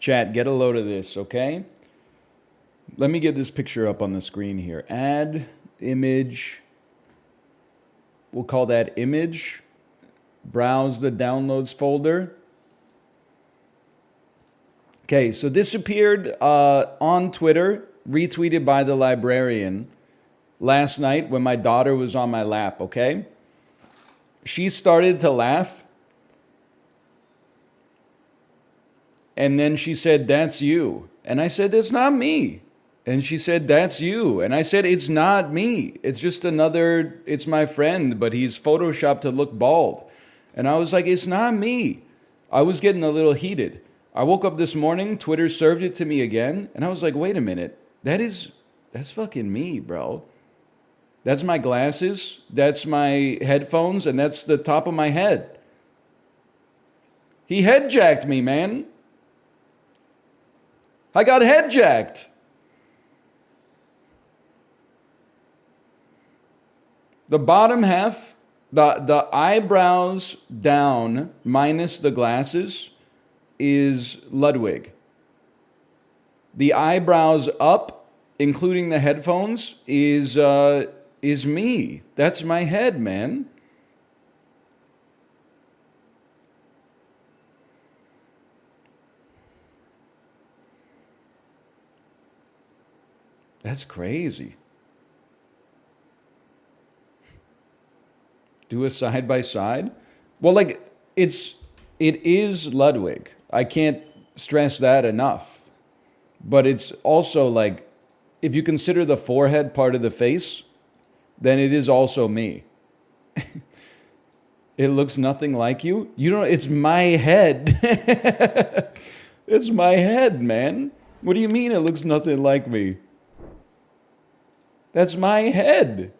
Chat, get a load of this, okay? Let me get this picture up on the screen here. Add image. We'll call that image. Browse the downloads folder. Okay, so this appeared on Twitter, retweeted by the librarian last night when my daughter was on my lap, okay? She started to laugh. And then she said, "That's you." And I said, "That's not me." And she said, "That's you." And I said, "It's not me. It's just it's my friend, but he's photoshopped to look bald." And I was like, "It's not me." I was getting a little heated. I woke up this morning, Twitter served it to me again, and I was like, "Wait a minute. That's fucking me, bro. That's my glasses, that's my headphones, and that's the top of my head." He head jacked me, man. I got head jacked. The bottom half, the eyebrows down minus the glasses is Ludwig. The eyebrows up, including the headphones, is me. That's my head, man. That's crazy. Do a side by side? Well, like it is Ludwig. I can't stress that enough. But it's also like, if you consider the forehead part of the face, then it is also me. It looks nothing like you. You don't. It's my head. It's my head, man. What do you mean it looks nothing like me? That's my head.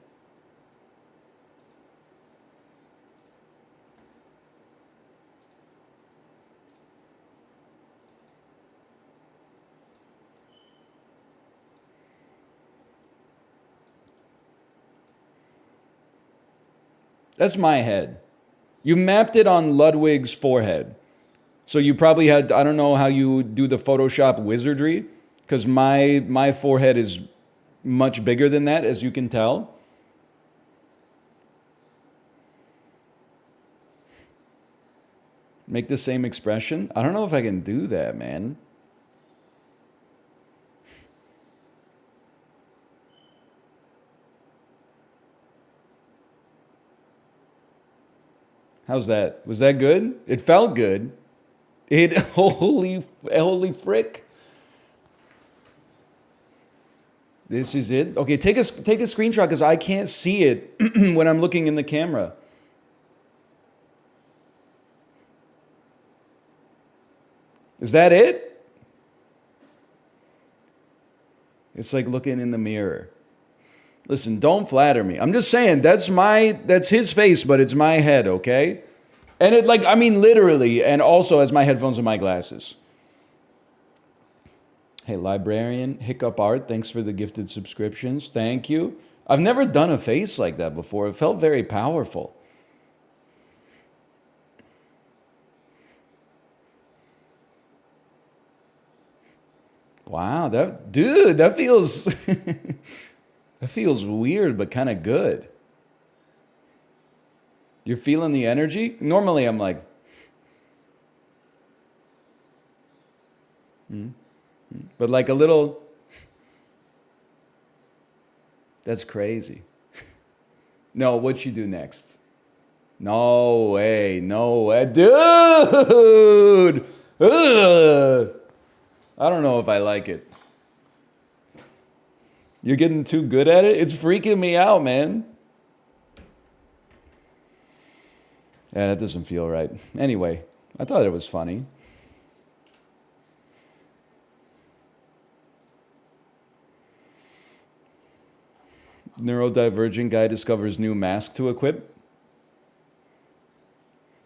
That's my head. You mapped it on Ludwig's forehead. So you probably had, I don't know how you do the Photoshop wizardry, because my forehead is much bigger than that, as you can tell. Make the same expression. I don't know if I can do that, man. How's that? Was that good? It felt good. Holy frick. This is it. Okay, take a screenshot because I can't see it when I'm looking in the camera. Is that it? It's like looking in the mirror. Listen, don't flatter me. I'm just saying that's his face, but it's my head, okay? And it, like, I mean literally, and also as my headphones and my glasses. Hey, librarian, Hiccup Art, thanks for the gifted subscriptions. Thank you. I've never done a face like that before. It felt very powerful. Wow, that feels that feels weird, but kind of good. You're feeling the energy? Normally I'm like, but like a little, that's crazy. No, what'd she do next? No way, dude! Ugh. I don't know if I like it. You're getting too good at it? It's freaking me out, man. Yeah, that doesn't feel right. Anyway, I thought it was funny. Neurodivergent guy discovers new mask to equip.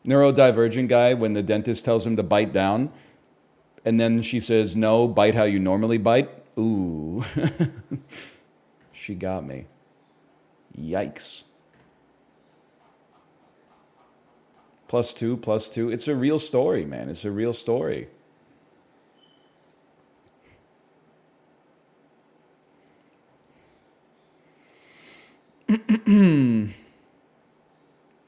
Neurodivergent guy, when the dentist tells him to bite down, and then she says, "No, bite how you normally bite." Ooh. She got me. Yikes. +2, +2. It's a real story, man. It's a real story.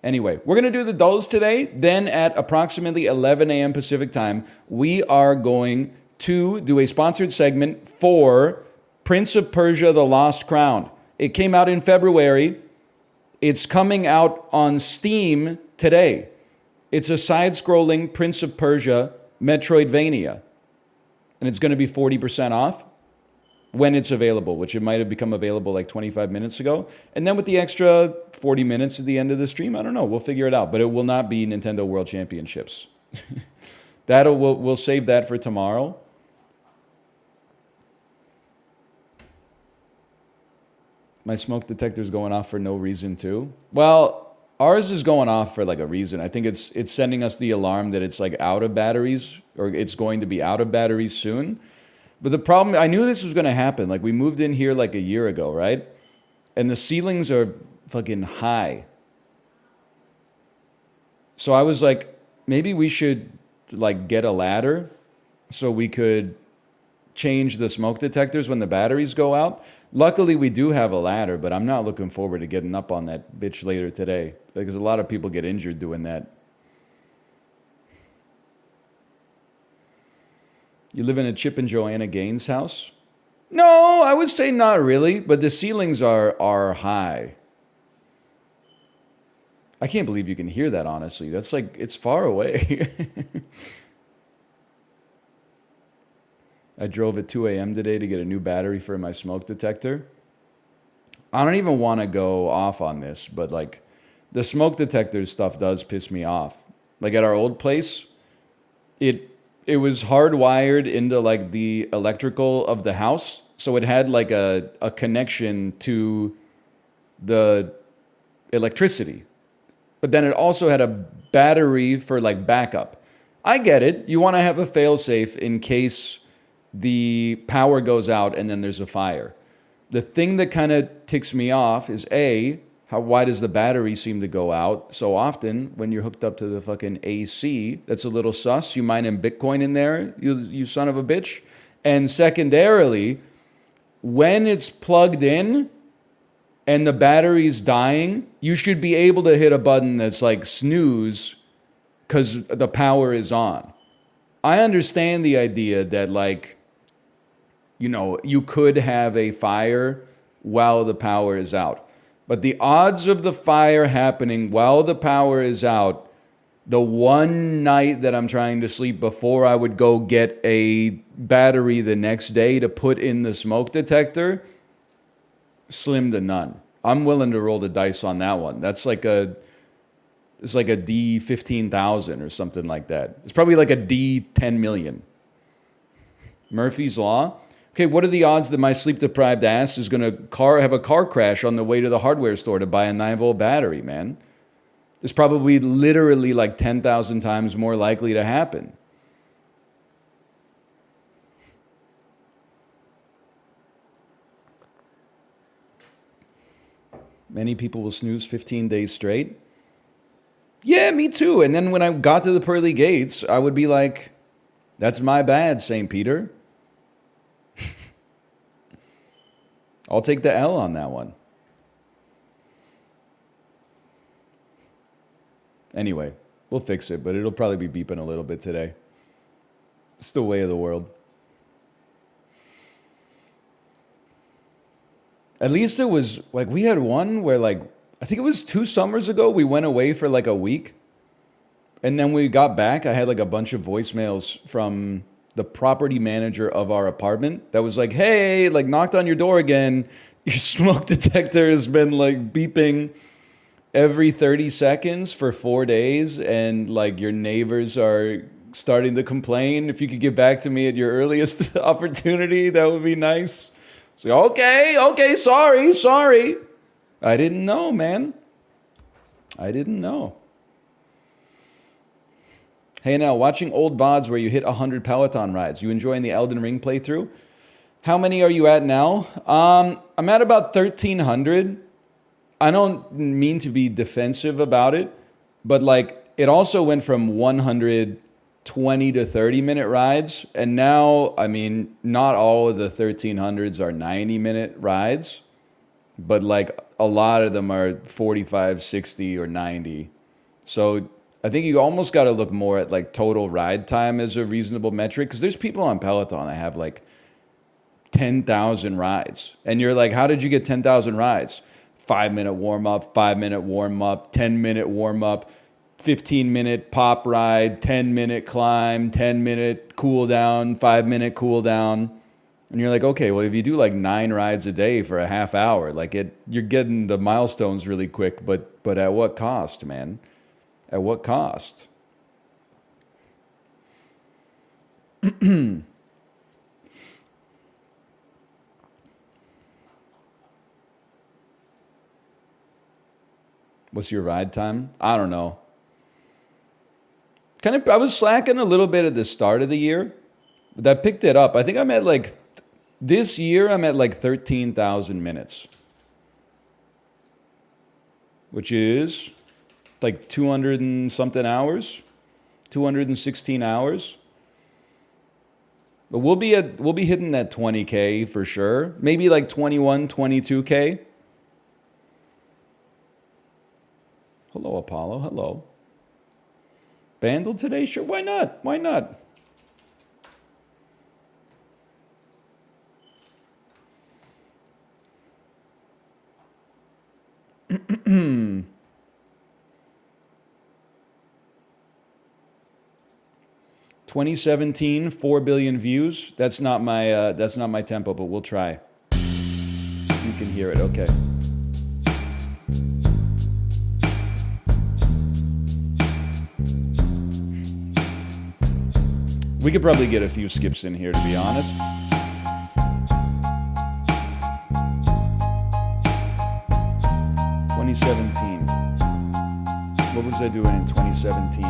Anyway, we're going to do the dulls today. Then at approximately 11 a.m. Pacific time, we are going to do a sponsored segment for Prince of Persia: The Lost Crown. It came out in February. It's coming out on Steam today. It's a side-scrolling Prince of Persia Metroidvania. And it's going to be 40% off when it's available, which it might have become available like 25 minutes ago. And then with the extra 40 minutes at the end of the stream, I don't know. We'll figure it out. But it will not be Nintendo World Championships. We'll save that for tomorrow. My smoke detector's going off for no reason too. Well, ours is going off for like a reason. I think it's sending us the alarm that it's like out of batteries, or it's going to be out of batteries soon. But the problem, I knew this was going to happen. Like, we moved in here like a year ago, right? And the ceilings are fucking high. So I was like, maybe we should like get a ladder so we could change the smoke detectors when the batteries go out. Luckily, we do have a ladder, but I'm not looking forward to getting up on that bitch later today, because a lot of people get injured doing that. You live in a Chip and Joanna Gaines house? No, I would say not really, but the ceilings are high. I can't believe you can hear that, honestly. That's like, it's far away. I drove at 2 a.m. today to get a new battery for my smoke detector. I don't even want to go off on this, but like, the smoke detector stuff does piss me off. Like at our old place, it was hardwired into like the electrical of the house. So it had like a connection to the electricity. But then it also had a battery for like backup. I get it. You want to have a failsafe in case the power goes out and then there's a fire. The thing that kind of ticks me off is why does the battery seem to go out so often when you're hooked up to the fucking AC? That's a little sus. You mining Bitcoin in there, you son of a bitch? And secondarily, when it's plugged in and the battery's dying, you should be able to hit a button that's like snooze because the power is on. I understand the idea that like, you know, you could have a fire while the power is out. But the odds of the fire happening while the power is out, the one night that I'm trying to sleep before I would go get a battery the next day to put in the smoke detector, slim to none. I'm willing to roll the dice on that one. It's like a D 15,000 or something like that. It's probably like a D 10 million. Murphy's Law. Okay, what are the odds that my sleep-deprived ass is going to have a car crash on the way to the hardware store to buy a 9-volt battery, man? It's probably literally like 10,000 times more likely to happen. Many people will snooze 15 days straight. Yeah, me too. And then when I got to the pearly gates, I would be like, that's my bad, St. Peter. I'll take the L on that one. Anyway, we'll fix it, but it'll probably be beeping a little bit today. It's the way of the world. At least it was, like, we had one where, like, I think it was 2 summers ago, we went away for, like, a week. And then we got back, I had, like, a bunch of voicemails from the property manager of our apartment that was like, hey, like, knocked on your door again. Your smoke detector has been, like, beeping every 30 seconds for 4 days. And, like, your neighbors are starting to complain. If you could get back to me at your earliest opportunity, that would be nice. So, okay, sorry. I didn't know, man. I didn't know. Hey, now, watching old VODs where you hit 100 Peloton rides. You enjoying the Elden Ring playthrough? How many are you at now? I'm at about 1,300. I don't mean to be defensive about it, but like it also went from 120 to 30-minute rides. And now, I mean, not all of the 1,300s are 90-minute rides. but like a lot of them are 45, 60, or 90. So I think you almost got to look more at like total ride time as a reasonable metric, because there's people on Peloton that have like 10,000 rides. And you're like, how did you get 10,000 rides? 5-minute warm up, 5-minute warm up, 10-minute warm up, 15-minute pop ride, 10-minute climb, 10-minute cool down, 5-minute cool down. And you're like, okay, well, if you do like 9 rides a day for a half hour, like you're getting the milestones really quick, but at what cost, man? At what cost? What's your ride time? I don't know. I was slacking a little bit at the start of the year, but I picked it up. I think I'm at like, this year I'm at like 13,000 minutes, which is like 200 and something hours, 216 hours. But we'll be hitting that 20K for sure. Maybe like 21, 22K. Hello, Apollo. Hello. Vandal today? Sure, why not? Why not? Hmm. 2017, 4 billion views. That's not my tempo, but we'll try. You can hear it, okay. We could probably get a few skips in here, to be honest. What was I doing in 2017?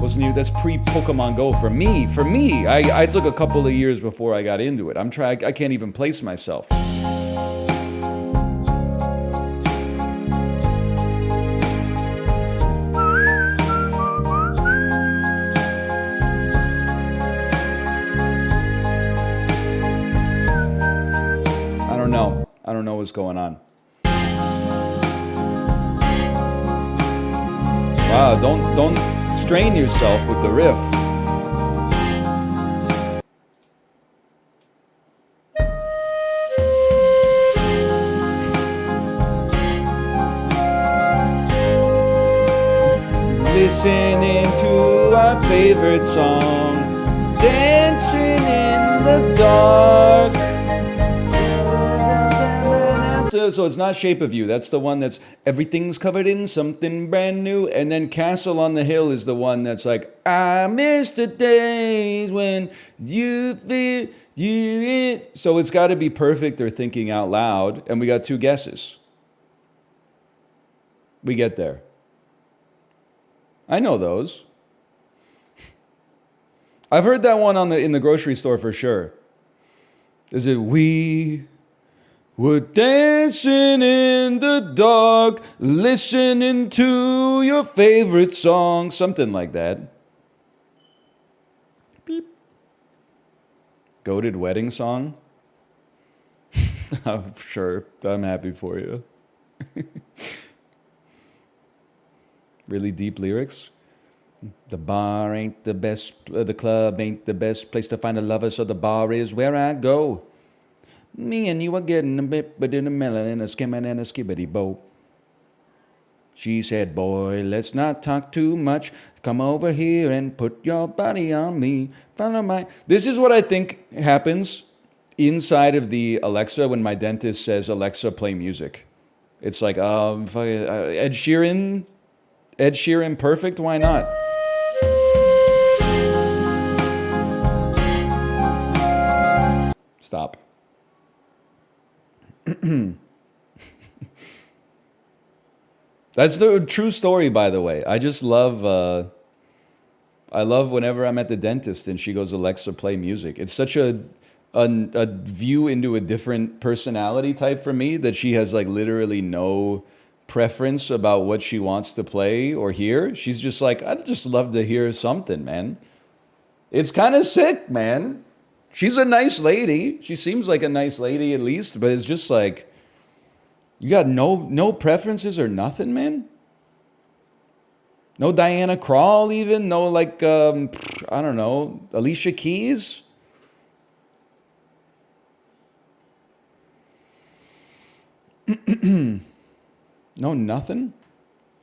Wasn't even, that's pre-Pokemon Go for me. I took a couple of years before I got into it. I can't even place myself. I don't know what's going on. Wow, don't strain yourself with the riff. Listening to our favorite song, dancing in the dark. So it's not Shape of You. That's the one that's everything's covered in something brand new. And then Castle on the Hill is the one that's like, I miss the days when you feel you. So it's got to be Perfect or Thinking Out Loud. And we got 2 guesses. We get there. I know those. I've heard that one in the grocery store for sure. Is it We We're dancing in the dark, listening to your favorite song, something like that. Beep. Goated wedding song? Oh, sure, I'm happy for you. Really deep lyrics? The bar ain't the best, the club ain't the best place to find a lover, so the bar is where I go. Me and you are getting a bit, but in a melon and a skimming and a skibbity bow. She said, boy, let's not talk too much. Come over here and put your body on me. Follow my... This is what I think happens inside of the Alexa when my dentist says, Alexa, play music. It's like, Ed Sheeran, Perfect, why not? Stop. That's the true story, by the way. I just love, I love whenever I'm at the dentist and she goes, Alexa, play music. It's such a view into a different personality type for me that she has like literally no preference about what she wants to play or hear. She's just like, I'd just love to hear something, man. It's kind of sick, man. She's a nice lady. She seems like a nice lady at least, but it's just like, You got no preferences or nothing, man? No Diana Krall even? No like I don't know, Alicia Keys? No nothing?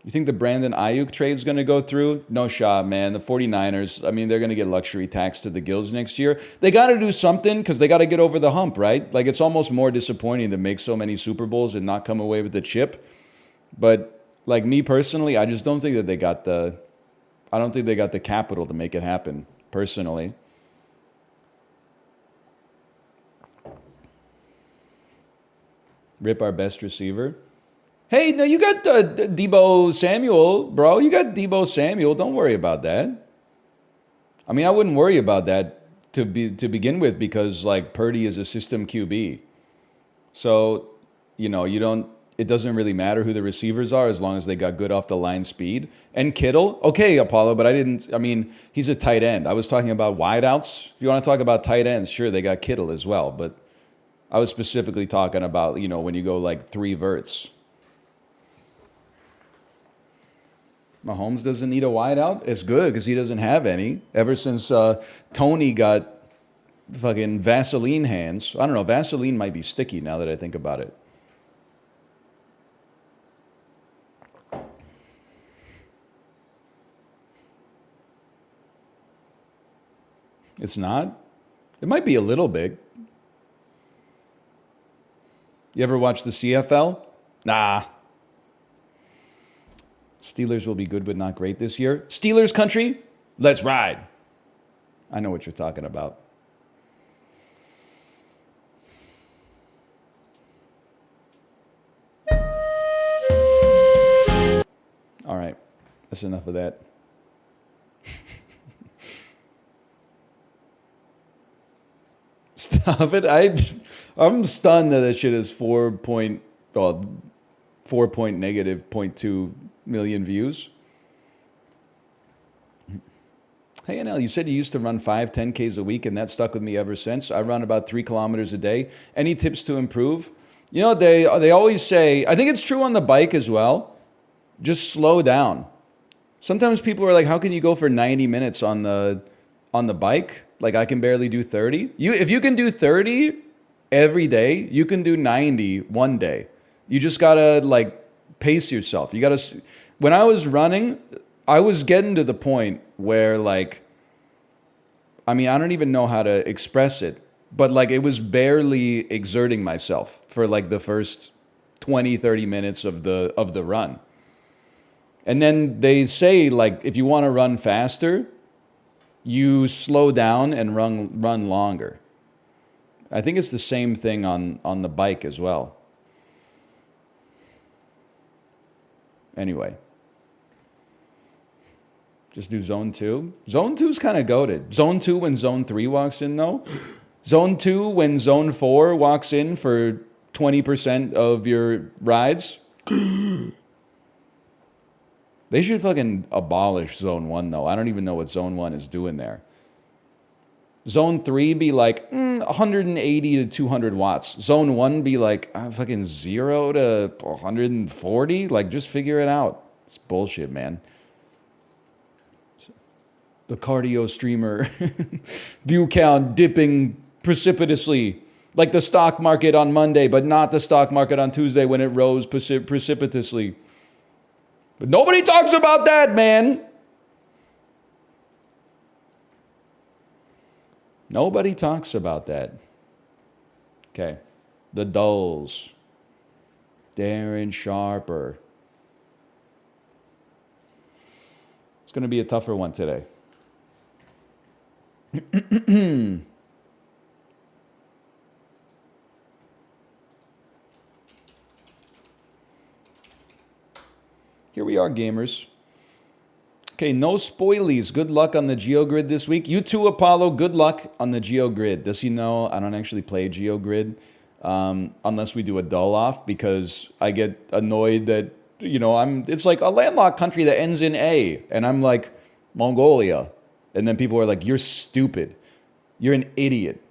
You think the Brandon Ayuk trade's going to go through? No shot, man. The 49ers, I mean, they're going to get luxury tax to the gills next year. They got to do something because they got to get over the hump, right? Like, it's almost more disappointing to make so many Super Bowls and not come away with the chip. But, like, me personally, I just don't think that they got the... I don't think they got the capital to make it happen, personally. Rip our best receiver. Hey, no, you got Debo Samuel, bro. You got Debo Samuel. Don't worry about that. I mean, I wouldn't worry about that to begin with because, like, Purdy is a system QB. So, you know, it doesn't really matter who the receivers are as long as they got good off the line speed. And Kittle, okay, Apollo, but I mean, he's a tight end. I was talking about wideouts. If you want to talk about tight ends, sure, they got Kittle as well. But I was specifically talking about, you know, when you go like 3 verts. Mahomes doesn't need a wideout. It's good because he doesn't have any. Ever since Tony got fucking Vaseline hands. I don't know. Vaseline might be sticky now that I think about it. It's not? It might be a little big. You ever watch the CFL? Nah. Steelers will be good but not great this year. Steelers country, let's ride. I know what you're talking about. All right, that's enough of that. Stop it. I'm stunned that shit is 4 point negative 0.2 million views. Hey, NL, you said you used to run 5-10Ks a week, and that stuck with me ever since. I run about 3 kilometers a day. Any tips to improve? You know, they always say, I think it's true on the bike as well, just slow down. Sometimes people are like, how can you go for 90 minutes on the bike? Like, I can barely do 30. If you can do 30 every day, you can do 90 one day. You just gotta, like, pace yourself. You gotta... When I was running, I was getting to the point where, like... I mean, I don't even know how to express it. But, like, it was barely exerting myself for, like, the first 20, 30 minutes of the run. And then they say, like, if you want to run faster... you slow down and run longer. I think it's the same thing on the bike as well. Anyway. Just do zone 2. Zone 2 is kind of goated. Zone 2 when zone 3 walks in, though. Zone 2 when zone 4 walks in for 20% of your rides. They should fucking abolish Zone 1, though. I don't even know what Zone 1 is doing there. Zone 3 be like 180 to 200 watts. Zone 1 be like fucking 0 to 140. Like, just figure it out. It's bullshit, man. The cardio streamer. View count dipping precipitously. Like the stock market on Monday, but not the stock market on Tuesday when it rose precipitously. But nobody talks about that, man. Nobody talks about that. Okay. The Dulls. Darren Sharper. It's going to be a tougher one today. Here we are, gamers. Okay, no spoilies. Good luck on the GeoGrid this week. You too, Apollo. Good luck on the GeoGrid. Does he know I don't actually play GeoGrid unless we do a dull off because I get annoyed that, you know, it's like a landlocked country that ends in A. And I'm like, Mongolia. And then people are like, you're stupid. You're an idiot.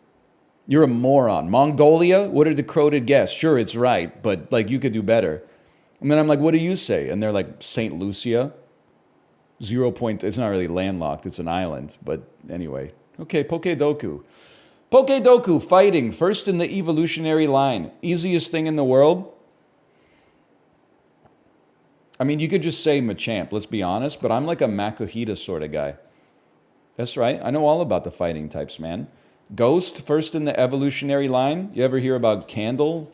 You're a moron. Mongolia? What did the crow did guess? Sure, it's right, but like you could do better. And then I'm like, what do you say? And they're like, St. Lucia. 0 point, it's not really landlocked, it's an island. But anyway. Okay, Pokedoku. Pokedoku, fighting, first in the evolutionary line. Easiest thing in the world? I mean, you could just say Machamp, let's be honest, but I'm like a Makuhita sort of guy. That's right, I know all about the fighting types, man. Ghost, first in the evolutionary line. You ever hear about Candle?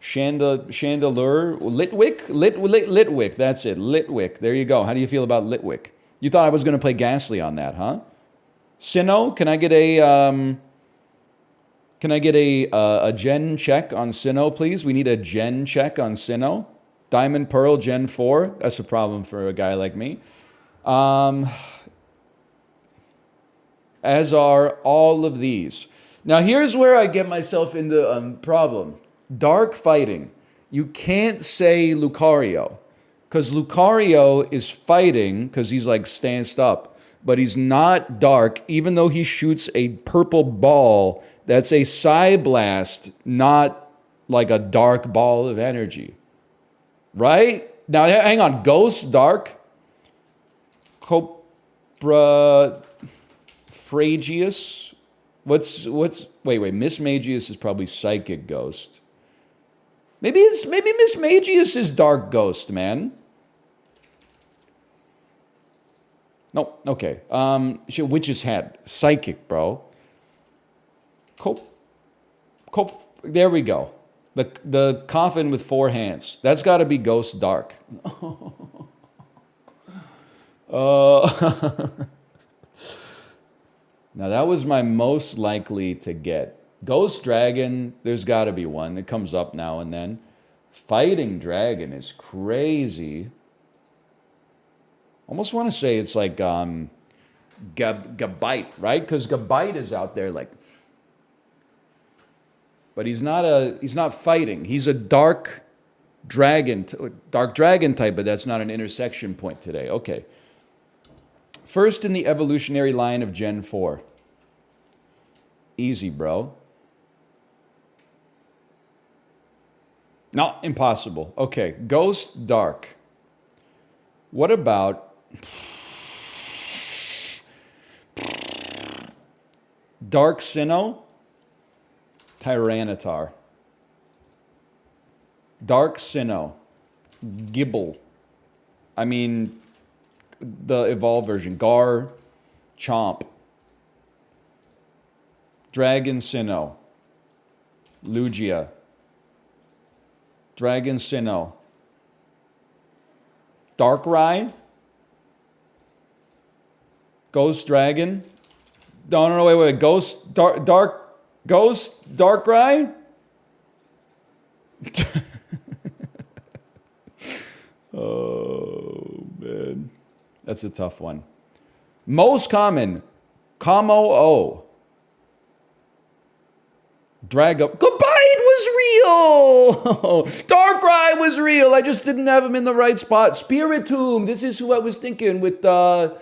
Chandelure? Litwick? Litwick, that's it. Litwick, there you go. How do you feel about Litwick? You thought I was going to play Ghastly on that, huh? Sinnoh, can I get a gen check on Sinnoh, please? We need a gen check on Sinnoh. Diamond Pearl Gen 4. That's a problem for a guy like me. As are all of these. Now here's where I get myself in the problem. Dark fighting. You can't say Lucario. Because Lucario is fighting because he's like stanced up. But he's not dark, even though he shoots a purple ball that's a Psy Blast, not like a dark ball of energy. Right? Now, hang on. Ghost, dark. Copra Fragius. Wait. Miss Magius is probably Psychic Ghost. Maybe Miss Magius is Dark Ghost, man. No, okay. Witch's Hat. Psychic, bro. There we go. The coffin with 4 hands. That's got to be Ghost Dark. Now, that was my most likely to get. Ghost Dragon, there's got to be one. It comes up now and then. Fighting Dragon is crazy. Almost want to say it's like Gabite, right? Because Gabite is out there like... But he's not fighting. He's a dark dragon type, but that's not an intersection point today. Okay. First in the evolutionary line of Gen 4. Easy, bro. No, impossible. Okay, Ghost Dark. What about Dark Sinnoh? Tyranitar. Dark Sinnoh. Gibble. I mean, the evolved version. Gar. Chomp. Dragon Sinnoh. Lugia. Dragon Sinnoh. Darkrai. Ghost Dragon. No, wait. Ghost, Darkrai? Oh, man. That's a tough one. Most common, Camo-O. Goodbye, it was real! Darkrai was real. I just didn't have him in the right spot. Spiritomb. This is who I was thinking with the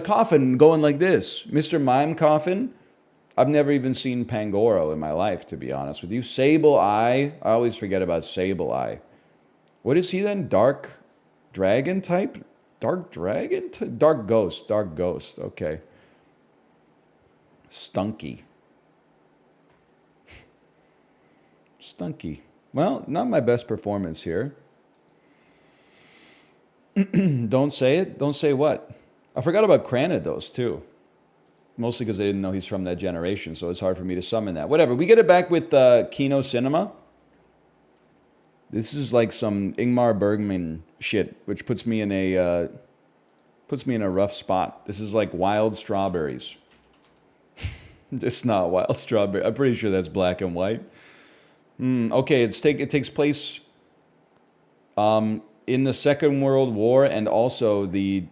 coffin going like this. Mr. Mime coffin. I've never even seen Pangoro in my life, to be honest with you. Sableye. I always forget about Sableye. What is he then? Dark Dragon type? Dark Dragon? Dark Ghost. Okay. Stunky. Well, not my best performance here. Don't say it. Don't say what? I forgot about Cranidos too. Mostly because I didn't know he's from that generation, so it's hard for me to summon that. Whatever. We get it back with Kino Cinema. This is like some Ingmar Bergman shit, which puts me in a rough spot. This is like Wild Strawberries. It's not Wild Strawberry. I'm pretty sure that's black and white. Okay, it takes place in the Second World War and also the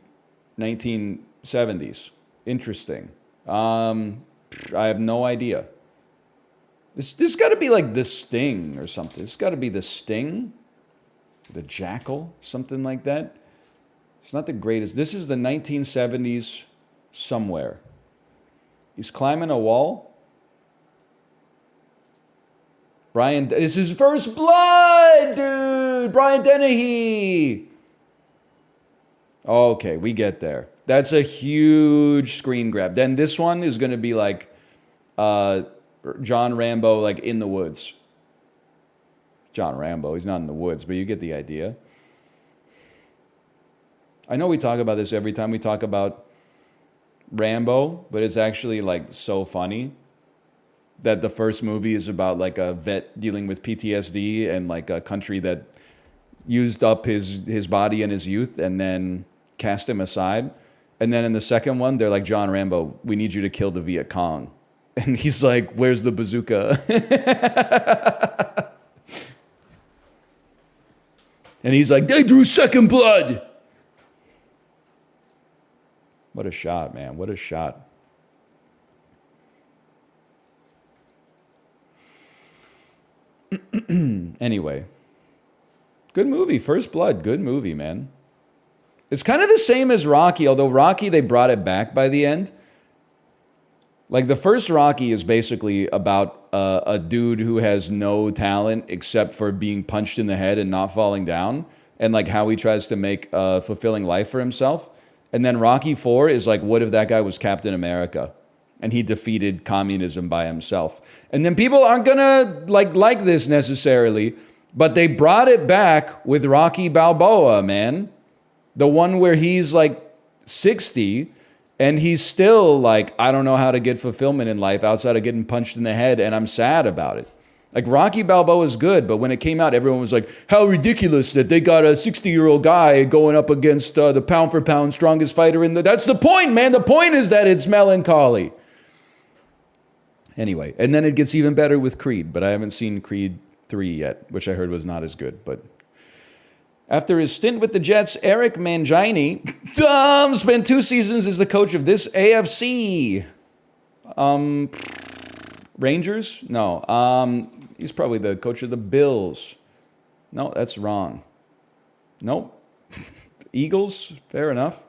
1970s. Interesting. I have no idea. This got to be like The Sting or something. This got to be The Sting, The Jackal, something like that. It's not the greatest. This is the 1970s somewhere. He's climbing a wall. Brian, this is First Blood, dude. Brian Dennehy. Okay, we get there. That's a huge screen grab. Then this one is going to be like John Rambo, like in the woods. John Rambo, he's not in the woods, but you get the idea. I know we talk about this every time we talk about Rambo, but it's actually like so funny that the first movie is about like a vet dealing with PTSD and like a country that used up his body in his youth and then cast him aside. And then in the second one, they're like, John Rambo, we need you to kill the Viet Cong. And he's like, where's the bazooka? And he's like, they drew second blood. What a shot, man. What a shot. Anyway. Good movie. First Blood. Good movie, man. It's kind of the same as Rocky, although Rocky, they brought it back by the end. Like the first Rocky is basically about a dude who has no talent except for being punched in the head and not falling down, and like how he tries to make a fulfilling life for himself. And then Rocky 4 is like, what if that guy was Captain America and he defeated communism by himself? And then people aren't gonna like this necessarily, but they brought it back with Rocky Balboa, man. The one where he's like 60 and he's still like, I don't know how to get fulfillment in life outside of getting punched in the head, and I'm sad about it. Like Rocky Balboa is good, but when it came out, everyone was like, how ridiculous that they got a 60-year-old guy going up against the pound for pound strongest fighter in the... That's the point, man. The point is that it's melancholy. Anyway, and then it gets even better with Creed, but I haven't seen Creed 3 yet, which I heard was not as good, but... After his stint with the Jets, Eric Mangini spent 2 seasons as the coach of this AFC. Rangers? No. He's probably the coach of the Bills. No, that's wrong. Nope. Eagles? Fair enough.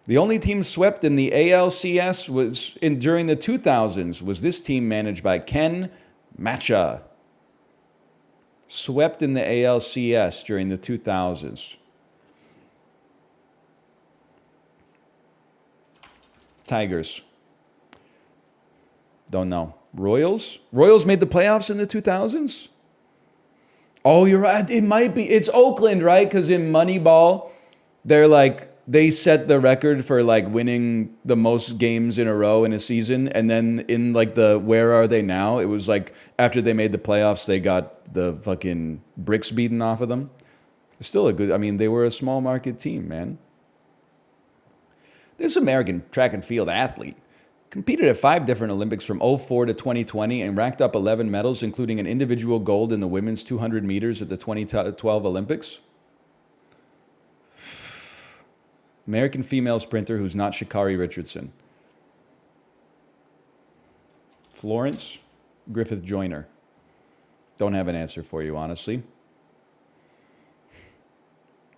The only team swept in the ALCS during the 2000s was this team managed by Ken Matcha. Swept in the ALCS during the 2000s. Tigers. Don't know. Royals? Royals made the playoffs in the 2000s? Oh, you're right. It might be. It's Oakland, right? Because in Moneyball, they set the record for like winning the most games in a row in a season. And then in like the Where Are They Now? It was like after they made the playoffs, they got the fucking bricks beaten off of them. It's still a good, I mean, they were a small market team, man. This American track and field athlete competed at 5 different Olympics from 2004 to 2020 and racked up 11 medals, including an individual gold in the women's 200 meters at the 2012 Olympics. American female sprinter who's not Sha'Carri Richardson. Florence Griffith Joyner. Don't have an answer for you, honestly.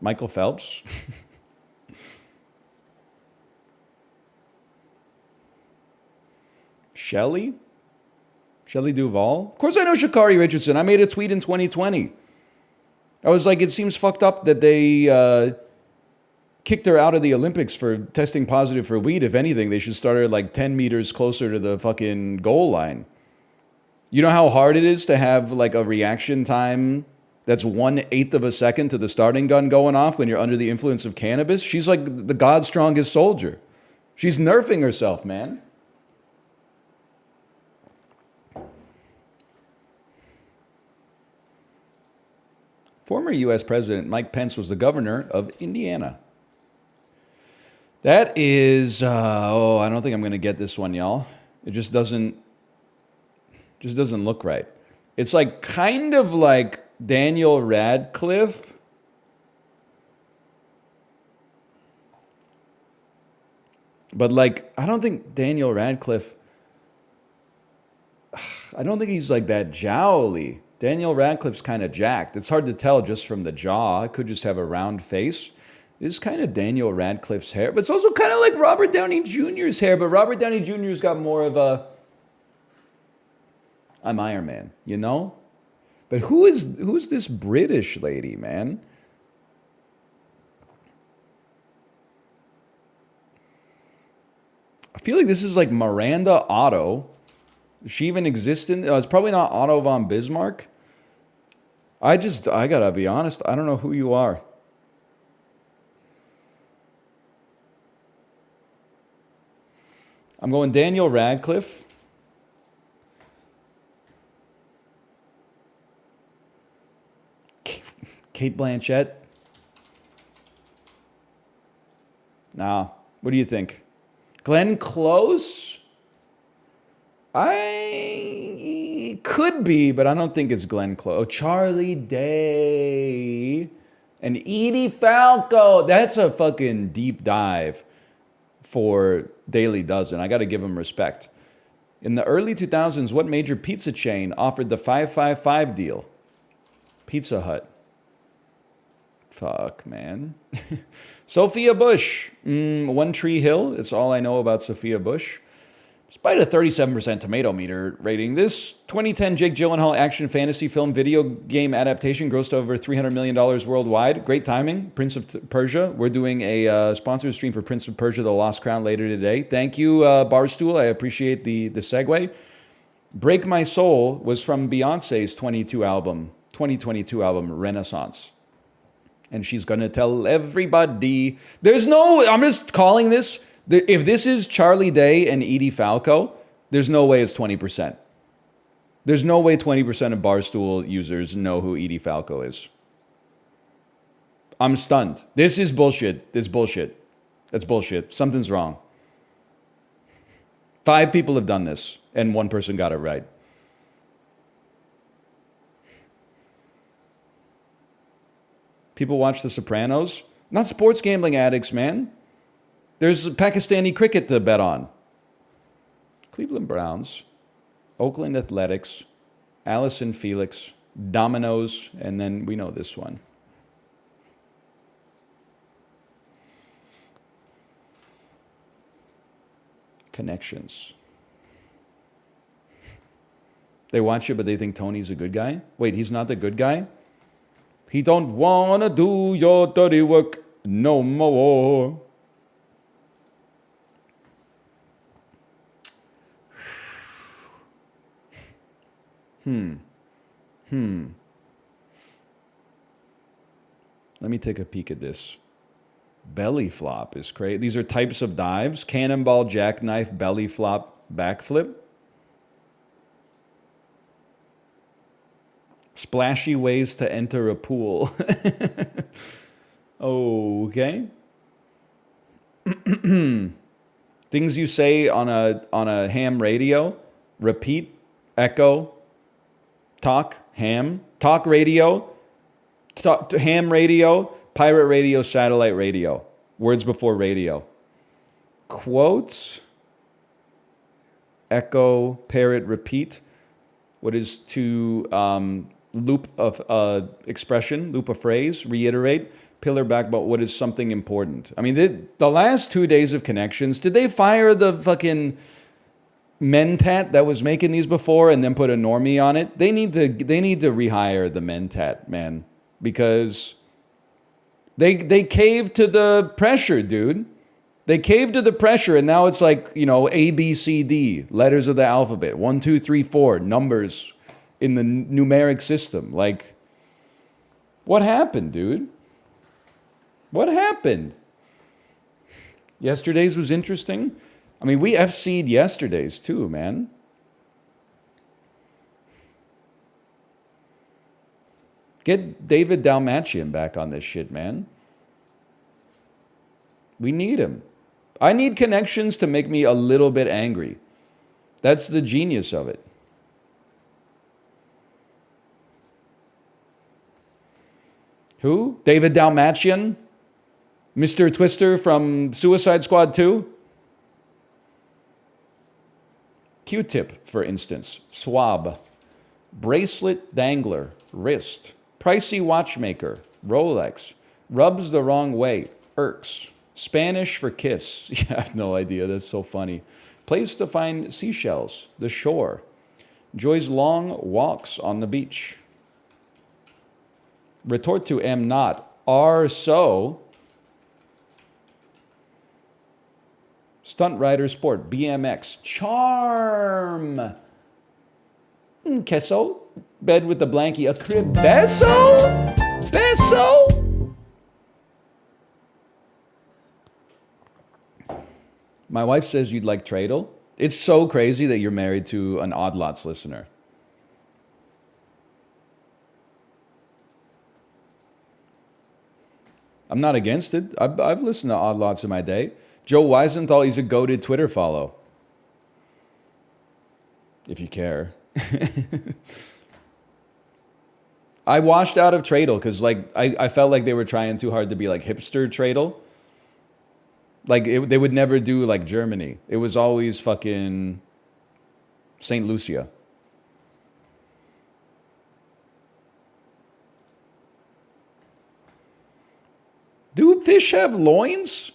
Michael Phelps. Shelley Duvall. Of course I know Sha'Carri Richardson. I made a tweet in 2020. I was like, it seems fucked up that they kicked her out of the Olympics for testing positive for weed. If anything, they should start her like 10 meters closer to the fucking goal line. You know how hard it is to have like a reaction time that's 1/8 of a second to the starting gun going off when you're under the influence of cannabis? She's like the God's strongest soldier. She's nerfing herself, man. Former U.S. President Mike Pence was the governor of Indiana. That is, I don't think I'm going to get this one, y'all. It just doesn't look right. It's like kind of like Daniel Radcliffe. But like, I don't think Daniel Radcliffe, I don't think he's like that jowly. Daniel Radcliffe's kind of jacked. It's hard to tell just from the jaw. I could just have a round face. It's kind of Daniel Radcliffe's hair, but it's also kind of like Robert Downey Jr.'s hair, but Robert Downey Jr.'s got more of a, I'm Iron Man, you know? But who's this British lady, man? I feel like this is like Miranda Otto. Does she even exist in? It's probably not Otto von Bismarck. I gotta be honest, I don't know who you are. I'm going Daniel Radcliffe. Kate Blanchett. Nah, what do you think? Glenn Close? I could be, but I don't think it's Glenn Close. Oh, Charlie Day and Edie Falco. That's a fucking deep dive for Daily Dozen. I got to give him respect. In the early 2000s, what major pizza chain offered the 555 deal? Pizza Hut. Fuck, man. Sophia Bush. One Tree Hill. It's all I know about Sophia Bush. Despite a 37% tomato meter rating, this 2010 Jake Gyllenhaal action fantasy film video game adaptation grossed over $300 million worldwide. Great timing. Prince of Persia. We're doing a sponsored stream for Prince of Persia, The Lost Crown later today. Thank you, Barstool. I appreciate the segue. Break My Soul was from Beyonce's 2022 album, Renaissance. And she's going to tell everybody. I'm just calling this. If this is Charlie Day and Edie Falco, there's no way it's 20%. There's no way 20% of Barstool users know who Edie Falco is. I'm stunned. This is bullshit. This is bullshit. That's bullshit. Something's wrong. 5 people have done this, and 1 person got it right. People watch The Sopranos. Not sports gambling addicts, man. There's Pakistani cricket to bet on. Cleveland Browns, Oakland Athletics, Allison Felix, Dominoes, and then we know this one. Connections. They watch it, but they think Tony's a good guy? Wait, he's not the good guy? He don't wanna do your dirty work no more. Let me take a peek at this. Belly flop is crazy. These are types of dives. Cannonball, jackknife, belly flop, backflip. Splashy ways to enter a pool. Okay. Things you say on a ham radio. Repeat, echo, talk, ham, talk radio, ham radio, pirate radio, satellite radio. Words before radio. Quotes, echo, parrot, repeat. What is to loop of expression, loop a phrase, reiterate, pillar backbone. What is something important? I mean, the last 2 days of connections, did they fire the fucking Mentat that was making these before and then put a normie on it? They need to rehire the Mentat, man, because they caved to the pressure, dude. They caved to the pressure, and now it's like, you know, A, B, C, D, letters of the alphabet, 1, 2, 3, 4, numbers in the numeric system. Like, what happened, dude? What happened? Yesterday's was interesting. I mean, we FC'd yesterday's too, man. Get David Dalmatian back on this shit, man. We need him. I need connections to make me a little bit angry. That's the genius of it. Who? David Dalmatian? Mr. Twister from Suicide Squad 2? Q-tip, for instance. Swab. Bracelet dangler. Wrist. Pricey watchmaker. Rolex. Rubs the wrong way. Irks. Spanish for kiss. Yeah, I have no idea. That's so funny. Place to find seashells. The shore. Enjoys long walks on the beach. Retort to am not. Are so. Stunt rider sport. BMX. Charm. Queso. Bed with the blankie. A crib. Beso? Beso? My wife says you'd like Tradle. It's so crazy that you're married to an Odd Lots listener. I'm not against it. I've listened to Odd Lots in my day. Joe Weisenthal, he's a goated Twitter follow. If you care. I washed out of Tradle because like I felt like they were trying too hard to be like hipster Tradle. Like they would never do like Germany. It was always fucking St. Lucia. Do fish have loins?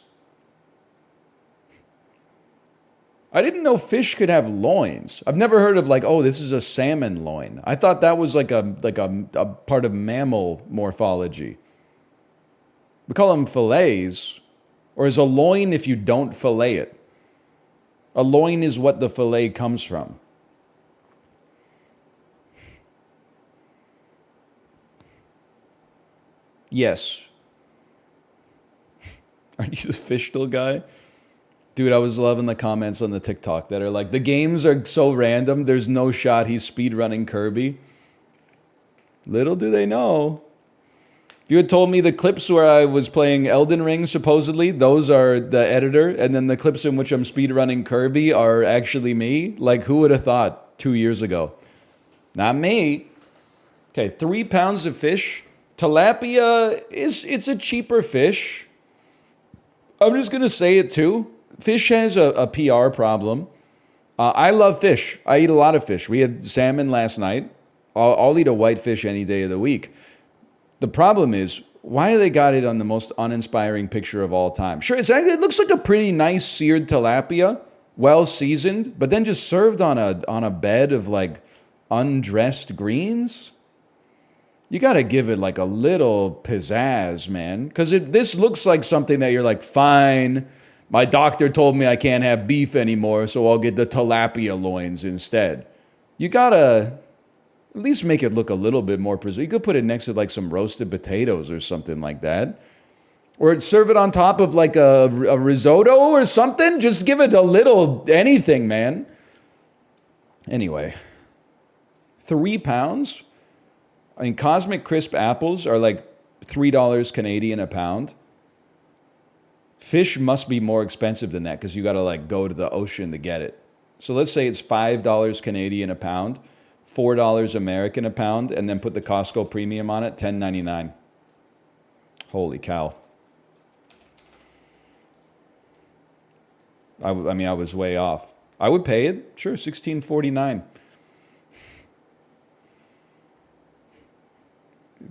I didn't know fish could have loins. I've never heard of like, oh, this is a salmon loin. I thought that was like a part of mammal morphology. We call them fillets, or is a loin if you don't fillet it? A loin is what the fillet comes from. Yes. Are you the FISHDLE guy? Dude, I was loving the comments on the TikTok that are like, the games are so random, there's no shot he's speedrunning Kirby. Little do they know. If you had told me the clips where I was playing Elden Ring, supposedly, those are the editor, and then the clips in which I'm speedrunning Kirby are actually me, like, who would have thought 2 years ago? Not me. Okay, 3 pounds of fish. Tilapia, it's a cheaper fish. I'm just going to say it too. Fish has a PR problem. I love fish. I eat a lot of fish. We had salmon last night. I'll eat a whitefish any day of the week. The problem is, why they got it on the most uninspiring picture of all time? Sure, it looks like a pretty nice seared tilapia, well seasoned, but then just served on a bed of like undressed greens. You got to give it like a little pizzazz, man. Because this looks like something that you're like, fine, my doctor told me I can't have beef anymore, so I'll get the tilapia loins instead. You got to at least make it look a little bit more presentable. You could put it next to like some roasted potatoes or something like that. Or serve it on top of like a risotto or something. Just give it a little anything, man. Anyway, 3 pounds? I mean, Cosmic Crisp apples are like $3 Canadian a pound. Fish must be more expensive than that because you got to like go to the ocean to get it. So let's say it's $5 Canadian a pound, $4 American a pound, and then put the Costco premium on it, $10.99. Holy cow. I mean, I was way off. I would pay it. Sure, $16.49.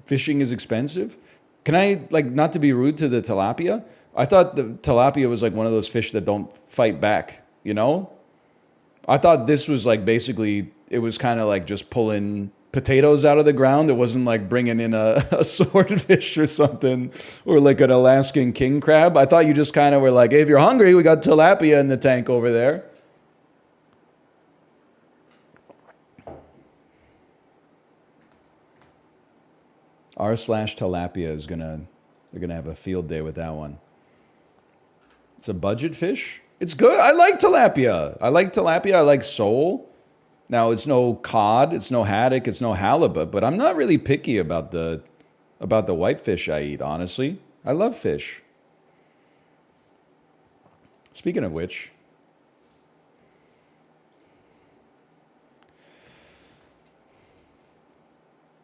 Fishing is expensive. Can I, like, not to be rude to the tilapia? I thought the tilapia was like one of those fish that don't fight back, you know? I thought this was like basically, it was kind of like just pulling potatoes out of the ground. It wasn't like bringing in a swordfish or something, or like an Alaskan king crab. I thought you just kind of were like, hey, if you're hungry, we got tilapia in the tank over there. r/tilapia is they're gonna have a field day with that one. It's a budget fish. It's good. I like tilapia. I like sole. Now it's no cod, it's no haddock, it's no halibut, but I'm not really picky about the whitefish I eat, honestly. I love fish. Speaking of which,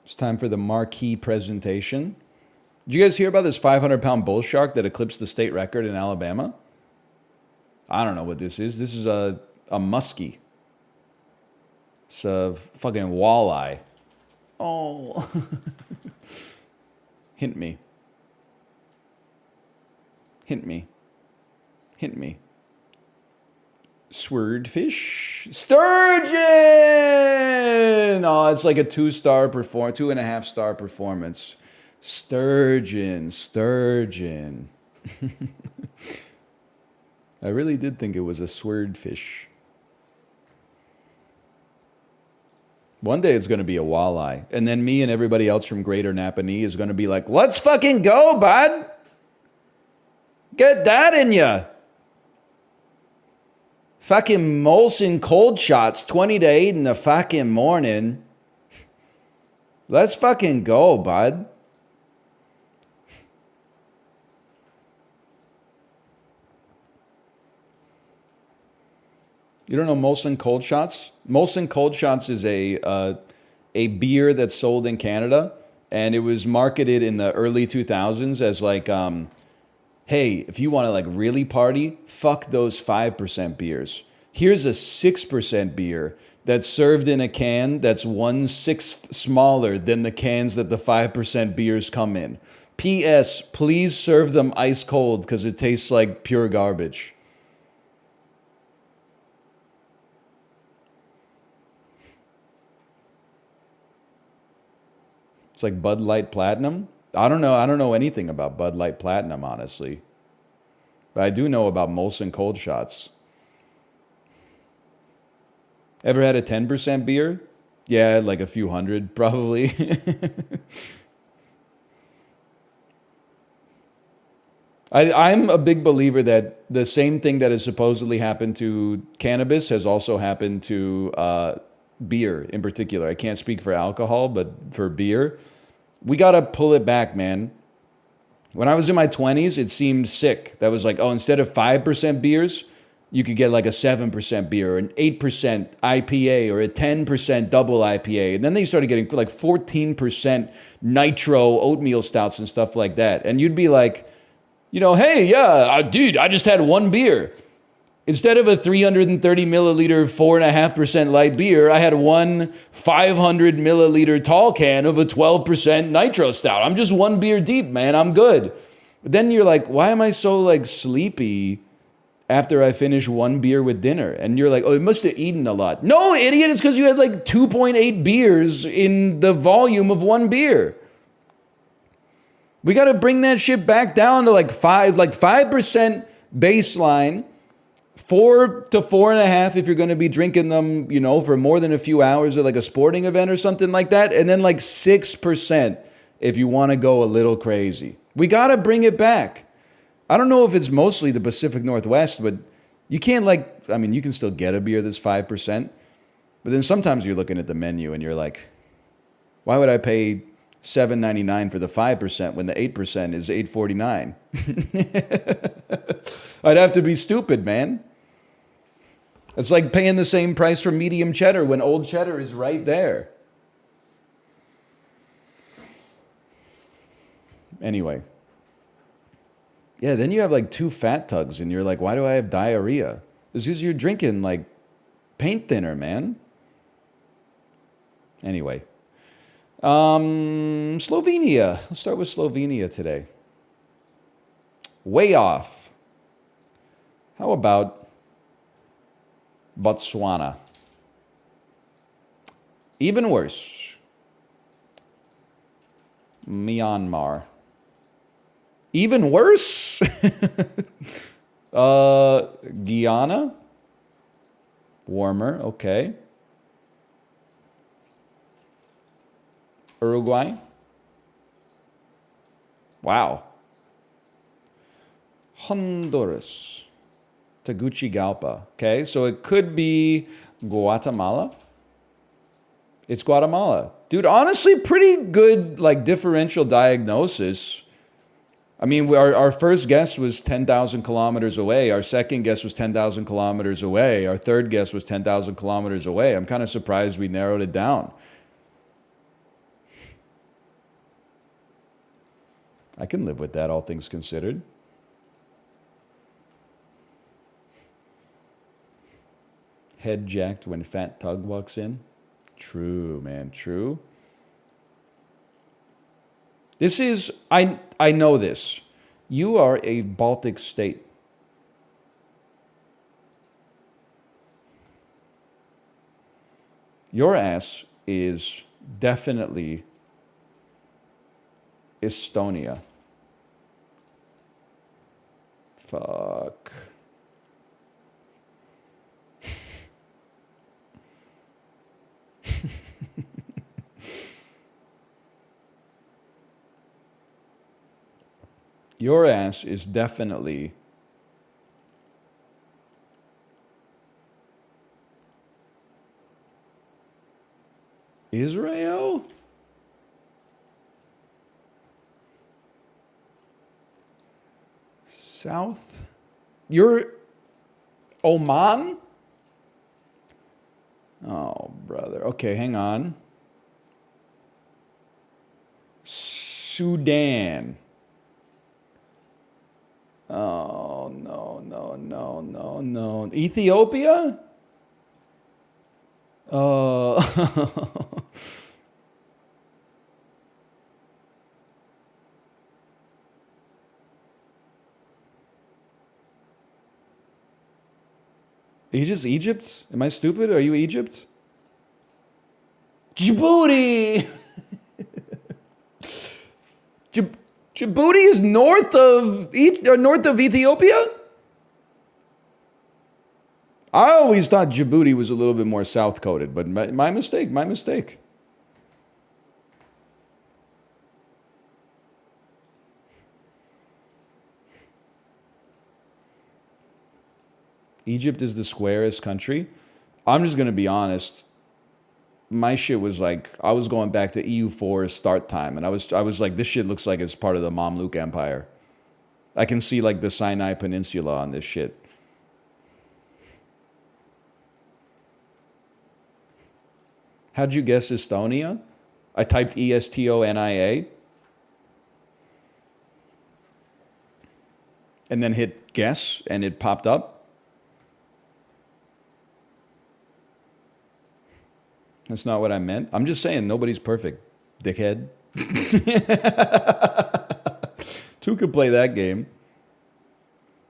it's time for the marquee presentation. Did you guys hear about this 500-pound bull shark that eclipsed the state record in Alabama? I don't know what this is. This is a muskie. It's a fucking walleye. Oh. Hint me. Hint me. Hint me. Swordfish. Sturgeon! Oh, it's like a 2-star performance, 2.5-star performance. Sturgeon. I really did think it was a swordfish. One day it's going to be a walleye. And then me and everybody else from Greater Napanee is going to be like, let's fucking go, bud. Get that in ya. Fucking Molson cold shots, 20 to 8 in the fucking morning. Let's fucking go, bud. You don't know Molson Cold Shots? Molson Cold Shots is a beer that's sold in Canada, and it was marketed in the early 2000s as like, hey, if you want to like really party, fuck those 5% beers. Here's a 6% beer that's served in a can that's 1/6 smaller than the cans that the 5% beers come in. P.S. Please serve them ice cold because it tastes like pure garbage. It's like Bud Light Platinum. I don't know anything about Bud Light Platinum, honestly. But I do know about Molson Cold Shots. Ever had a 10% beer? Yeah, like a few hundred, probably. I'm a big believer that the same thing that has supposedly happened to cannabis has also happened to beer in particular. I can't speak for alcohol, but for beer, we got to pull it back, man. When I was in my 20s, it seemed sick. That was like, oh, instead of 5% beers, you could get like a 7% beer, or an 8% IPA, or a 10% double IPA. And then they started getting like 14% nitro oatmeal stouts and stuff like that. And you'd be like, you know, hey, yeah, dude, I just had one beer. Instead of a 330 milliliter, 4.5% light beer, I had one 500 milliliter tall can of a 12% nitro stout. I'm just one beer deep, man. I'm good. But then you're like, why am I so like sleepy after I finish one beer with dinner? And you're like, oh, it must have eaten a lot. No, idiot, it's because you had like 2.8 beers in the volume of one beer. We got to bring that shit back down to like 5% baseline. 4 to 4.5 if you're going to be drinking them, you know, for more than a few hours at like a sporting event or something like that. And then like 6% if you want to go a little crazy. We got to bring it back. I don't know if it's mostly the Pacific Northwest, but you can't like, I mean, you can still get a beer that's 5%. But then sometimes you're looking at the menu and you're like, why would I pay $7.99 for the 5% when the 8% is $8.49? I'd have to be stupid, man. It's like paying the same price for medium cheddar when old cheddar is right there. Anyway. Yeah, then you have like 2 fat tugs and you're like, why do I have diarrhea? It's because you're drinking like paint thinner, man. Anyway. Slovenia. Let's start with Slovenia today. Way off. How about Botswana? Even worse. Myanmar. Even worse? Guyana? Warmer, okay. Uruguay? Wow. Honduras. Tegucigalpa. Okay, so it could be Guatemala. It's Guatemala. Dude, honestly, pretty good like differential diagnosis. I mean, our first guess was 10,000 kilometers away. Our second guess was 10,000 kilometers away. Our third guess was 10,000 kilometers away. I'm kind of surprised we narrowed it down. I can live with that, all things considered. Head jacked when fat tug walks in. True, man, true. This is, I know this. You are a Baltic state. Your ass is definitely Estonia. Fuck. Your ass is definitely Israel? South? You're Oman? Oh, brother. Okay, hang on. Sudan. Oh, no. Ethiopia? He's just Egypt? Am I stupid? Are you Egypt? Djibouti! Djibouti is north of Ethiopia? I always thought Djibouti was a little bit more south-coded, but my mistake. Egypt is the squarest country. I'm just going to be honest. My shit was like, I was going back to EU4 start time, and I was like, this shit looks like it's part of the Mamluk Empire. I can see like the Sinai Peninsula on this shit. How'd you guess Estonia? I typed Estonia and then hit guess, and it popped up. That's not what I meant. I'm just saying nobody's perfect, dickhead. Two could play that game.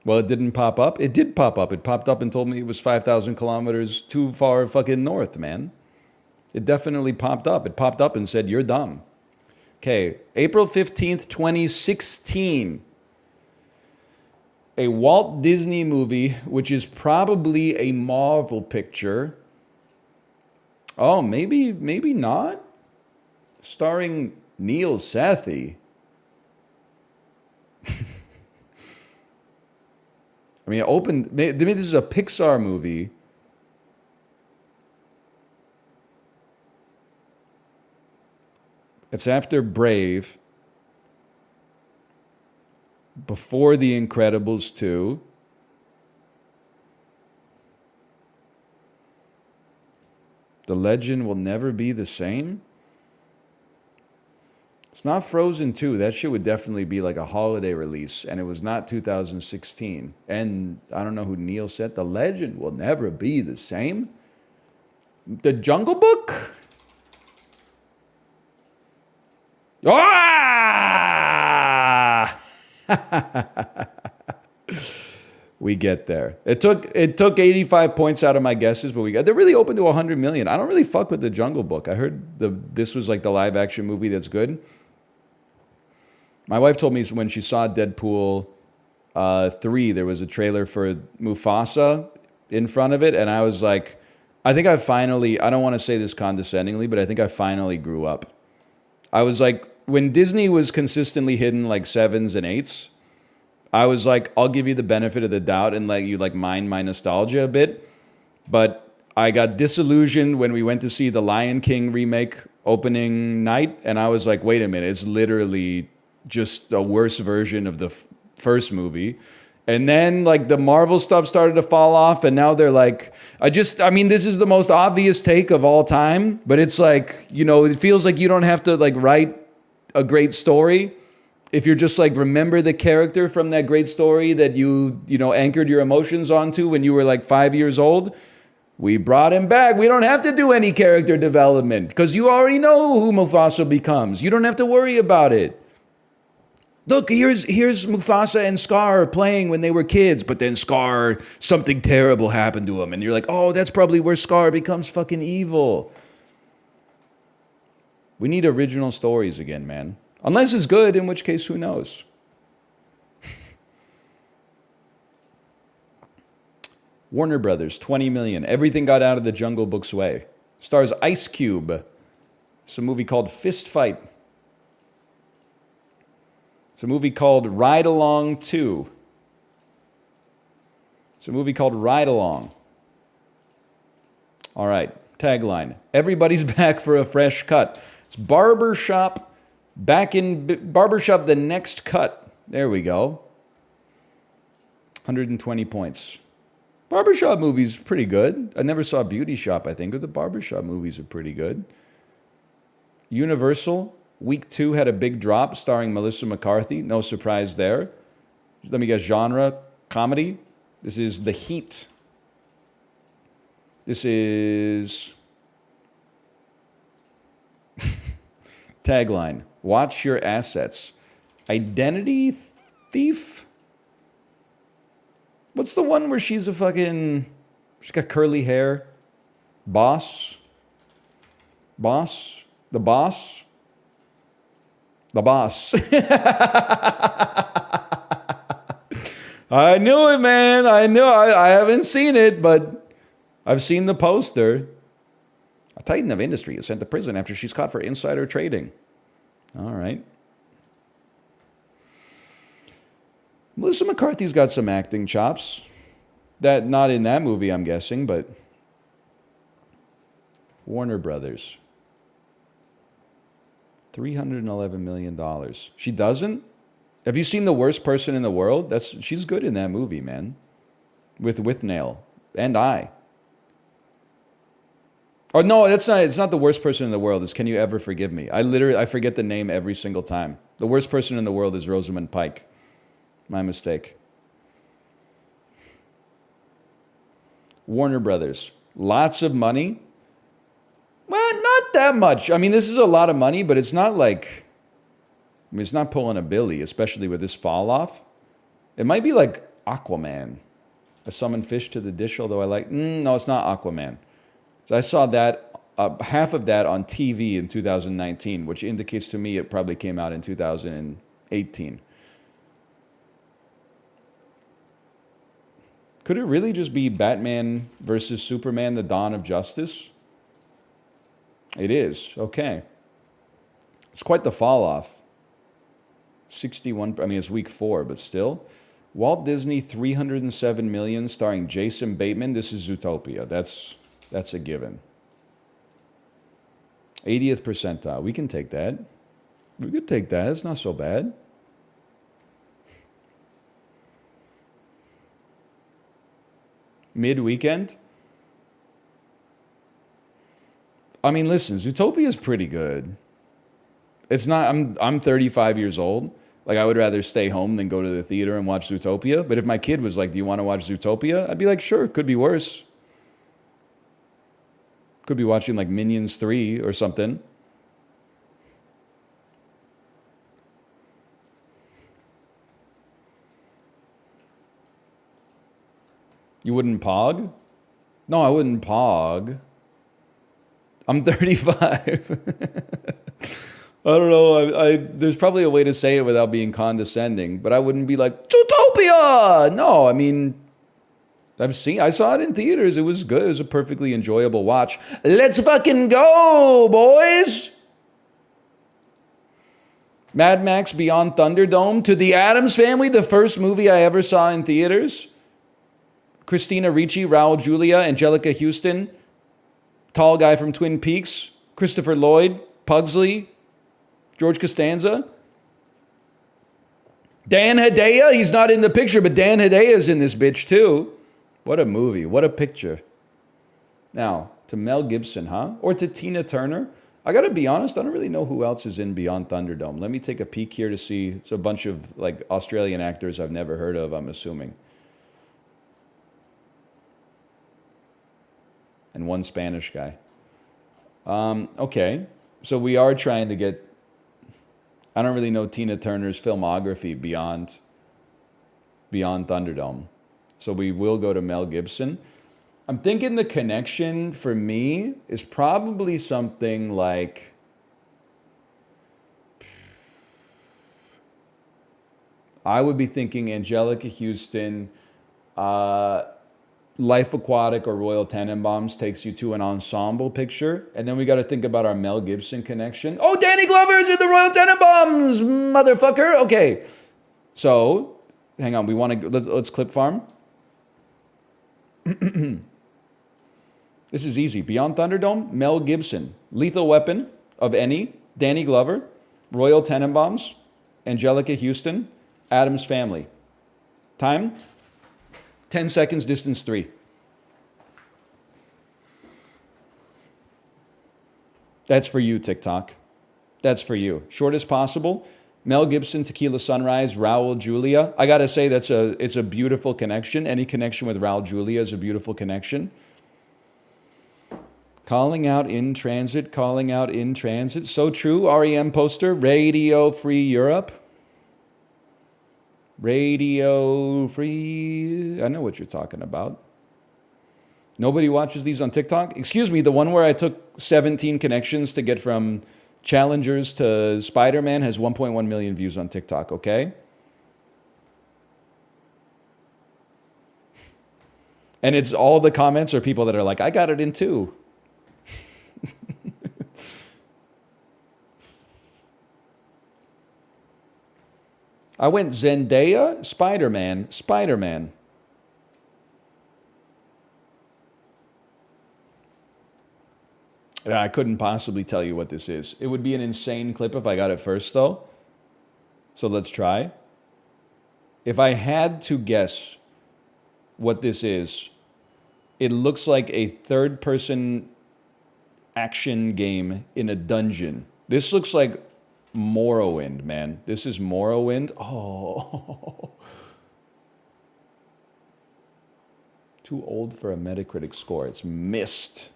Well, it didn't pop up. It did pop up. It popped up and told me it was 5,000 kilometers too far fucking north, man. It definitely popped up. It popped up and said, you're dumb. Okay, April 15th, 2016. A Walt Disney movie, which is probably a Marvel picture. Oh, maybe not. Starring Neil Sethi. I mean, maybe this is a Pixar movie. It's after Brave. Before The Incredibles 2. The Legend Will Never Be the Same? It's not Frozen 2. That shit would definitely be like a holiday release, and it was not 2016. And I don't know who Neil said. The Legend Will Never Be the Same? The Jungle Book? Ah! We get there. It took 85 points out of my guesses, but they're really open to 100 million. I don't really fuck with the Jungle Book. I heard this was like the live action movie that's good. My wife told me when she saw Deadpool 3, there was a trailer for Mufasa in front of it, and I was like, I think I don't want to say this condescendingly, but I think I finally grew up. I was like, when Disney was consistently hitting like 7s and 8s, I was like, I'll give you the benefit of the doubt and let you like mine my nostalgia a bit. But I got disillusioned when we went to see the Lion King remake opening night. And I was like, wait a minute, it's literally just a worse version of the first movie. And then like the Marvel stuff started to fall off. And now they're like, I mean, this is the most obvious take of all time. But it's like, it feels like you don't have to like write a great story. If you're just like, remember the character from that great story that you anchored your emotions onto when you were like 5 years old, we brought him back. We don't have to do any character development because you already know who Mufasa becomes. You don't have to worry about it. Look, here's Mufasa and Scar playing when they were kids, but then Scar, something terrible happened to him. And you're like, oh, that's probably where Scar becomes fucking evil. We need original stories again, man. Unless it's good, in which case, who knows? Warner Brothers, 20 million. Everything got out of the Jungle Book's way. Stars Ice Cube. It's a movie called Fist Fight. It's a movie called Ride Along 2. It's a movie called Ride Along. All right, tagline. Everybody's back for a fresh cut. It's Barbershop, back in Barbershop, the next cut. There we go. 120 points. Barbershop movies pretty good. I never saw Beauty Shop, I think, but the Barbershop movies are pretty good. Universal, week 2 had a big drop starring Melissa McCarthy. No surprise there. Let me guess, genre, comedy. This is The Heat. This is... Tagline, watch your assets. Identity thief? What's the one where she's a fucking... She's got curly hair? Boss? Boss? The Boss? The Boss. I knew it, man. I knew. I haven't seen it, but I've seen the poster. A titan of industry is sent to prison after she's caught for insider trading. All right. Melissa McCarthy's got some acting chops. That not in that movie, I'm guessing, but Warner Brothers. $311 million. She doesn't? Have you seen The Worst Person in the World? She's good in that movie, man. With Withnail and I. Oh no, it's not The Worst Person in the World. It's Can You Ever Forgive Me? I forget the name every single time. The Worst Person in the World is Rosamund Pike. My mistake. Warner Brothers. Lots of money. Well, not that much. I mean, this is a lot of money, but it's not like... I mean, it's not pulling a Billy, especially with this fall off. It might be like Aquaman. I summoned fish to the dish, although I like... no, it's not Aquaman. So I saw that, half of that on TV in 2019, which indicates to me it probably came out in 2018. Could it really just be Batman versus Superman, The Dawn of Justice? It is. Okay. It's quite the fall off. 61, I mean, it's week 4, but still. Walt Disney, $307 million, starring Jason Bateman. This is Zootopia. That's a given. 80th percentile. We can take that. We could take that. It's not so bad. Mid-weekend? I mean, listen, Zootopia is pretty good. It's not, I'm 35 years old. Like, I would rather stay home than go to the theater and watch Zootopia. But if my kid was like, do you want to watch Zootopia? I'd be like, sure, could be worse. Could be watching like Minions 3 or something. You wouldn't pog? No, I wouldn't pog. I'm 35. I don't know. There's probably a way to say it without being condescending, but I wouldn't be like, Zootopia! No, I mean, I saw it in theaters. It was good. It was a perfectly enjoyable watch. Let's fucking go, boys! Mad Max Beyond Thunderdome, To the Addams Family, the first movie I ever saw in theaters. Christina Ricci, Raul Julia, Angelica Houston, tall guy from Twin Peaks, Christopher Lloyd, Pugsley, George Costanza. Dan Hedaya, he's not in the picture, but Dan Hedaya's in this bitch too. What a movie, what a picture. Now, to Mel Gibson, huh? Or to Tina Turner. I gotta be honest, I don't really know who else is in Beyond Thunderdome. Let me take a peek here to see. It's a bunch of like Australian actors I've never heard of, I'm assuming. And one Spanish guy. Okay, so we are trying to get... I don't really know Tina Turner's filmography beyond Thunderdome. So we will go to Mel Gibson. I'm thinking the connection for me is probably something like I would be thinking Angelica Houston, Life Aquatic or Royal Tenenbaums takes you to an ensemble picture. And then we got to think about our Mel Gibson connection. Oh, Danny Glover's in the Royal Tenenbaums, motherfucker. Okay. So, hang on. We want to, let's clip farm. This is easy. Beyond Thunderdome, Mel Gibson. Lethal Weapon of any, Danny Glover, Royal Tenenbaums, Angelica Houston, Addams Family. Time? 10 seconds, distance 3. That's for you, TikTok. That's for you. Short as possible. Mel Gibson, Tequila Sunrise, Raul Julia. I gotta say, it's a beautiful connection. Any connection with Raul Julia is a beautiful connection. Calling out in transit, calling out in transit. So true. REM poster, Radio Free Europe. Radio Free. I know what you're talking about. Nobody watches these on TikTok? Excuse me, the one where I took 17 connections to get from Challengers to Spider-Man has 1.1 million views on TikTok, okay? And it's all the comments are people that are like, I got it in 2. I went Zendaya, Spider-Man, Spider-Man. I couldn't possibly tell you what this is. It would be an insane clip if I got it first, though. So let's try. If I had to guess what this is, it looks like a third-person action game in a dungeon. This looks like Morrowind, man. This is Morrowind. Oh. Too old for a Metacritic score. It's Myst.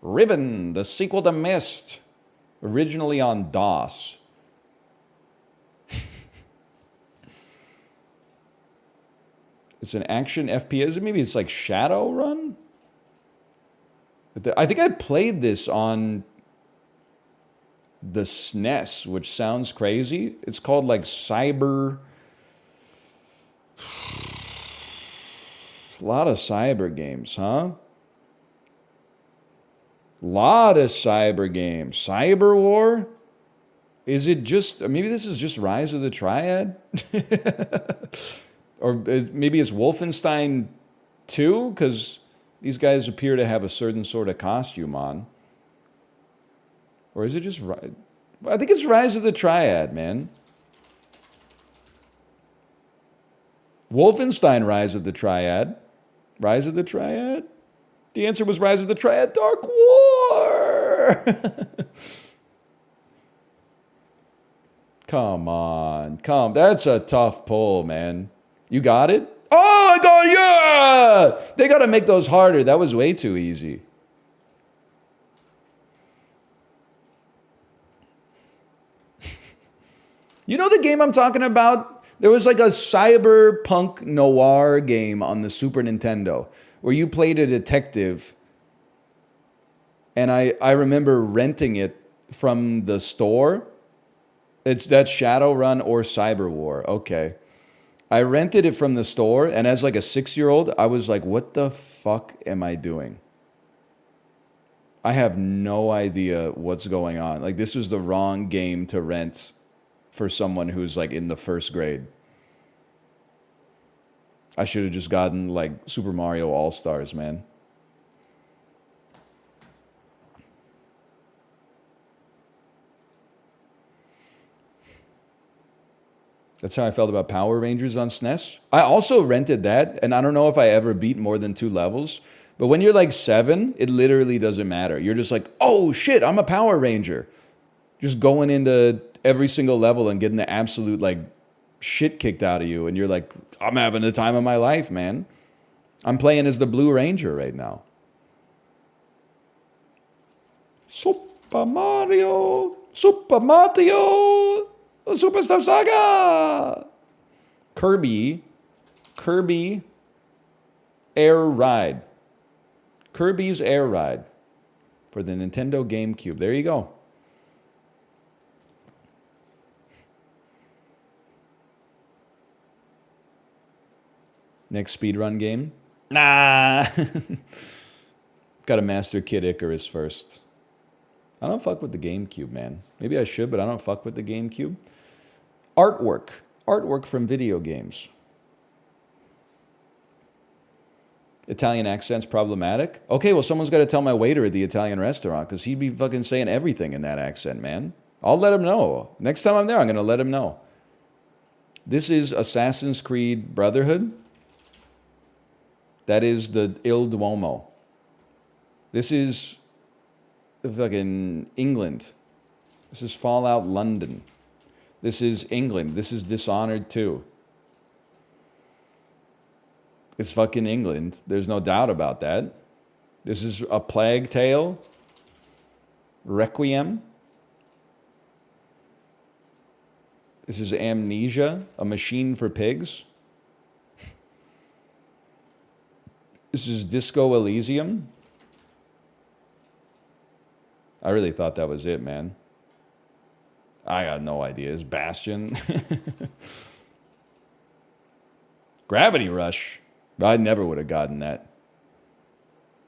Ribbon, the sequel to Myst. Originally on DOS. It's an action FPS. Maybe it's like Shadowrun? I think I played this on the SNES, which sounds crazy. It's called like Cyber. A lot of cyber games, huh? Lot of cyber games. Cyber War? Is it just, maybe this is just Rise of the Triad? Or maybe it's Wolfenstein 2? Because these guys appear to have a certain sort of costume on. Or is it just... I think it's Rise of the Triad, man. Wolfenstein Rise of the Triad. Rise of the Triad? The answer was Rise of the Triad Dark War! Come on. That's a tough pull, man. You got it? Oh, I got it! Yeah! They got to make those harder. That was way too easy. You know the game I'm talking about? There was like a cyberpunk noir game on the Super Nintendo where you played a detective. And I remember renting it from the store. That's Shadowrun or Cyber War. Okay. I rented it from the store, and as like a 6-year-old, I was like, what the fuck am I doing? I have no idea what's going on. Like, this was the wrong game to rent for someone who's like in the first grade. I should have just gotten like Super Mario All-Stars, man. That's how I felt about Power Rangers on SNES. I also rented that, and I don't know if I ever beat more than 2 levels. But when you're like 7, it literally doesn't matter. You're just like, oh shit, I'm a Power Ranger. Just going into every single level and getting the absolute like shit kicked out of you. And you're like, I'm having the time of my life, man. I'm playing as the Blue Ranger right now. Super Mario, Superstar Saga! Kirby Air Ride. Kirby's Air Ride for the Nintendo GameCube. There you go. Next speedrun game? Nah. Gotta master Kid Icarus first. I don't fuck with the GameCube, man. Maybe I should, but I don't fuck with the GameCube. Artwork. Artwork from video games. Italian accent's problematic? Okay, well, someone's got to tell my waiter at the Italian restaurant, because he'd be fucking saying everything in that accent, man. I'll let him know. Next time I'm there, I'm going to let him know. This is Assassin's Creed Brotherhood. That is the Il Duomo. This is fucking England. This is Fallout London. This is England. This is Dishonored 2. It's fucking England. There's no doubt about that. This is A Plague Tale. Requiem. This is Amnesia, A Machine for Pigs. This is Disco Elysium. I really thought that was it, man. I got no idea. It's Bastion. Gravity Rush. I never would have gotten that.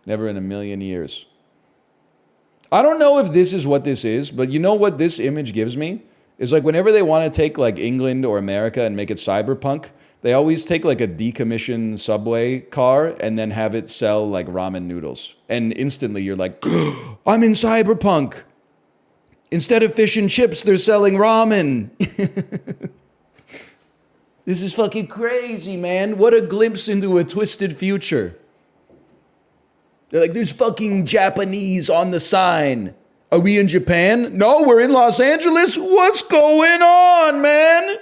Never in a million years. I don't know if this is what this is, but you know what this image gives me? Is like whenever they want to take like England or America and make it cyberpunk, they always take like a decommissioned subway car and then have it sell like ramen noodles. And instantly you're like, I'm in cyberpunk. Instead of fish and chips, they're selling ramen. This is fucking crazy, man. What a glimpse into a twisted future. They're like, there's fucking Japanese on the sign. Are we in Japan? No, we're in Los Angeles. What's going on, man?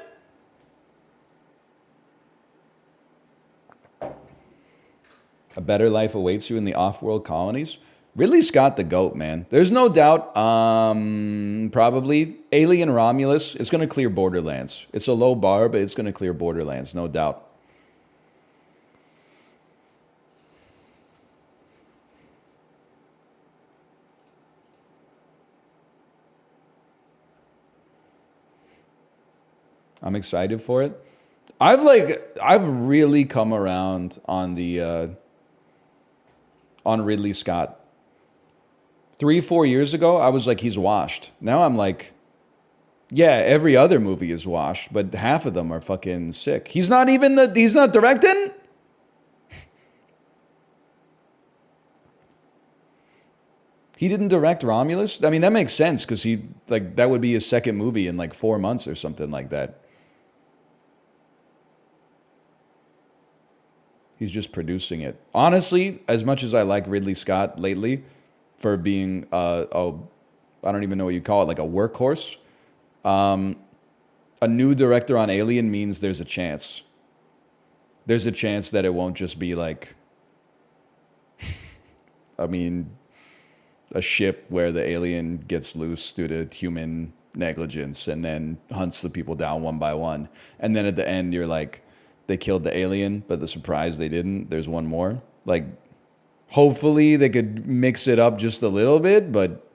A better life awaits you in the off-world colonies. Ridley Scott, the GOAT, man. There's no doubt, probably, Alien Romulus, it's going to clear Borderlands. It's a low bar, but it's going to clear Borderlands, no doubt. I'm excited for it. I've really come around on the, on Ridley Scott. 3-4 years ago, I was like, he's washed. Now I'm like, yeah, every other movie is washed, but half of them are fucking sick. He's not directing? He didn't direct Romulus? I mean, that makes sense, because that would be his second movie in like 4 months or something like that. He's just producing it. Honestly, as much as I like Ridley Scott lately for being, I don't even know what you call it, like a workhorse, a new director on Alien means there's a chance. There's a chance that it won't just be like, I mean, a ship where the alien gets loose due to human negligence and then hunts the people down one by one. And then at the end, you're like, they killed the alien, but the surprise they didn't. There's one more. Like, hopefully they could mix it up just a little bit, but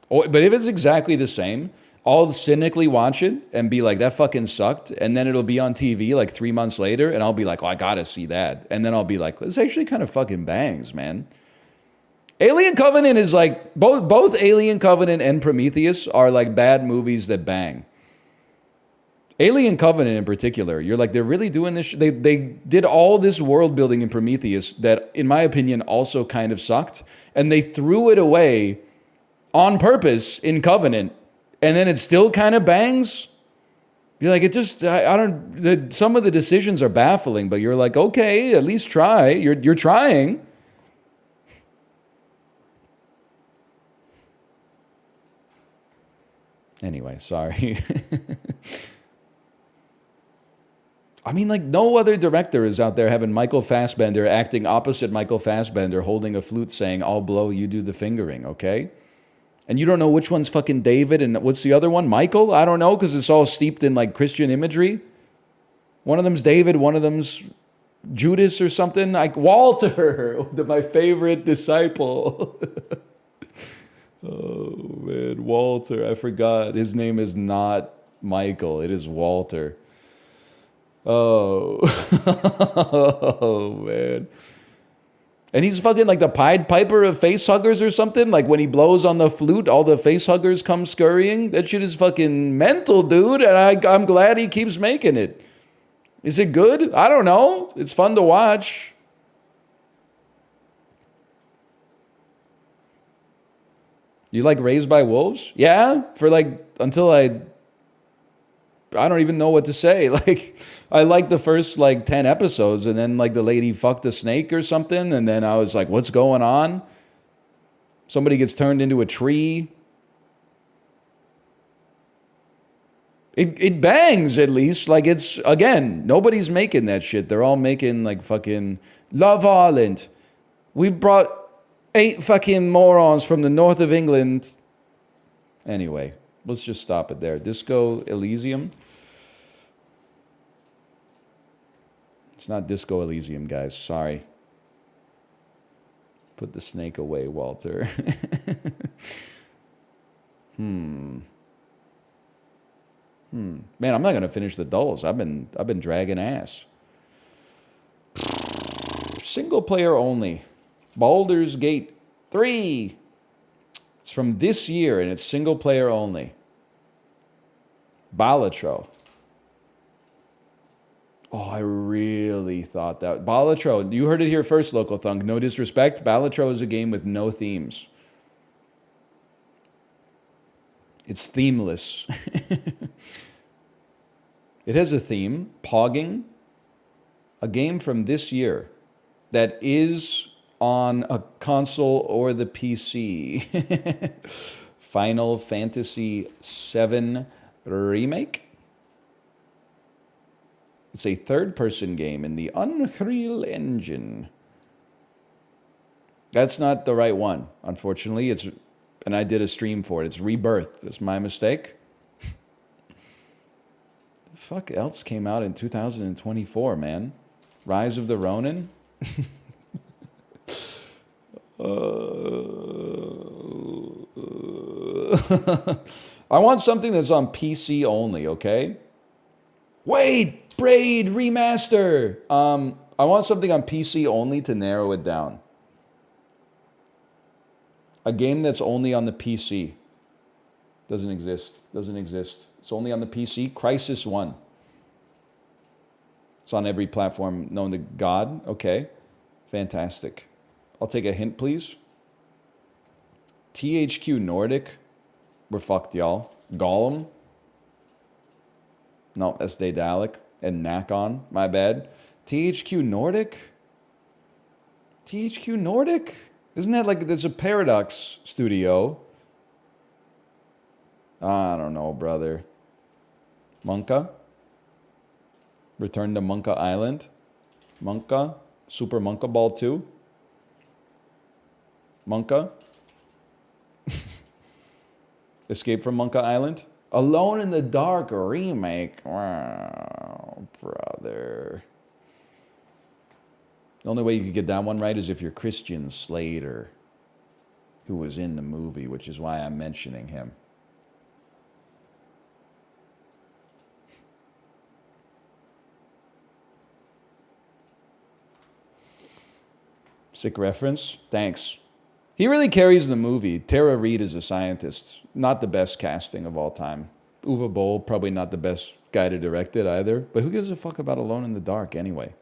if it's exactly the same, I'll cynically watch it and be like, that fucking sucked. And then it'll be on TV like 3 months later, and I'll be like, oh, I gotta see that. And then I'll be like, this actually kind of fucking bangs, man. Alien Covenant is like, both Alien Covenant and Prometheus are like bad movies that bang. Alien Covenant in particular, you're like, they're really doing this. They did all this world building in Prometheus that, in my opinion, also kind of sucked. And they threw it away on purpose in Covenant. And then it still kind of bangs. You're like, it just, I don't, some of the decisions are baffling, but you're like, okay, at least try. You're trying. Anyway, sorry. I mean, like, no other director is out there having Michael Fassbender acting opposite Michael Fassbender, holding a flute saying, I'll blow, you do the fingering, okay? And you don't know which one's fucking David and what's the other one? Michael? I don't know, because it's all steeped in, like, Christian imagery. One of them's David, one of them's Judas or something. Like, Walter, my favorite disciple. Oh, man, Walter, I forgot. His name is not Michael. It is Walter. Oh. Oh, man. And he's fucking like the Pied Piper of face huggers or something. Like when he blows on the flute, all the face huggers come scurrying. That shit is fucking mental, dude. And I'm glad he keeps making it. Is it good? I don't know. It's fun to watch. You like Raised by Wolves? Yeah, for like until I don't even know what to say. Like I liked the first like 10 episodes and then like the lady fucked a snake or something and then I was like, what's going on? Somebody gets turned into a tree. It bangs at least. Like it's, again, nobody's making that shit. They're all making like fucking Love Island. We brought 8 fucking morons from the north of England. Anyway, let's just stop it there. Disco Elysium. It's not Disco Elysium, guys. Sorry. Put the snake away, Walter. Man, I'm not gonna finish the dulls. I've been dragging ass. Single player only. Baldur's Gate 3. It's from this year and it's single player only. Balatro. Oh, I really thought that. Balatro, you heard it here first, Local Thunk. No disrespect. Balatro is a game with no themes. It's themeless. It has a theme, pogging. A game from this year that is on a console or the PC. Final Fantasy VII Remake. It's a third-person game in the Unreal Engine. That's not the right one, unfortunately. And I did a stream for it. It's Rebirth. That's my mistake. The fuck else came out in 2024, man? Rise of the Ronin? I want something that's on PC only, okay? Wait! Braid Remaster! I want something on PC only to narrow it down. A game that's only on the PC. Doesn't exist. Doesn't exist. It's only on the PC. Crisis 1. It's on every platform known to God. Okay. Fantastic. I'll take a hint, please. THQ Nordic. We're fucked, y'all. Gollum. No, that's Daedalic. And Nakon. My bad. THQ Nordic? THQ Nordic? Isn't that like, there's a Paradox studio? I don't know, brother. Monka? Return to Monka Island? Monka? Super Monka Ball 2? Monka? Escape from Monka Island? Alone in the Dark remake. Wow, brother. The only way you could get that one right is if you're Christian Slater, who was in the movie, which is why I'm mentioning him. Sick reference. Thanks. He really carries the movie. Tara Reid is a scientist. Not the best casting of all time. Uwe Boll, probably not the best guy to direct it either. But who gives a fuck about Alone in the Dark anyway?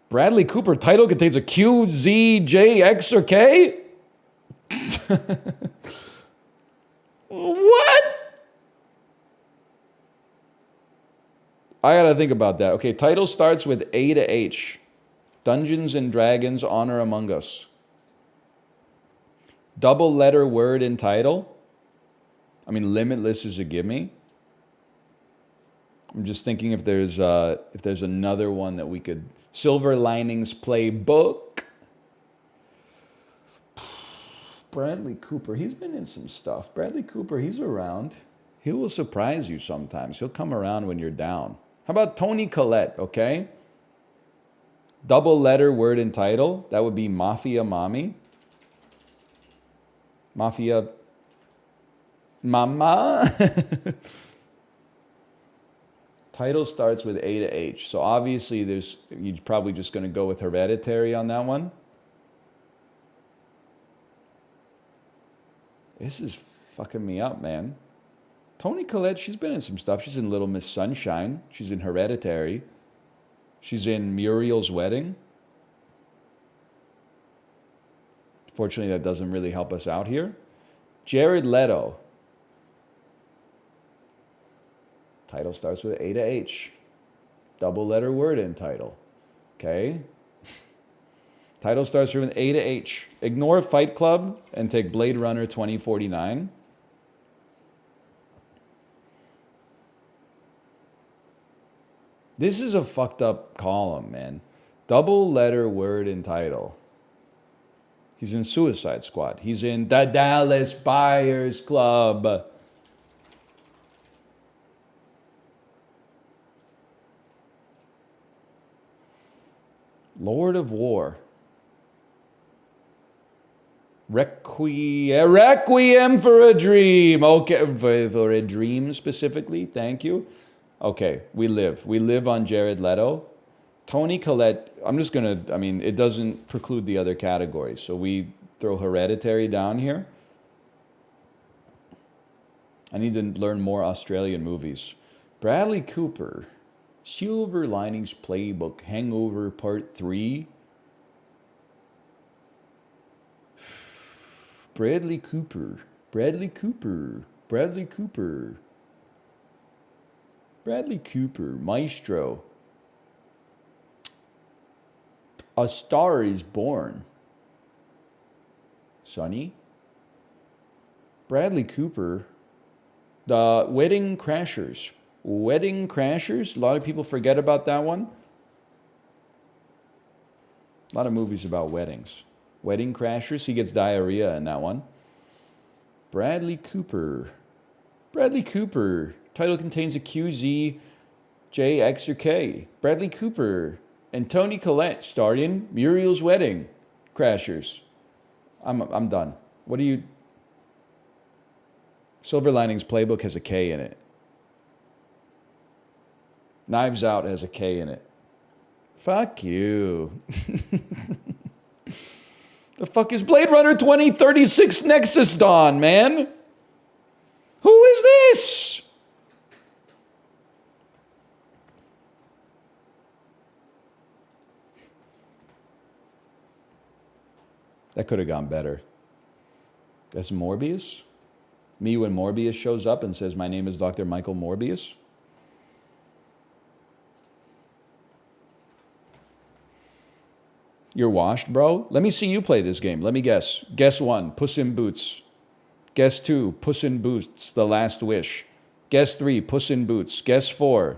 Bradley Cooper title contains a Q, Z, J, X, or K? What? I gotta think about that. Okay, title starts with A to H. Dungeons and Dragons Honor Among Us. Double letter word in title. I mean, Limitless is a gimme. I'm just thinking if there's another one that we could. Silver Linings Playbook. Bradley Cooper, he's been in some stuff. Bradley Cooper, he's around. He will surprise you sometimes. He'll come around when you're down. How about Toni Collette, okay? Double letter word in title. That would be Mafia Mommy. Mafia Mama. Title starts with A to H. So obviously you're probably just going to go with Hereditary on that one. This is fucking me up, man. Toni Collette, she's been in some stuff. She's in Little Miss Sunshine. She's in Hereditary. She's in Muriel's Wedding. Fortunately, that doesn't really help us out here. Jared Leto. Title starts with A to H. Double letter word in title. Okay? Title starts with A to H. Ignore Fight Club and take Blade Runner 2049. This is a fucked up column, man. Double letter word in title. He's in Suicide Squad. He's in the Dallas Buyers Club. Lord of War. Requiem for a Dream. Okay, for a dream specifically. Thank you. Okay, we live. We live on Jared Leto. Toni Collette, I'm just going to, it doesn't preclude the other categories. So we throw Hereditary down here. I need to learn more Australian movies. Bradley Cooper. Silver Linings Playbook. Hangover Part 3. Bradley Cooper. Bradley Cooper. Bradley Cooper. Bradley Cooper. Maestro. A Star is Born. Sonny. Bradley Cooper. The Wedding Crashers. Wedding Crashers. A lot of people forget about that one. A lot of movies about weddings. Wedding Crashers. He gets diarrhea in that one. Bradley Cooper. Bradley Cooper. Title contains a Q, Z, J, X, or K. Bradley Cooper and Toni Collette starred in Muriel's Wedding. Crashers. I'm done. What do you... Silver Linings Playbook has a K in it. Knives Out has a K in it. Fuck you. The fuck is Blade Runner 2036 Nexus Dawn, man? Who is this? That could have gone better. That's Morbius? Me when Morbius shows up and says, my name is Dr. Michael Morbius? You're washed, bro? Let me see you play this game. Let me guess. Guess 1, Puss in Boots. Guess 2, Puss in Boots, The Last Wish. Guess 3, Puss in Boots. Guess 4,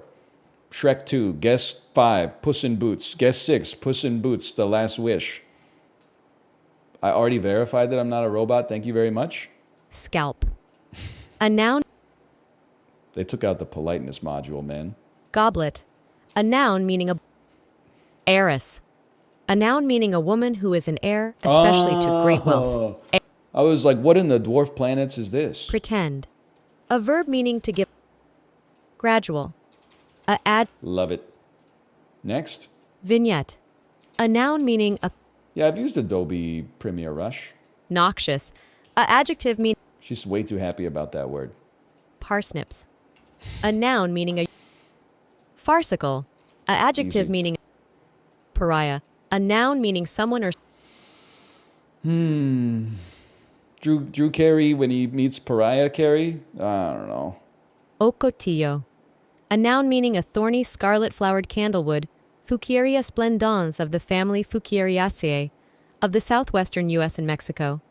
Shrek 2. Guess 5, Puss in Boots. Guess 6, Puss in Boots, The Last Wish. I already verified that I'm not a robot. Thank you very much. Scalp. A noun. They took out the politeness module, man. Goblet. A noun meaning a heiress. A noun meaning a woman who is an heir, especially to great wealth. I was like, what in the dwarf planets is this? Pretend. A verb meaning to give. Gradual. Love it. Next. Vignette. A noun meaning a. Yeah, I've used Adobe Premiere Rush. Noxious. A adjective meaning. She's way too happy about that word. Parsnips. A noun meaning a. Farcical. A adjective Easy. meaning. Pariah. A noun meaning someone or. Drew Carey when he meets Pariah Carey? I don't know. Ocotillo. A noun meaning a thorny scarlet-flowered candlewood, Fuchsia splendens of the family Fuchsiaceae, of the southwestern U.S. and Mexico.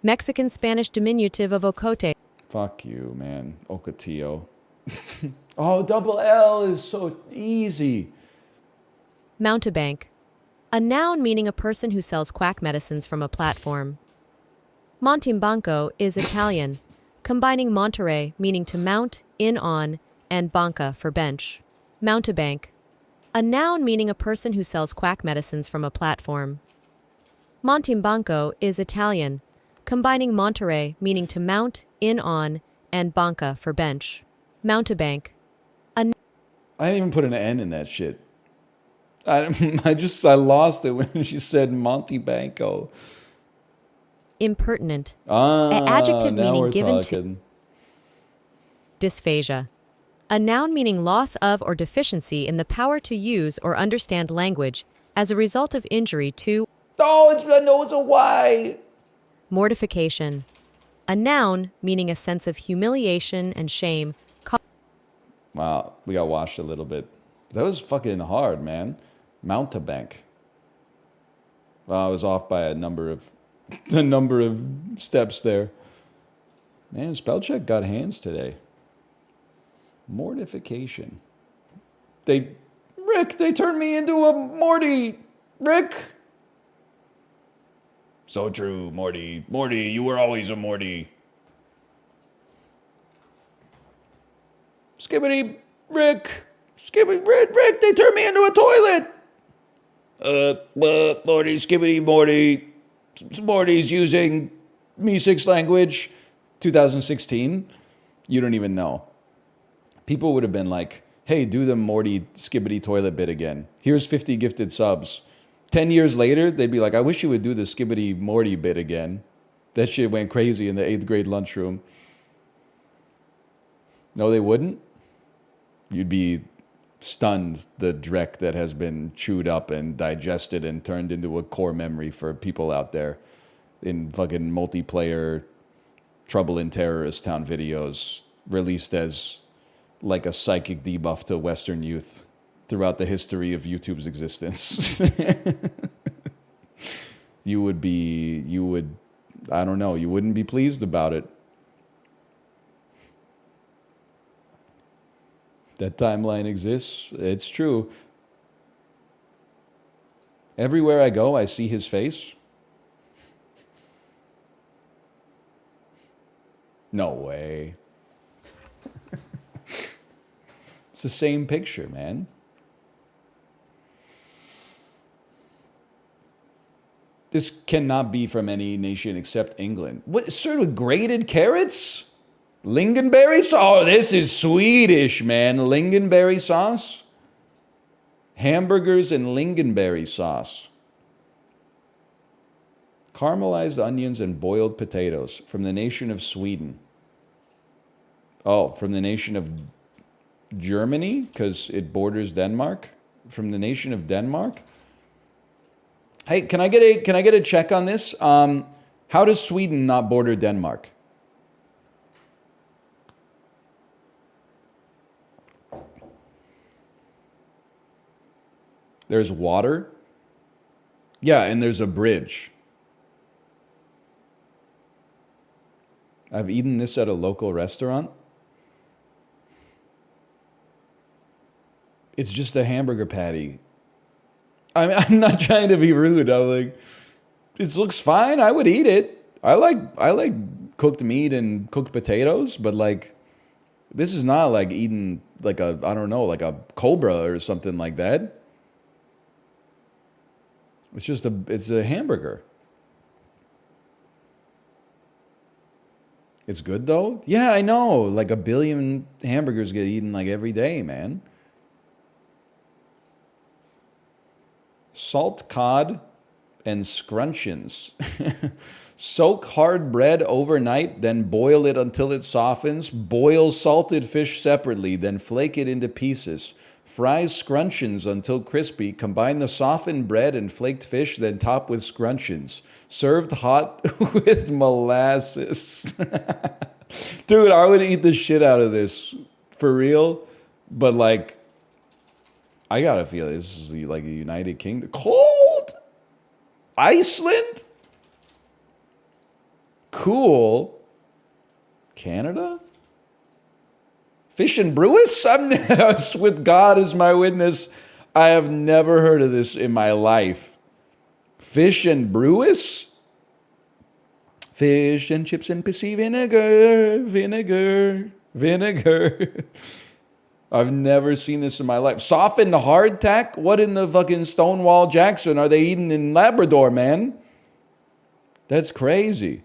Mexican-Spanish diminutive of ocote. Fuck you, man. Ocotillo. Oh, double L is so easy. Mountebank. A noun meaning a person who sells quack medicines from a platform. Montimbanco is Italian, combining montere, meaning to mount, in on, and banca for bench. Mountebank. A noun meaning a person who sells quack medicines from a platform. Montimbanco is Italian, combining montere, meaning to mount, in on, and banca for bench. Mountebank. I didn't even put an N in that shit. I lost it when she said Monty Banco. Impertinent. Ah, Adjective now meaning we're given talking. to dysphagia. A noun meaning loss of or deficiency in the power to use or understand language as a result of injury to It's a Y. mortification. A noun meaning a sense of humiliation and shame. Wow, we got washed a little bit. That was fucking hard, man. Mountebank. Well, I was off by a number of steps there. Man, spell check got hands today. Mortification. They turned me into a Morty. Rick. So true, Morty. Morty, you were always a Morty. Skibbity, Rick. Skibbity, Rick, they turned me into a toilet. Morty, Skibbity, Morty. Morty's using Me6 language. 2016. You don't even know. People would have been like, hey, do the Morty Skibbity toilet bit again. Here's 50 gifted subs. 10 years later, they'd be like, I wish you would do the Skibbity Morty bit again. That shit went crazy in the 8th grade lunchroom. No, they wouldn't. You'd be stunned, the dreck that has been chewed up and digested and turned into a core memory for people out there in fucking multiplayer Trouble in Terrorist Town videos released as like a psychic debuff to Western youth throughout the history of YouTube's existence. you would, I don't know, you wouldn't be pleased about it. That timeline exists. It's true. Everywhere I go, I see his face. No way. It's the same picture, man. This cannot be from any nation except England. What sort of grated carrots? Lingonberry sauce? Oh, this is Swedish, man. Lingonberry sauce? Hamburgers and lingonberry sauce. Caramelized onions and boiled potatoes from the nation of Sweden. Oh, from the nation of Germany, because it borders Denmark. From the nation of Denmark. Hey, can I get a check on this? How does Sweden not border Denmark? There's water. Yeah, and there's a bridge. I've eaten this at a local restaurant. It's just a hamburger patty. I'm not trying to be rude. I'm like, this looks fine. I would eat it. I like cooked meat and cooked potatoes, but like, this is not like eating like a, I don't know, like a cobra or something like that. It's a hamburger. It's good though? Yeah, I know. Like 1 billion hamburgers get eaten like every day, man. Salt cod and scrunchions. Soak hard bread overnight, then boil it until it softens. Boil salted fish separately, then flake it into pieces. Fry scrunchions until crispy. Combine the softened bread and flaked fish, then top with scrunchions. Served hot with molasses. Dude, I would eat the shit out of this. For real. But like, I gotta feel this is like a United Kingdom. Cold? Iceland? Cool. Canada? Fish and Brewis? I'm with God as my witness. I have never heard of this in my life. Fish and Brewis? Fish and chips and pissy vinegar. I've never seen this in my life. Softened hardtack? What in the fucking Stonewall Jackson are they eating in Labrador, man? That's crazy.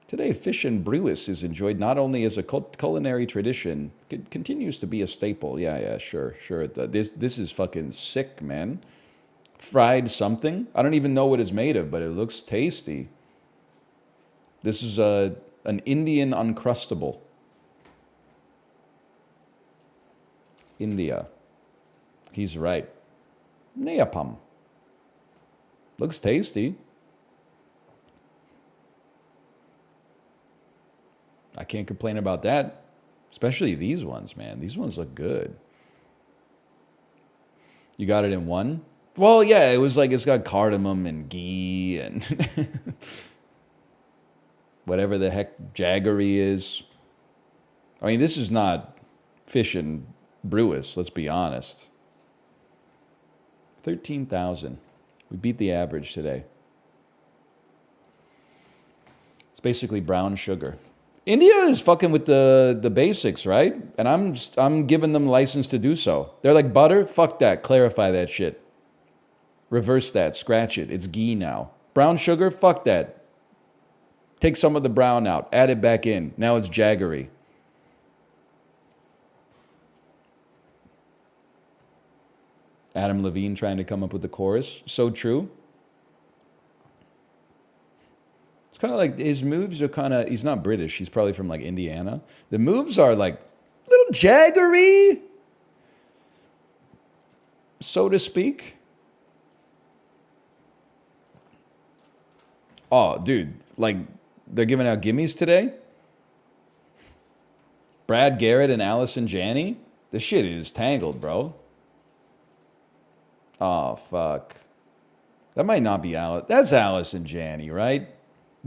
Today, fish and brewis is enjoyed not only as a culinary tradition, it continues to be a staple. Yeah, sure. This is fucking sick, man. Fried something. I don't even know what it's made of, but it looks tasty. This is an Indian Uncrustable. India. He's right. Neapam. Looks tasty. I can't complain about that. Especially these ones, man. These ones look good. You got it in one? Well, yeah, it was like it's got cardamom and ghee and whatever the heck jaggery is. I mean, this is not fish and brewis, let's be honest. 13,000. We beat the average today. It's basically brown sugar. India is fucking with the basics, right? And I'm giving them license to do so. They're like, butter? Fuck that. Clarify that shit. Reverse that. Scratch it. It's ghee now. Brown sugar? Fuck that. Take some of the brown out. Add it back in. Now it's jaggery. Adam Levine trying to come up with the chorus. So true. It's kind of like his moves are kind of, he's not British. He's probably from like Indiana. The moves are like little jaggery, so to speak. Oh, dude, like they're giving out gimmies today. Brad Garrett and Allison Janney. This shit is tangled, bro. Oh, fuck. That might not be Alice. That's Allison Janney, right?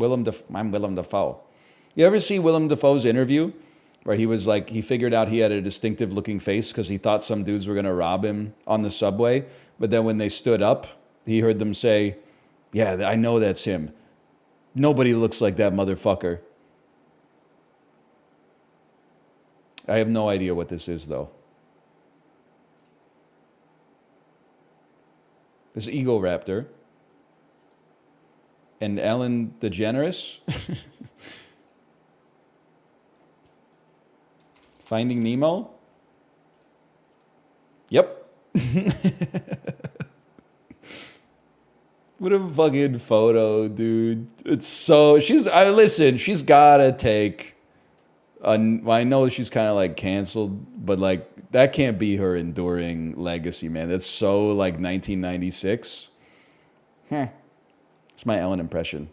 I'm Willem Dafoe. You ever see Willem Dafoe's interview where he was like, he figured out he had a distinctive looking face because he thought some dudes were going to rob him on the subway. But then when they stood up, he heard them say, yeah, I know that's him. Nobody looks like that motherfucker. I have no idea what this is, though. This Ego Raptor. And Ellen DeGeneres. Finding Nemo. Yep. What a fucking photo, dude. It's so... listen, she's gotta take... I know she's kind of like canceled, but like that can't be her enduring legacy, man. That's so like 1996. It's my Ellen impression.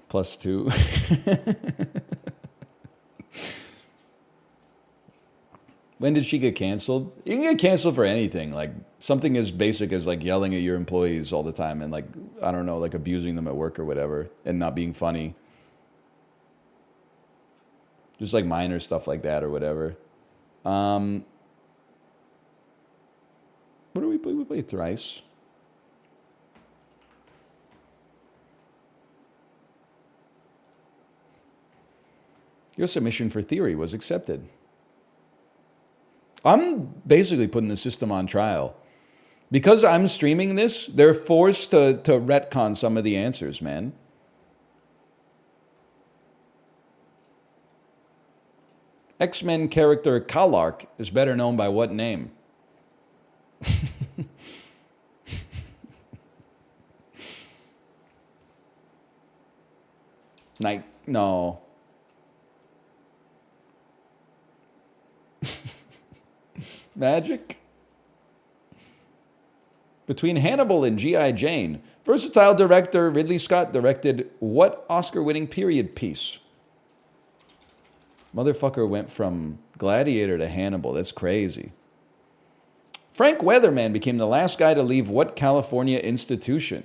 +2. When did she get canceled? You can get canceled for anything. Like something as basic as like yelling at your employees all the time and like, I don't know, like abusing them at work or whatever and not being funny. Just like minor stuff like that or whatever. What do we play? We played Thrice. Your submission for theory was accepted. I'm basically putting the system on trial. Because I'm streaming this, they're forced to retcon some of the answers, man. X-Men character Kalark is better known by what name? No. Magic? Between Hannibal and G.I. Jane, versatile director Ridley Scott directed what Oscar-winning period piece? Motherfucker went from Gladiator to Hannibal. That's crazy. Frank Weatherman became the last guy to leave what California institution?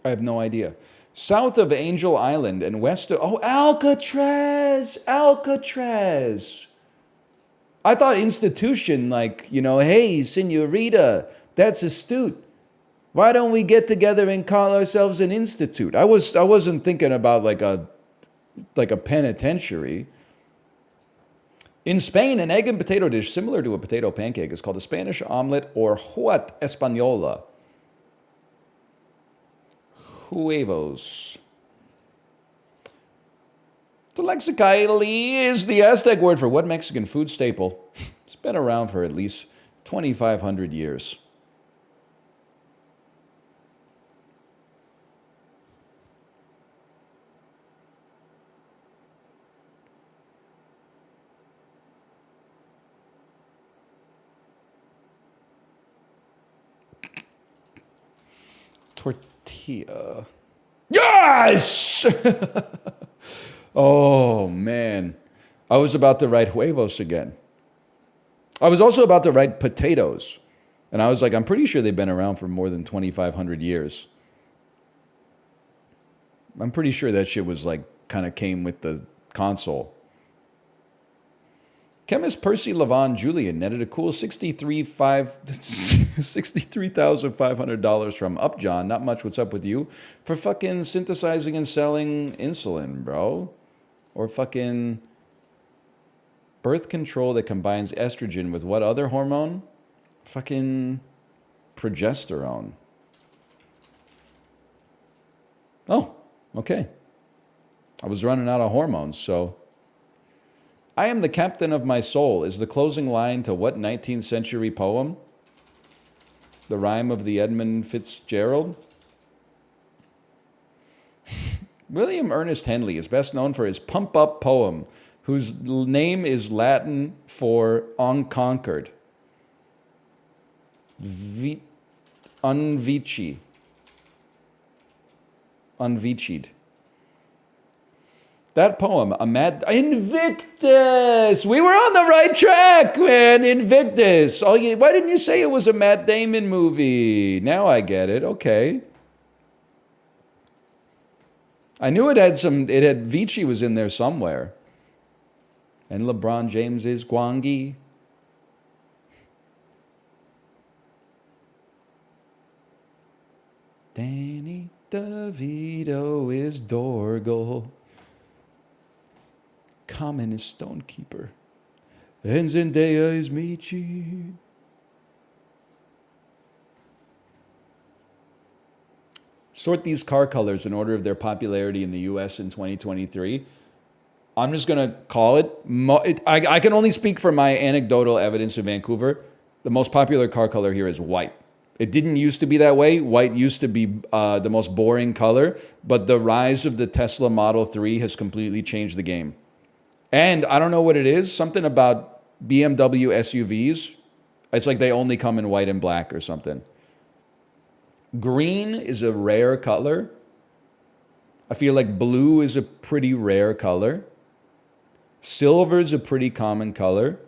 I have no idea. South of Angel Island and west of... Oh, Alcatraz! Alcatraz! I thought institution, like, you know, hey, senorita, that's astute. Why don't we get together and call ourselves an institute? I wasn't thinking about like a like a penitentiary. In Spain, an egg and potato dish similar to a potato pancake is called a Spanish omelet or huat española. Huevos. Tlaxcali is the Aztec word for what Mexican food staple? It's been around for at least 2,500 years. Tortilla. Yes! Oh, man. I was about to write huevos again. I was also about to write potatoes. And I was like, I'm pretty sure they've been around for more than 2,500 years. I'm pretty sure that shit was like, kind of came with the console. Chemist Percy Levon Julian netted a cool $63,500 from Upjohn. Not much. What's up with you? For fucking synthesizing and selling insulin, bro. Or fucking birth control that combines estrogen with what other hormone? Fucking progesterone. Oh, okay. I was running out of hormones, so... I am the captain of my soul is the closing line to what 19th century poem? The rhyme of the Edmund Fitzgerald? William Ernest Henley is best known for his pump-up poem, whose name is Latin for unconquered. Unvicied. That poem, Invictus! We were on the right track, man! Invictus! Oh, why didn't you say it was a Matt Damon movie? Now I get it. Okay. I knew it had Vici was in there somewhere. And LeBron James is Gwangi. Danny DeVito is Dorgle. Common is Stonekeeper. And Zendaya is Michi. Sort these car colors in order of their popularity in the US in 2023. I'm just going to call it. I can only speak for my anecdotal evidence in Vancouver. The most popular car color here is white. It didn't used to be that way. White used to be the most boring color. But the rise of the Tesla Model 3 has completely changed the game. And I don't know what it is, something about BMW SUVs. It's like they only come in white and black or something. Green is a rare color. I feel like blue is a pretty rare color. Silver is a pretty common color.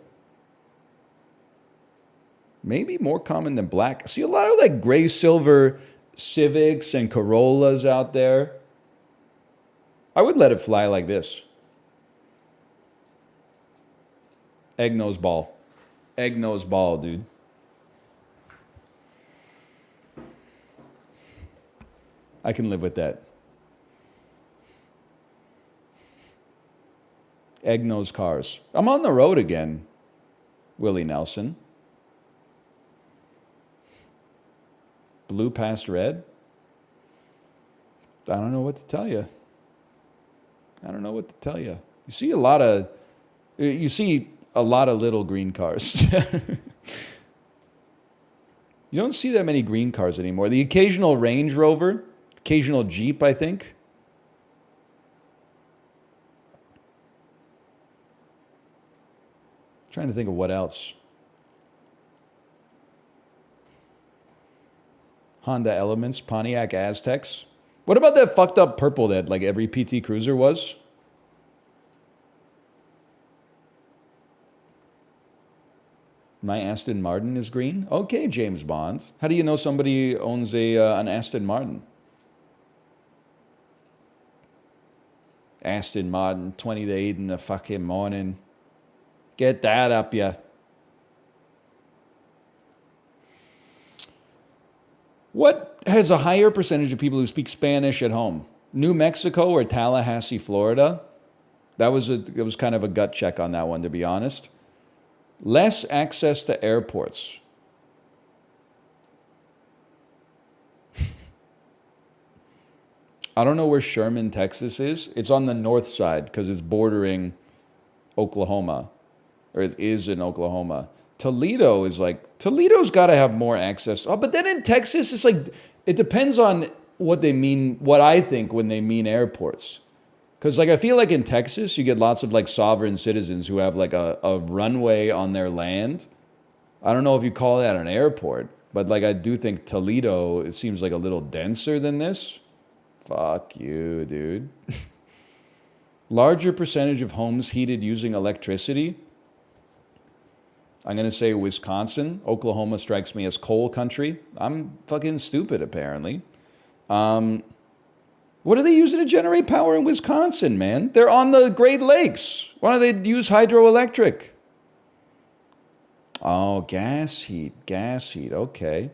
Maybe more common than black. I see a lot of like gray silver Civics and Corollas out there. I would let it fly like this. Egg nose ball. Egg nose ball, dude. I can live with that. Egg nose cars. I'm on the road again, Willie Nelson. Blue past red. I don't know what to tell you. You see a lot of little green cars. You don't see that many green cars anymore. The occasional Range Rover, occasional Jeep, I think. Trying to think of what else. Honda Elements, Pontiac Aztecs. What about that fucked up purple that like every PT Cruiser was? My Aston Martin is green? Okay, James Bond. How do you know somebody owns an Aston Martin? Aston Martin, 20 to 8 in the fucking morning. Get that up, ya. What has a higher percentage of people who speak Spanish at home? New Mexico or Tallahassee, Florida? It was kind of a gut check on that one, to be honest. Less access to airports. I don't know where Sherman, Texas is. It's on the north side because it's bordering Oklahoma, or it is in Oklahoma. Toledo is like, Toledo's got to have more access. Oh, but then in Texas, it's like, it depends on what they mean, what I think when they mean airports. Because like I feel like in Texas, you get lots of like sovereign citizens who have like a runway on their land. I don't know if you call that an airport, but like I do think Toledo, it seems like a little denser than this. Fuck you, dude. Larger percentage of homes heated using electricity. I'm going to say Wisconsin. Oklahoma strikes me as coal country. I'm fucking stupid, apparently. What are they using to generate power in Wisconsin, man? They're on the Great Lakes. Why don't they use hydroelectric? Oh, gas heat. Okay.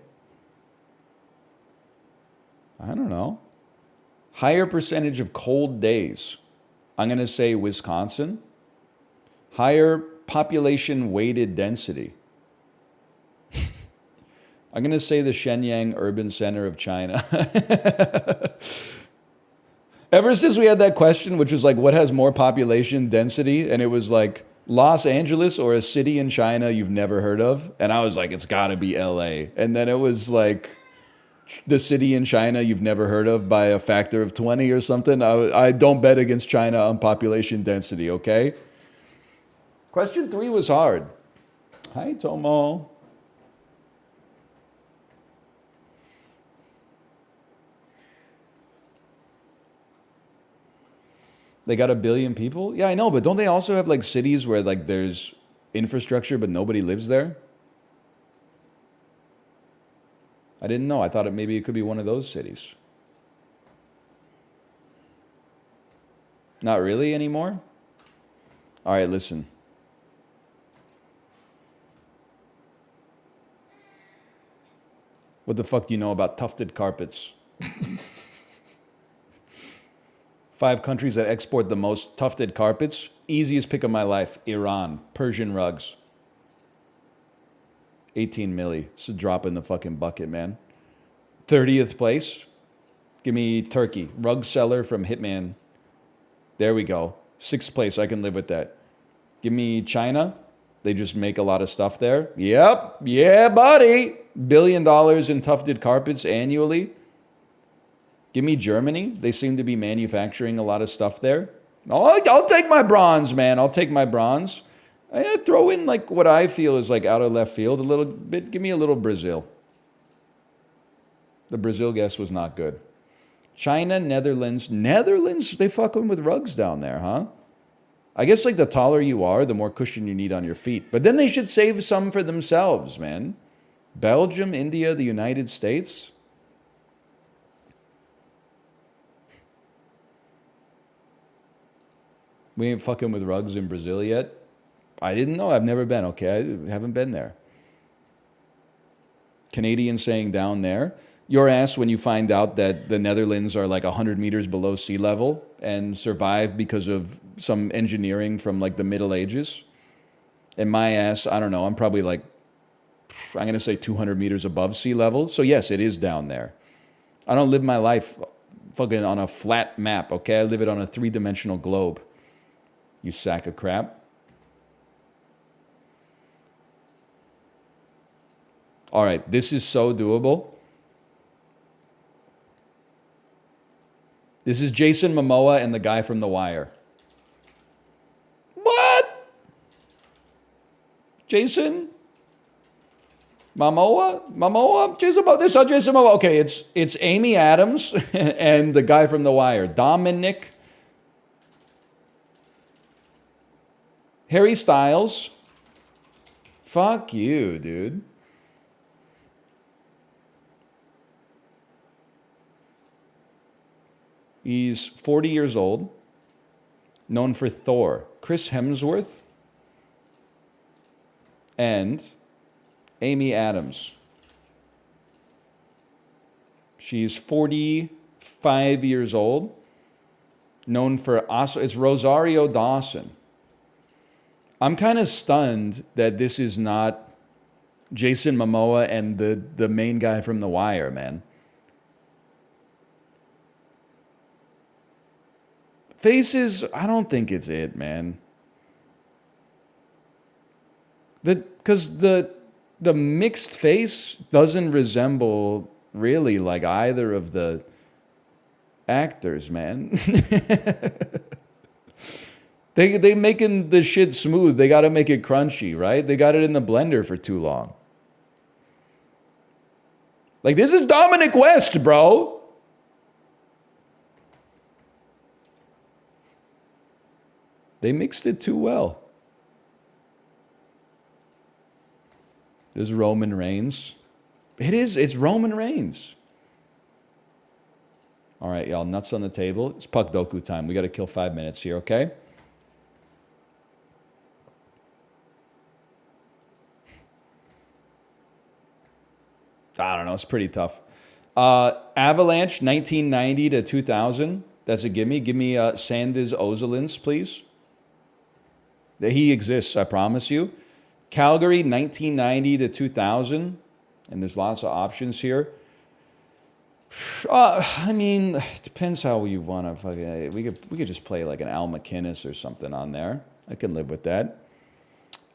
I don't know. Higher percentage of cold days. I'm going to say Wisconsin. Higher population weighted density. I'm going to say the Shenyang urban center of China. Ever since we had that question, which was like, what has more population density? And it was like Los Angeles or a city in China you've never heard of. And I was like, it's got to be LA. And then it was like the city in China you've never heard of by a factor of 20 or something. I don't bet against China on population density, okay? Question 3 was hard. Hi, Tomo. They got 1 billion people? Yeah, I know, but don't they also have like cities where like there's infrastructure but nobody lives there? I didn't know. I thought maybe it could be one of those cities. Not really anymore? All right, listen. What the fuck do you know about tufted carpets? 5 countries that export the most tufted carpets. Easiest pick of my life, Iran. Persian rugs. 18 milli. It's a drop in the fucking bucket, man. 30th place. Give me Turkey. Rug seller from Hitman. There we go. 6th place. I can live with that. Give me China. They just make a lot of stuff there. Yep. Yeah, buddy. $1 billion in tufted carpets annually. Give me Germany. They seem to be manufacturing a lot of stuff there. I'll take my bronze, man. I'll take my bronze. I throw in like what I feel is like out of left field a little bit. Give me a little Brazil. The Brazil guess was not good. China, Netherlands. Netherlands, they fucking with rugs down there, huh? I guess like the taller you are, the more cushion you need on your feet. But then they should save some for themselves, man. Belgium, India, the United States. We ain't fucking with rugs in Brazil yet. I didn't know. I've never been. Okay, I haven't been there. Canadians saying down there. Your ass when you find out that the Netherlands are like 100 meters below sea level and survive because of some engineering from like the Middle Ages. And my ass, I don't know, I'm probably like, I'm going to say 200 meters above sea level. So yes, it is down there. I don't live my life fucking on a flat map, okay? I live it on a 3-dimensional globe. You sack of crap. All right, this is so doable. This is Jason Momoa and the guy from The Wire. What? Jason Momoa? Jason Momoa? This is Jason Momoa. Okay, it's Amy Adams and the guy from The Wire. Dominic. Harry Styles. Fuck you, dude. He's 40 years old, known for Thor. Chris Hemsworth and Amy Adams. She's 45 years old, known for it's Rosario Dawson. I'm kind of stunned that this is not Jason Momoa and the main guy from The Wire, man. Faces, I don't think it's it, man. Because the mixed face doesn't resemble really like either of the actors, man. They making the shit smooth. They got to make it crunchy, right? They got it in the blender for too long. Like, this is Dominic West, bro. They mixed it too well. This is Roman Reigns. It's Roman Reigns. All right, y'all, nuts on the table. It's Puck Doku time. We got to kill 5 minutes here, okay? I don't know. It's pretty tough. Avalanche, 1990 to 2000. That's a gimme. Give me Sandis Ozolins, please. He exists, I promise you. Calgary, 1990 to 2000. And there's lots of options here. I mean, it depends how you want to fucking... We could just play like an Al McInnes or something on there. I can live with that.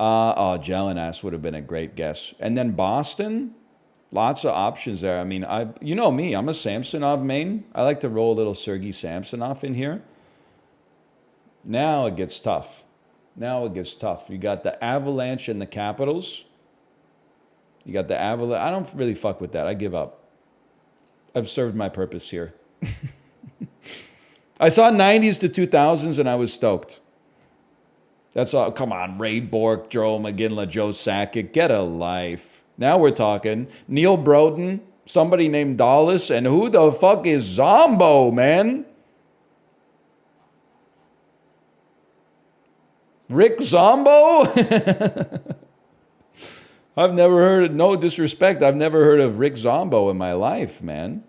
Jelinas would have been a great guess. And then Boston... Lots of options there. I mean, you know me. I'm a Samsonov main. I like to roll a little Sergei Samsonov in here. Now it gets tough. You got the Avalanche and the Capitals. You got the Avalanche. I don't really fuck with that. I give up. I've served my purpose here. I saw 90s to 2000s and I was stoked. That's all. Come on, Ray Bourque, Joe McGinley, Joe Sakic. Get a life. Now we're talking. Neil Broden, somebody named Dallas, and who the fuck is Zombo, man? Rick Zombo? I've never heard, no disrespect, I've never heard of Rick Zombo in my life, man.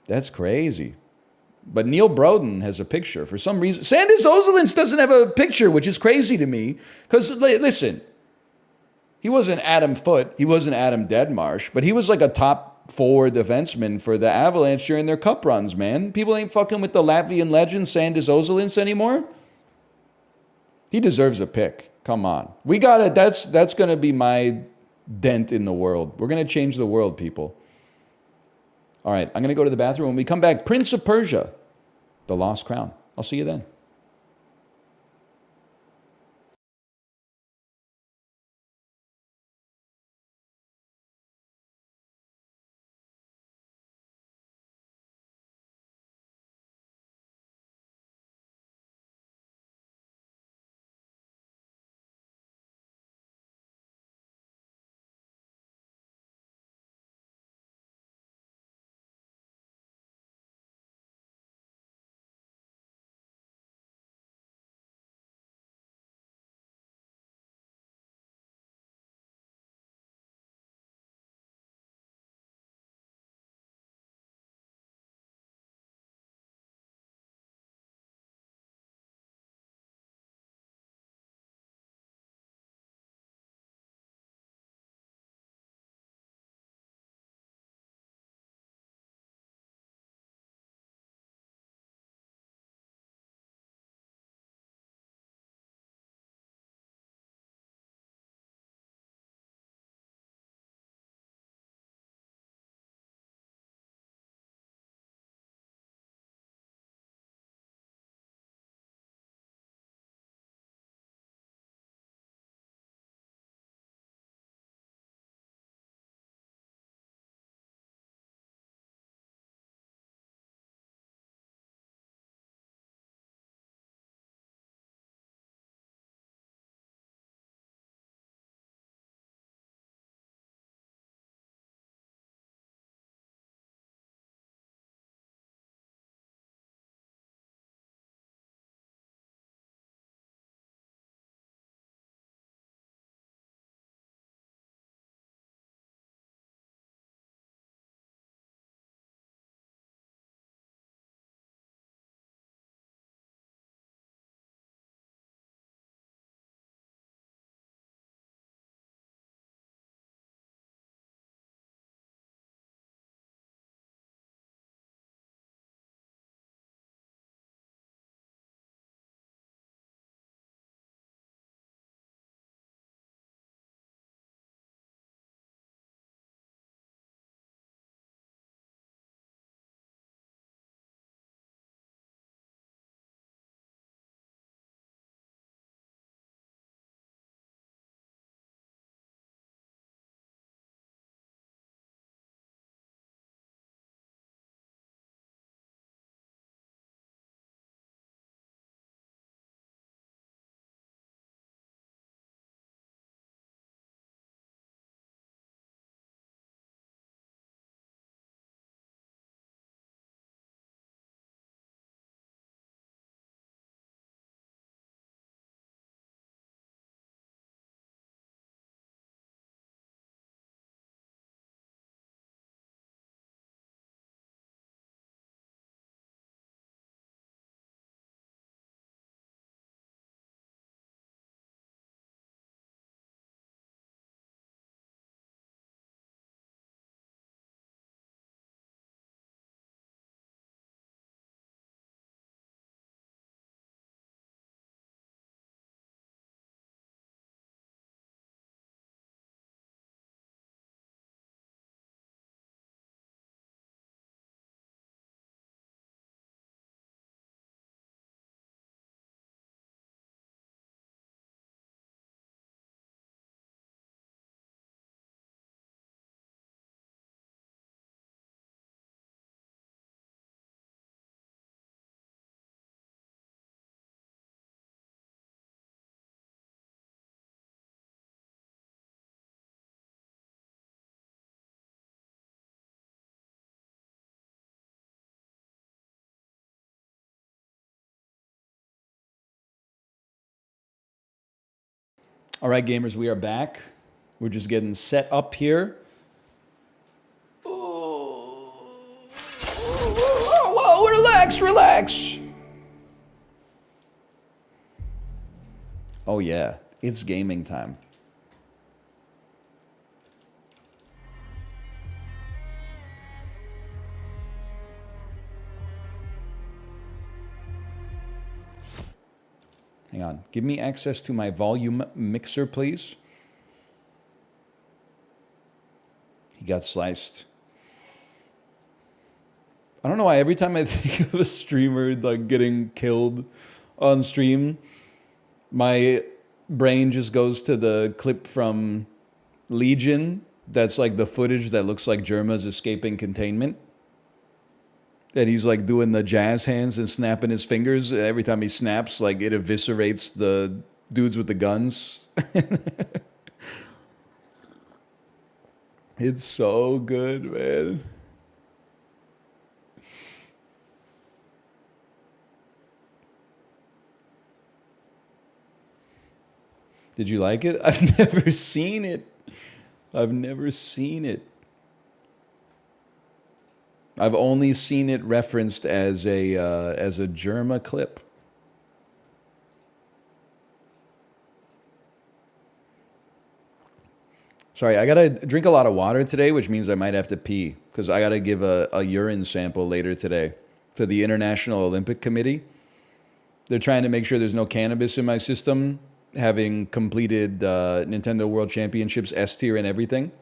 That's crazy. But Neil Broden has a picture for some reason. Sandis Ozolins doesn't have a picture, which is crazy to me. Because, listen, he wasn't Adam Foote. He wasn't Adam Deadmarsh. But he was like a top 4 defenseman for the Avalanche during their cup runs, man. People ain't fucking with the Latvian legend, Sandis Ozolins, anymore. He deserves a pick. Come on. We got it. That's going to be my dent in the world. We're going to change the world, people. All right, I'm going to go to the bathroom. When we come back, Prince of Persia, The Lost Crown. I'll see you then. All right, gamers, we are back. We're just getting set up here. Whoa, relax, relax. Oh yeah, it's gaming time. Hang on, give me access to my volume mixer, please. He got sliced. I don't know why every time I think of a streamer like getting killed on stream, my brain just goes to the clip from Legion. That's like the footage that looks like Germa's escaping containment. And he's like doing the jazz hands and snapping his fingers. Every time he snaps, like it eviscerates the dudes with the guns. It's so good, man. Did you like it? I've never seen it. I've never seen it. I've only seen it referenced as a Germa clip. Sorry, I gotta drink a lot of water today, which means I might have to pee because I gotta give a urine sample later today to the International Olympic Committee. They're trying to make sure there's no cannabis in my system, having completed Nintendo World Championships S tier and everything.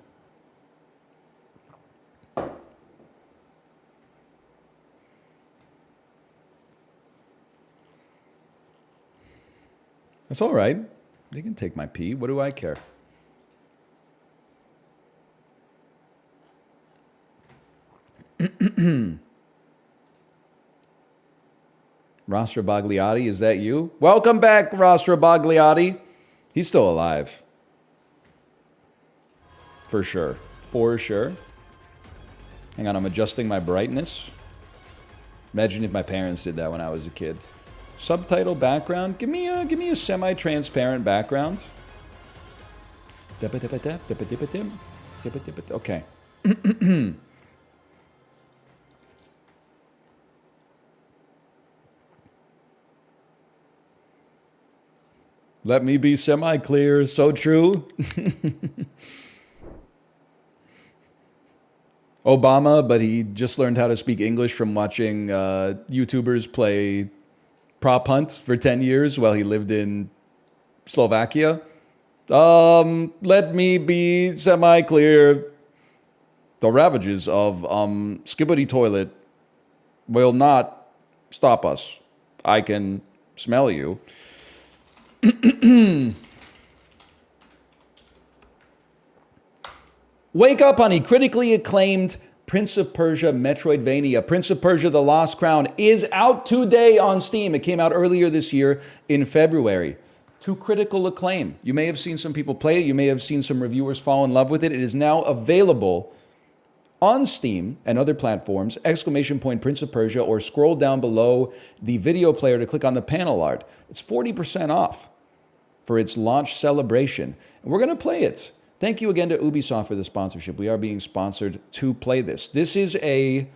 That's all right. They can take my pee. What do I care? Rostra Bagliotti, is that you? Welcome back, Rostra Bagliotti. He's still alive. For sure. For sure. Hang on, I'm adjusting my brightness. Imagine if my parents did that when I was a kid. Subtitle background. Give me a semi-transparent background. Okay. Let me be semi-clear. So true. Obama, but he just learned how to speak English from watching YouTubers play prop hunt for 10 years while he lived in Slovakia. Let me be semi-clear. The ravages of Skibbity Toilet will not stop us. I can smell you. Wake up, honey. Critically acclaimed Prince of Persia Metroidvania. Prince of Persia The Lost Crown is out today on Steam. It came out earlier this year in February. To critical acclaim. You may have seen some people play it. You may have seen some reviewers fall in love with it. It is now available on Steam and other platforms. ! Prince of Persia, or scroll down below the video player to click on the panel art. It's 40% off for its launch celebration. And we're going to play it. Thank you again to Ubisoft for the sponsorship. We are being sponsored to play this. This is a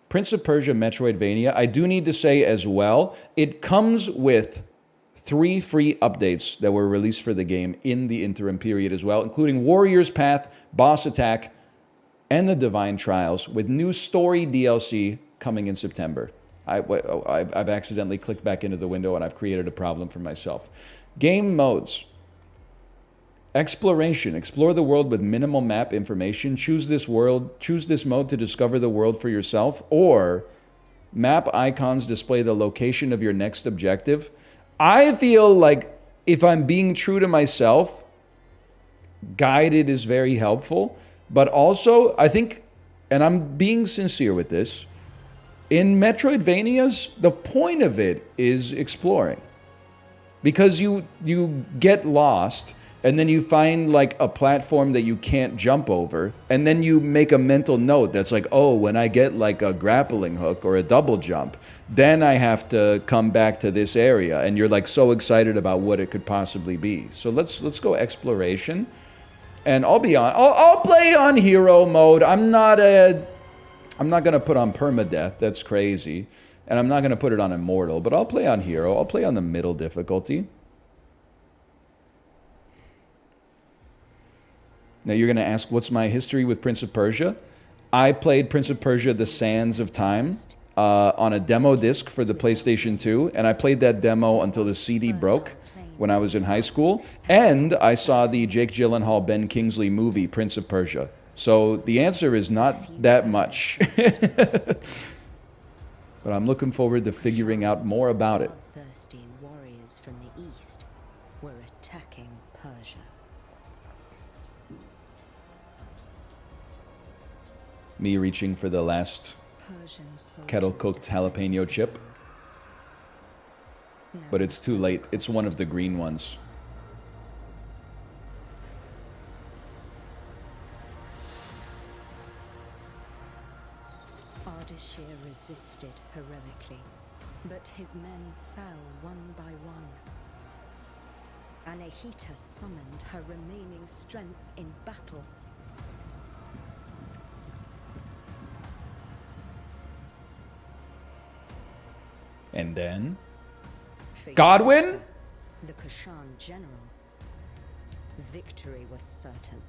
Prince of Persia Metroidvania. I do need to say as well, it comes with 3 free updates that were released for the game in the interim period as well, including Warrior's Path, Boss Attack, and the Divine Trials, with new story DLC coming in September. I've accidentally clicked back into the window and I've created a problem for myself. Game modes. Exploration. Explore the world with minimal map information. Choose this mode to discover the world for yourself. Or map icons display the location of your next objective. I feel like if I'm being true to myself, guided is very helpful. But also, I think, and I'm being sincere with this, in Metroidvanias, the point of it is exploring. Because you get lost, and then you find like a platform that you can't jump over, and then you make a mental note that's like, oh, when I get like a grappling hook or a double jump, then I have to come back to this area, and you're like so excited about what it could possibly be. So let's go exploration, and I'll play on hero mode. I'm not gonna put on permadeath. That's crazy. And I'm not gonna put it on immortal, but I'll play on hero. I'll play on the middle difficulty. Now you're gonna ask, what's my history with Prince of Persia? I played Prince of Persia: The Sands of Time on a demo disc for the PlayStation 2, and I played that demo until the CD broke when I was in high school, and I saw the Jake Gyllenhaal, Ben Kingsley movie, Prince of Persia. So the answer is not that much. But I'm looking forward to figuring out more about it. Thirsty warriors from the east were attacking Persia. Me reaching for the last kettle-cooked jalapeno chip. But it's too late. It's one of the green ones. Ardashir resisted heroically, but his men fell one by one. Anahita summoned her remaining strength in battle. And then Godwin? The Kashan general. Victory was certain.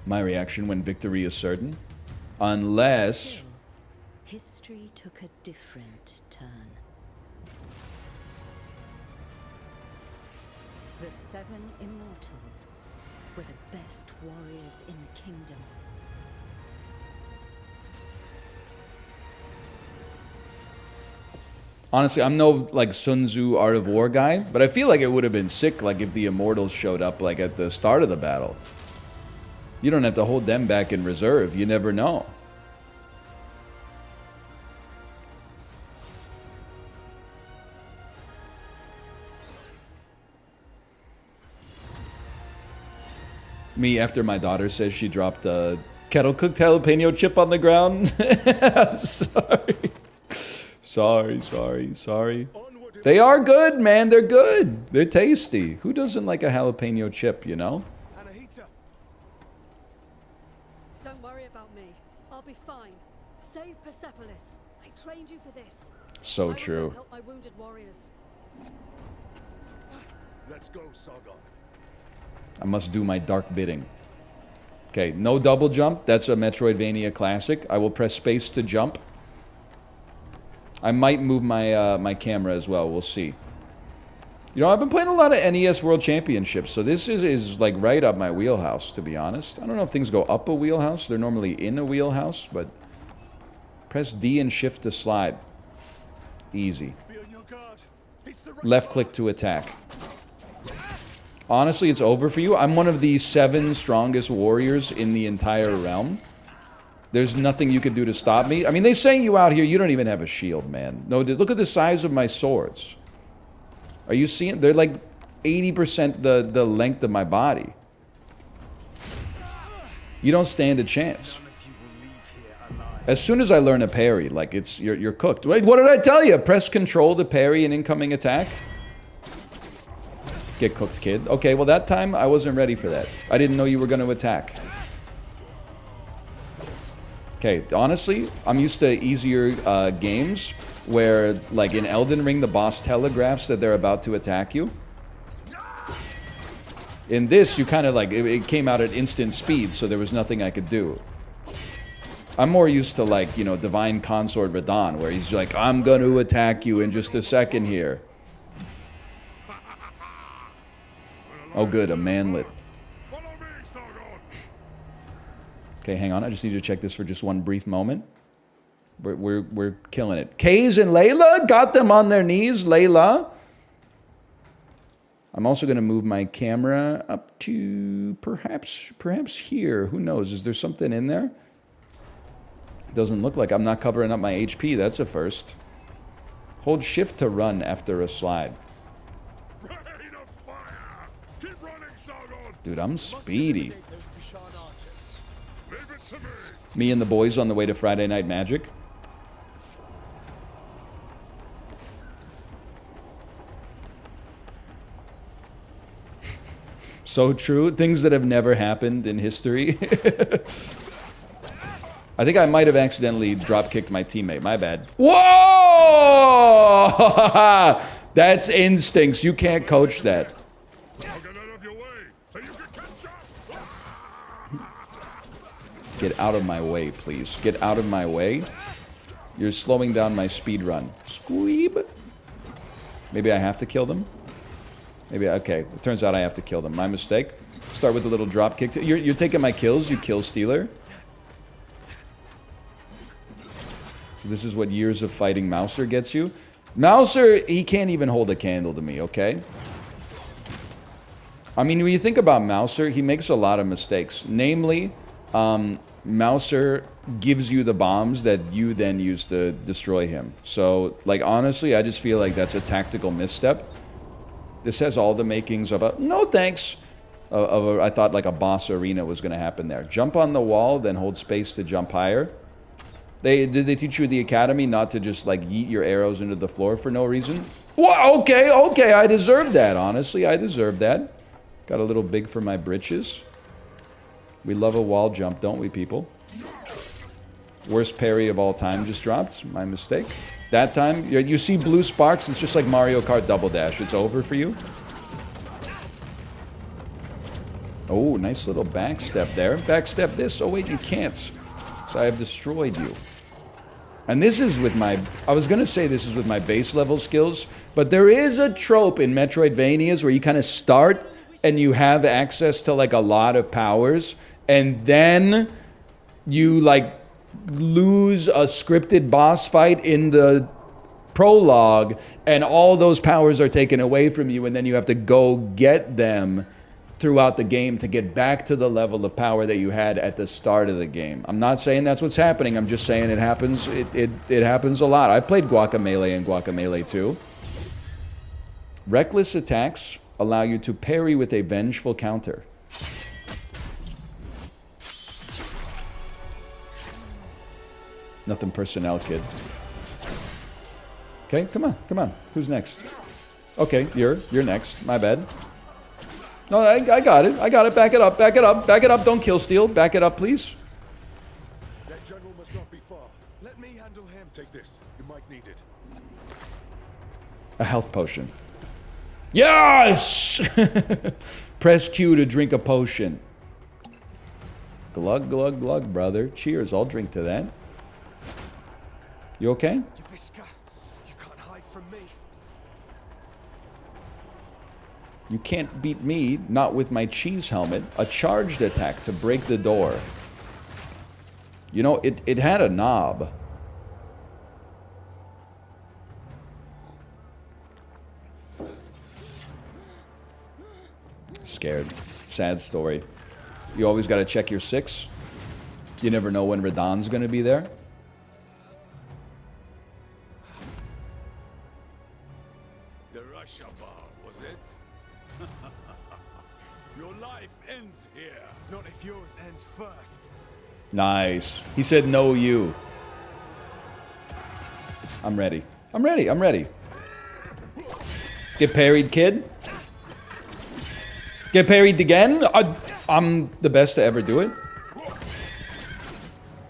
My reaction when victory is certain? Unless... Still, history took a different turn. The 7 immortals were the best warriors in the kingdom. Honestly, I'm no like Sun Tzu Art of War guy, but I feel like it would have been sick like if the Immortals showed up like at the start of the battle. You don't have to hold them back in reserve. You never know. Me after my daughter says she dropped a kettle-cooked jalapeno chip on the ground. Sorry. They are good, man. They're good. They're tasty. Who doesn't like a jalapeno chip, you know? Don't worry about me. I'll be fine. Save Persepolis. I trained you for this. So I will true. help my wounded warriors. Let's go, Sargon. I must do my dark bidding. Okay, no double jump. That's a Metroidvania classic. I will press space to jump. I might move my my camera as well. We'll see. You know, I've been playing a lot of NES World Championships, so this is like right up my wheelhouse, to be honest. I don't know if things go up a wheelhouse. They're normally in a wheelhouse, but press D and shift to slide. Easy. Left click to attack. Honestly, it's over for you. I'm one of the 7 strongest warriors in the entire realm. There's nothing you can do to stop me. I mean, they say you out here, you don't even have a shield, man. No, look at the size of my swords. Are you seeing? They're like 80% the length of my body. You don't stand a chance. As soon as I learn a parry, like you're cooked. Wait, what did I tell you? Press control to parry an incoming attack. Get cooked, kid. Okay, well that time I wasn't ready for that. I didn't know you were going to attack. Okay, honestly, I'm used to easier games where, like in Elden Ring, the boss telegraphs that they're about to attack you. In this, you kind of like, it came out at instant speed, so there was nothing I could do. I'm more used to like, you know, Divine Consort Radahn, where he's like, I'm going to attack you in just a second here. Oh good, a manlet. Okay, hang on. I just need to check this for just one brief moment. We're killing it. Kaze and Layla got them on their knees. Layla. I'm also going to move my camera up to perhaps here. Who knows? Is there something in there? It doesn't look like. I'm not covering up my HP. That's a first. Hold shift to run after a slide. Rain of fire! Dude, I'm speedy. Me and the boys on the way to Friday Night Magic. So true. Things that have never happened in history. I think I might have accidentally drop-kicked my teammate. My bad. Whoa! That's instincts. You can't coach that. Get out of my way, please. Get out of my way. You're slowing down my speed run. Squeeb. Maybe I have to kill them? Maybe, okay. It turns out I have to kill them. My mistake. Start with a little drop kick. You're taking my kills, you kill stealer. So this is what years of fighting Mouser gets you. Mouser, he can't even hold a candle to me, okay? I mean, when you think about Mouser, he makes a lot of mistakes. Namely, Mouser gives you the bombs that you then use to destroy him. So, like, honestly, I just feel like that's a tactical misstep. This has all the makings of a... No thanks! I thought, like, a boss arena was going to happen there. Jump on the wall, then hold space to jump higher. Did they teach you at the academy not to just, like, yeet your arrows into the floor for no reason? Well, okay, I deserve that, honestly. I deserve that. Got a little big for my britches. We love a wall jump, don't we, people? Worst parry of all time just dropped. My mistake. That time, you see blue sparks, it's just like Mario Kart Double Dash. It's over for you. Oh, nice little backstep there. Backstep this. Oh, wait, you can't. So I have destroyed you. And this is with my... I was going to say this is with my base level skills, but there is a trope in Metroidvanias where you kind of start and you have access to, like, a lot of powers, and then you, like, lose a scripted boss fight in the prologue, and all those powers are taken away from you, and then you have to go get them throughout the game to get back to the level of power that you had at the start of the game. I'm not saying that's what's happening. I'm just saying it happens. It happens a lot. I've played Guacamelee and Guacamelee 2. Reckless attacks allow you to parry with a vengeful counter. Nothing personnel, kid. Okay, come on. Who's next? Okay, you're next. My bad. No, I got it. Back it up. Don't kill steal. Back it up, please. That general must not be far. Let me handle him. Take this. You might need it. A health potion. Yes! Press Q to drink a potion. Glug, glug, glug, brother. Cheers. I'll drink to that. You okay? Yaviska, you can't hide from me. You can't beat me, not with my cheese helmet. A charged attack to break the door. You know, it had a knob. Scared. Sad story. You always got to check your 6. You never know when Radahn's going to be there. The Russia bar, was it? Your life ends here. Not if yours ends first. Nice. He said no you. I'm ready. I'm ready. Get parried, kid. Get parried again? I'm the best to ever do it.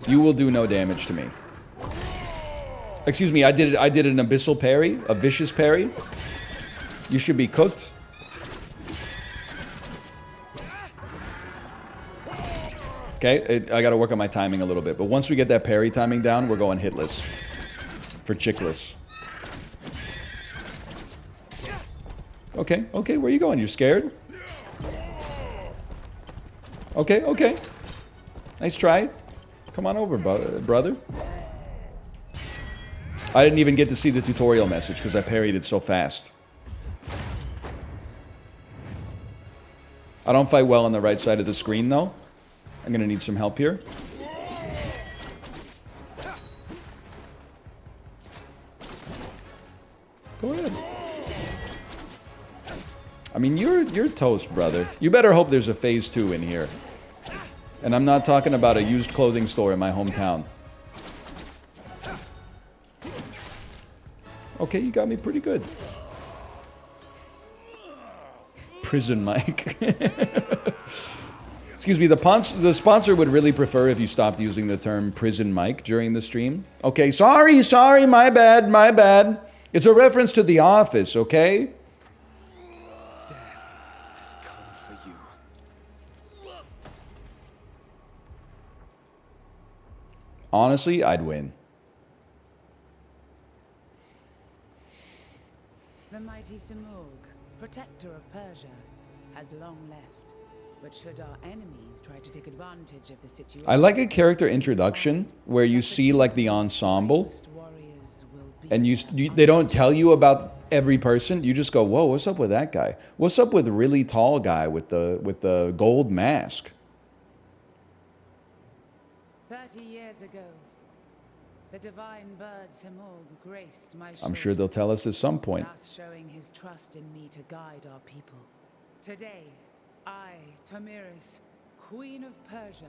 You will do no damage to me. Excuse me, I did an abyssal parry, a vicious parry. You should be cooked. Okay, I gotta work on my timing a little bit, but once we get that parry timing down, we're going hitless. For chickless. Okay, where are you going? You're scared? Okay. Nice try. Come on over, brother. I didn't even get to see the tutorial message because I parried it so fast. I don't fight well on the right side of the screen, though. I'm gonna need some help here. Go ahead. I mean, you're toast, brother. You better hope there's a phase 2 in here. And I'm not talking about a used clothing store in my hometown. Okay, you got me pretty good. Prison mic. Excuse me, the sponsor would really prefer if you stopped using the term prison mic during the stream. Okay, sorry, my bad. It's a reference to The Office, okay? Has come for you. Honestly, I'd win. The mighty Simurgh, protector of Persia, has long left. But should our enemies try to take advantage of the situation, I like a character introduction where you see like the ensemble, and they don't tell you about every person. You just go, whoa, what's up with that guy? What's up with the really tall guy with the gold mask? 30 years ago, the divine bird Simurgh graced my I'm sure they'll tell us at some point. thus showing his trust in me to guide our people. Today, I, Tomiris, Queen of Persia,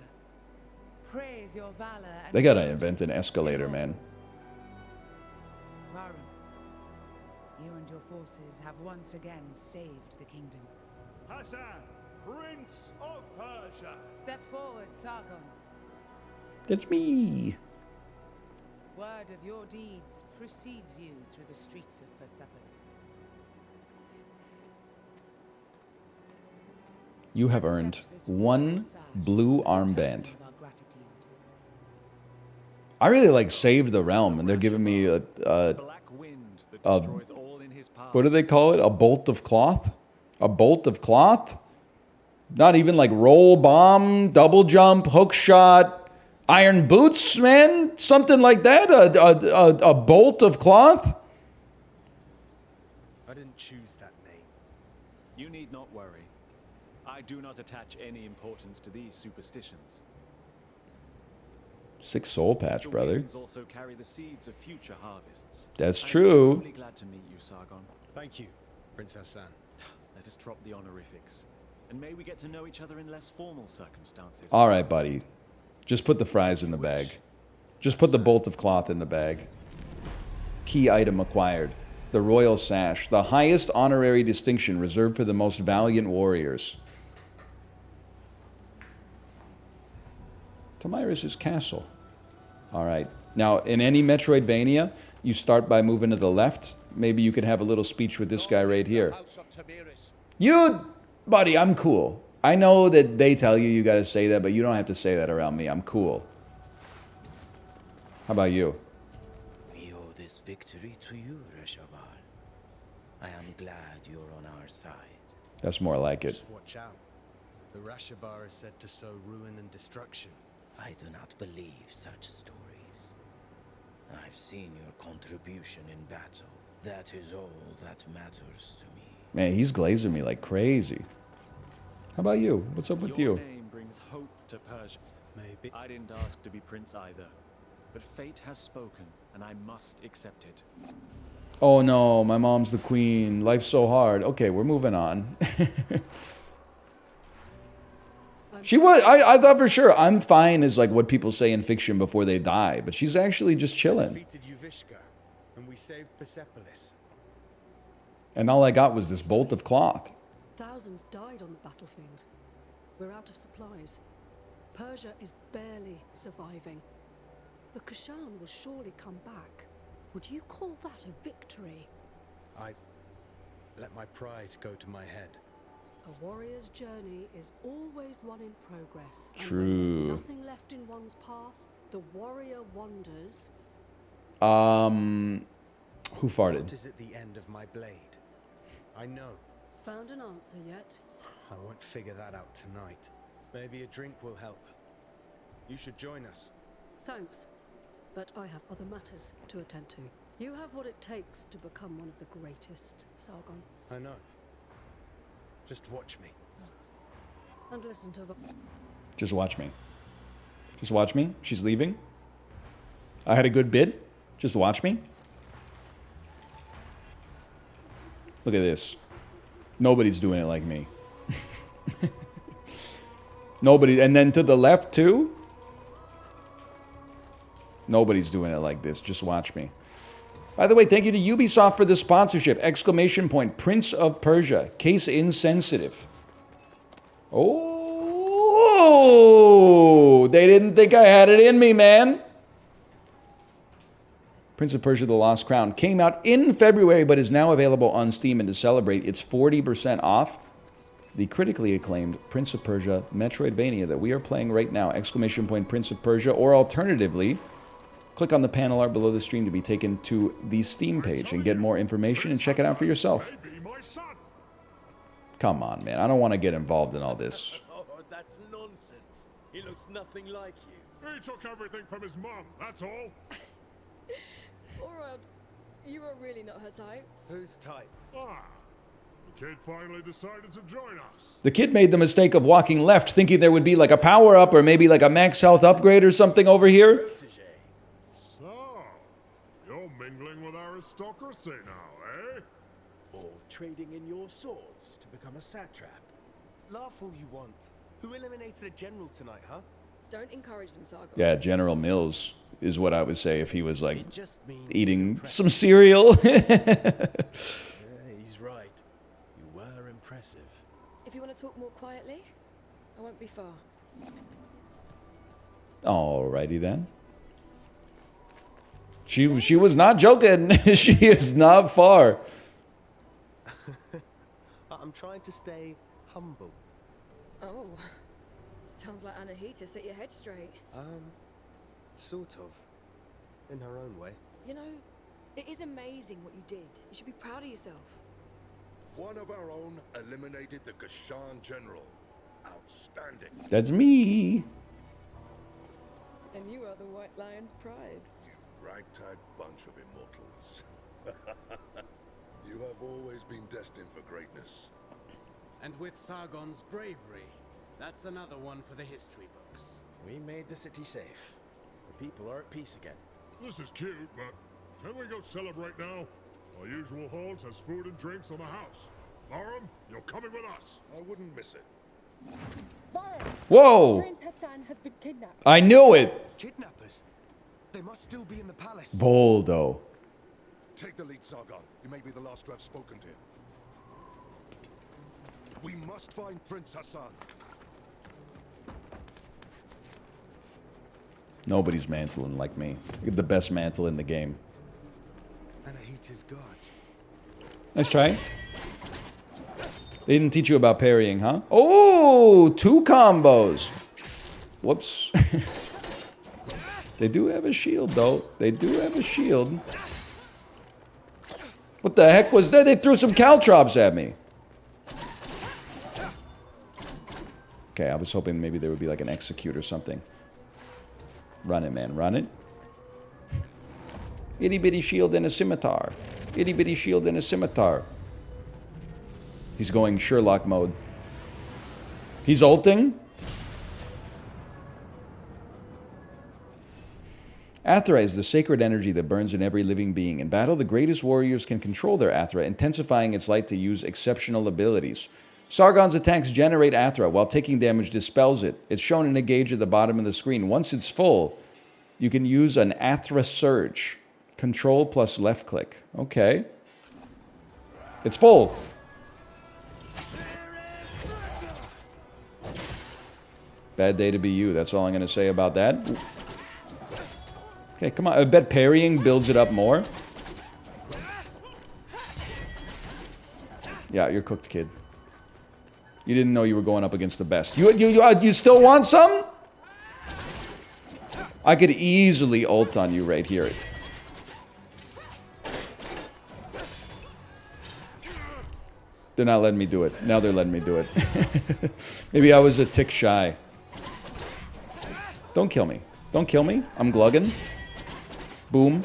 praise your valor and They gotta courage, invent an escalator, man. immortals. Varun, you and your forces have once again saved the kingdom. Hassan, Prince of Persia. Step forward, Sargon. It's me. Word of your deeds precedes you through the streets of Persepolis. You have earned one blue armband. I really like saved the realm, and they're giving me a Black wind that destroys all in his path. what do they call it? A bolt of cloth? A bolt of cloth? Not even like roll bomb, double jump, hook shot, iron boots, man? Something like that? A bolt of cloth? I didn't choose that name. You need not worry. I do not attach any importance to these superstitions. 6 soul patch, The brother. winds also carry the seeds of future harvests. That's I'm true. truly glad to meet you, Sargon. Thank you, Prince Hassan. Let us drop the honorifics, and may we get to know each other in less formal circumstances. All right, buddy. Just put the fries in the bag. Just put the bolt of cloth in the bag. Key item acquired. The Royal Sash. The highest honorary distinction reserved for the most valiant warriors. Tomiris' castle. All right. Now, in any Metroidvania, you start by moving to the left. Maybe you could have a little speech with this guy right here. You, buddy, I'm cool. I know that they tell you got to say that, but you don't have to say that around me. I'm cool. How about you? We owe this victory to you, Reshabar. I am glad you're on our side. That's more like it. Just watch out. The Rashabar is said to sow ruin and destruction. I do not believe such stories. I've seen your contribution in battle. That is all that matters to me. Man, he's glazing me like crazy. How about you? What's up with Your you? name brings hope to Persia. Maybe. I didn't ask to be prince either, but fate has spoken, and I must accept it. Oh no, my mom's the queen. Life's so hard. Okay, we're moving on. She was, I thought for sure, I'm fine is like what people say in fiction before they die, but she's actually just chilling. Defeated Yuvishka, and we saved Persepolis. And all I got was this bolt of cloth. Thousands died on the battlefield. We're out of supplies. Persia is barely surviving. The Kashan will surely come back. Would you call that a victory? I let my pride go to my head. A warrior's journey is always one in progress. And when True. there's nothing left in one's path, the warrior wanders. Who What farted? is at the end of my blade? I know. Found an answer yet? I won't figure that out tonight. Maybe a drink will help. You should join us. Thanks. But I have other matters to attend to. You have what it takes to become one of the greatest, Sargon. I know. Just watch me. And listen to the... Just watch me. Just watch me. She's leaving. I had a good bid. Just watch me. Look at this. Nobody's doing it like me. Nobody. And then to the left, too? Nobody's doing it like this. Just watch me. By the way, thank you to Ubisoft for the sponsorship. Exclamation point. Prince of Persia. Case insensitive. Oh, they didn't think I had it in me, man. Prince of Persia: The Lost Crown came out in February, but is now available on Steam. And to celebrate, it's 40% off the critically acclaimed Prince of Persia Metroidvania that we are playing right now. Exclamation point Prince of Persia, or alternatively, click on the panel art below the stream to be taken to the Steam page and get more information and check it out for yourself. Come on, man. I don't want to get involved in all this. Oh, that's nonsense. He looks nothing like you. He took everything from his mum, that's all. Alright, you are really not her type. Whose type? Ah, the kid finally decided to join us. The kid made the mistake of walking left, thinking there would be like a power-up or maybe like a max health upgrade or something over here. So, you're mingling with aristocracy now, eh? Or trading in your swords to become a satrap? Laugh all you want. Who eliminated a general tonight, huh? Don't encourage them, Sargon. Yeah, General Mills is what I would say if he was like It just means eating some cereal. He's right. You were impressive. If you want to talk more quietly, I won't be far. Alrighty then. She was not joking. She is not far. I'm trying to stay humble. Oh, sounds like Anahita set your head straight. Sort of. In her own way. You know, it is amazing what you did. You should be proud of yourself. One of our own eliminated the Kashan general. Outstanding. That's me. And you are the White Lion's pride. You ragtag bunch of immortals. You have always been destined for greatness. And with Sargon's bravery, that's another one for the history books. We made the city safe. The people are at peace again. This is cute, but can we go celebrate now? Our usual halls has food and drinks on the house. Laram, you're coming with us. I wouldn't miss it. Whoa! Prince Hassan has been kidnapped. I knew it. Kidnappers? They must still be in the palace. Boldo. Take the lead, Sargon. You may be the last to have spoken to him. We must find Prince Hassan. Nobody's mantling like me. Get the best mantle in the game. Anahita's guards. Nice try. They didn't teach you about parrying, huh? Oh, 2 combos. Whoops. They do have a shield, though. They do have a shield. What the heck was that? They threw some caltrops at me. Okay, I was hoping maybe there would be like an execute or something. Run it, man. Run it. Itty bitty shield and a scimitar. Itty bitty shield and a scimitar. He's going Sherlock mode. He's ulting. Athra is the sacred energy that burns in every living being. In battle, the greatest warriors can control their Athra, intensifying its light to use exceptional abilities. Sargon's attacks generate Athra, while taking damage dispels it. It's shown in a gauge at the bottom of the screen. Once it's full, you can use an Athra Surge. Control plus left click. Okay. It's full. Bad day to be you. That's all I'm going to say about that. Okay, come on. I bet parrying builds it up more. Yeah, you're cooked, kid. You didn't know you were going up against the best. You still want some? I could easily ult on you right here. They're not letting me do it. Now they're letting me do it. Maybe I was a tick shy. Don't kill me. Don't kill me. I'm glugging. Boom.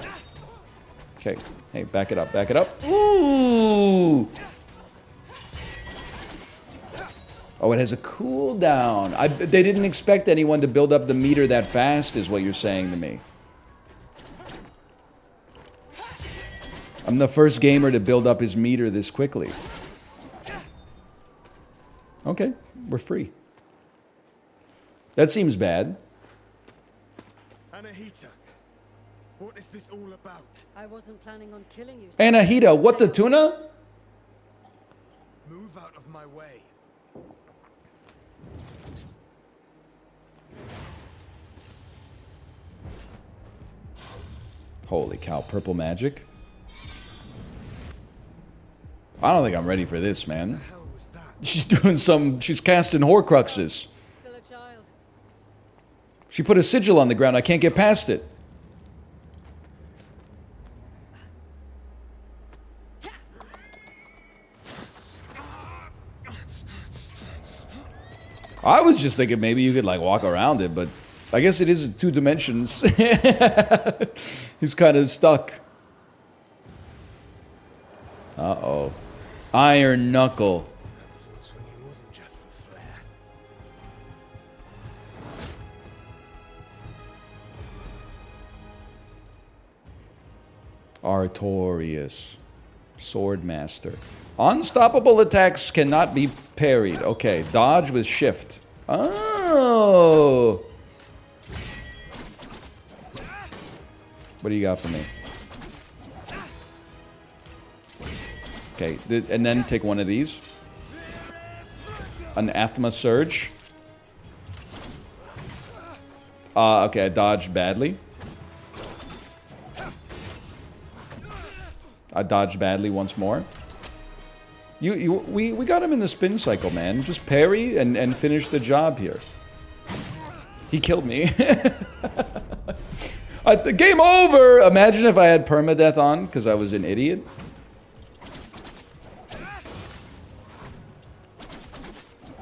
Okay. Hey, back it up. Back it up. Ooh! Oh, it has a cooldown. They didn't expect anyone to build up the meter that fast, is what you're saying to me. I'm the first gamer to build up his meter this quickly. Okay, we're free. That seems bad. Anahita, what is this all about? I wasn't planning on killing you. Anahita, what the tuna? Move out of my way. Holy cow, purple magic. I don't think I'm ready for this, man. What the hell was that? She's doing some, she's casting Horcruxes. Still a child. She put a sigil on the ground, I can't get past it. I was just thinking maybe you could like walk around it, but I guess it is 2 dimensions. He's kind of stuck. Uh-oh. Iron Knuckle. That sword swinging wasn't just for flair. Artorias. Swordmaster. Unstoppable attacks cannot be parried. Okay, dodge with shift. Oh! What do you got for me? Okay, and then take one of these. An Athma Surge. Okay, I dodged badly. I dodged badly once more. We got him in the spin cycle, man. Just parry and finish the job here. He killed me. Game over! Imagine if I had permadeath on because I was an idiot.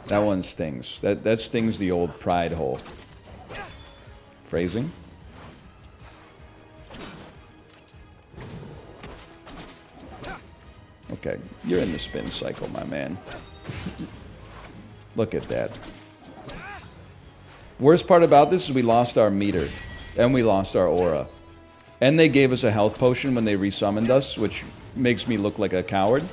That one stings. That stings the old pride hole. Phrasing. Okay, you're in the spin cycle, my man. Look at that. Worst part about this is we lost our meter. And we lost our aura. And they gave us a health potion when they resummoned us, which makes me look like a coward.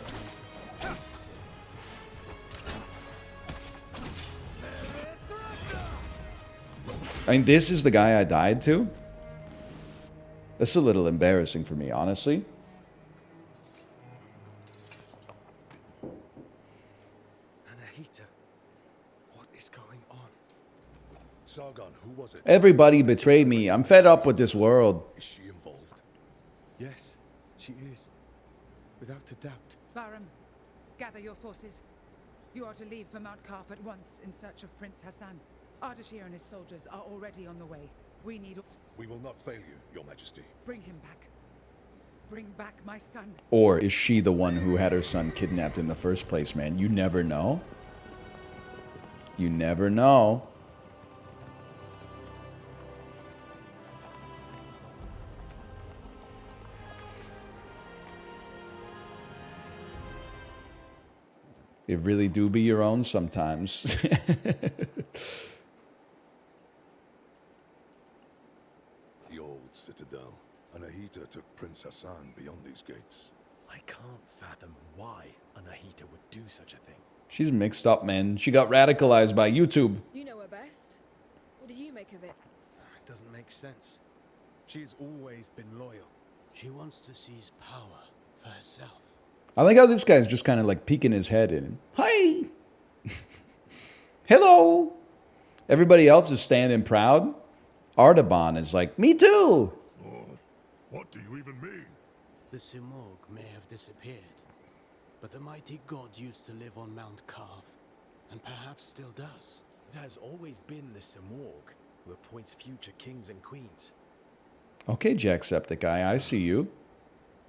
I mean, this is the guy I died to? That's a little embarrassing for me, honestly. Anahita, what is going on? Sargon, who was it? Everybody betrayed me. I'm fed up with this world. Is she involved? Yes, she is. Without a doubt. Baram, gather your forces. You are to leave for Mount Karf at once in search of Prince Hassan. Ardashir and his soldiers are already on the way. We need... We will not fail you, Your Majesty. Bring him back. Bring back my son. Or is she the one who had her son kidnapped in the first place, man? You never know. You never know. It really do be your own sometimes. The old citadel. Anahita took Prince Hassan beyond these gates. I can't fathom why Anahita would do such a thing. She's mixed up, man. She got radicalized by YouTube. You know her best. What do you make of it? It doesn't make sense. She's always been loyal. She wants to seize power for herself. I like how this guy's just kind of like peeking his head in. Hi! Hello! Everybody else is standing proud. Artaban is like, me too! What do you even mean? The Simorg may have disappeared, but the mighty god used to live on Mount Karf, and perhaps still does. It has always been the Simorg who appoints future kings and queens. Okay, Jacksepticeye, I see you.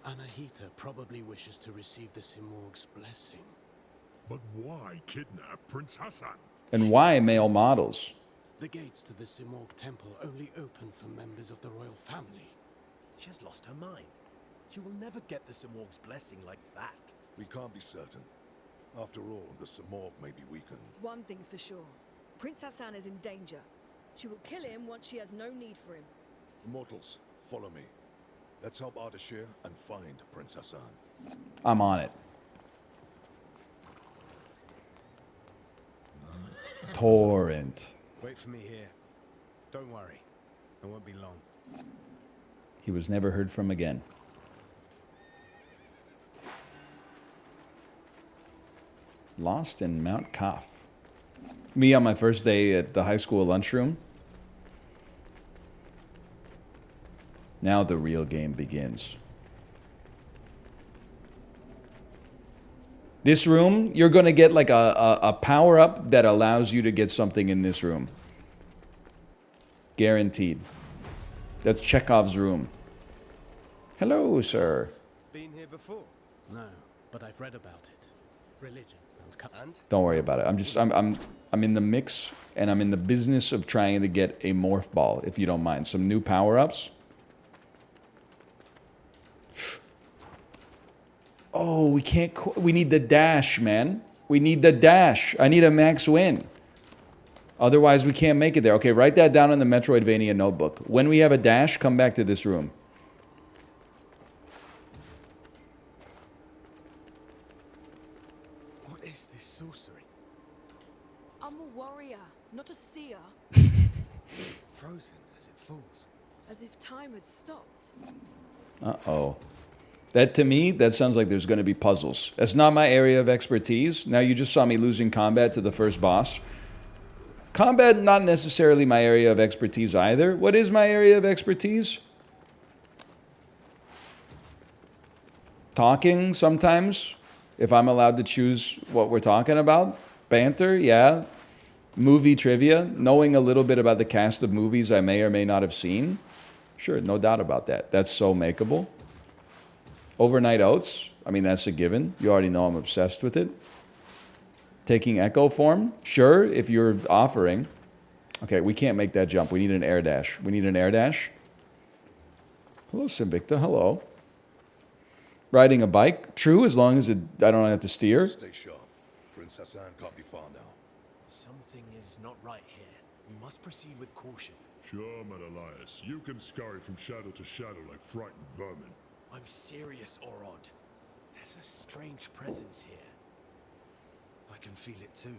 Anahita probably wishes to receive the Simorg's blessing. But why kidnap Prince Hassan? And why male models? The gates to the Simorg temple only open for members of the royal family. She has lost her mind. She will never get the Simorg's blessing like that. We can't be certain. After all, the Simorg may be weakened. One thing's for sure. Prince Hassan is in danger. She will kill him once she has no need for him. Immortals, follow me. Let's help Ardashir and find Prince Hassan. I'm on it. Torrent. Wait for me here. Don't worry. I won't be long. He was never heard from again. Lost in Mount Kaf. Me on my first day at the high school lunchroom. Now the real game begins. This room, you're going to get like a power-up that allows you to get something in this room. Guaranteed. That's Chekhov's room. Hello, sir. Been here before? No, but I've read about it. Religion and Don't worry about it. I'm in the mix, and I'm in the business of trying to get a morph ball, if you don't mind. Some new power-ups. Oh, we can't... We need the dash, man. We need the dash. I need a max win. Otherwise, we can't make it there. Okay, write that down in the Metroidvania notebook. When we have a dash, come back to this room. What is this sorcery? I'm a warrior, not a seer. Frozen as it falls. As if time had stopped. Uh-oh. That, to me, that sounds like there's going to be puzzles. That's not my area of expertise. Now, you just saw me losing combat to the first boss. Combat, not necessarily my area of expertise either. What is my area of expertise? Talking, sometimes. If I'm allowed to choose what we're talking about. Banter, yeah. Movie trivia. Knowing a little bit about the cast of movies I may or may not have seen. Sure, no doubt about that. That's so makeable. Overnight oats, I mean, that's a given. You already know I'm obsessed with it. Taking echo form, sure, if you're offering. Okay, we can't make that jump. We need an air dash. We need an air dash. Hello, Simvicta, hello. Riding a bike, true, as long as I don't have to steer. Stay sharp. Prince Hassan can't be far now. Something is not right here. We must proceed with caution. Sure, Menelaus. You can scurry from shadow to shadow like frightened vermin. I'm serious, Orod. There's a strange presence here. I can feel it too.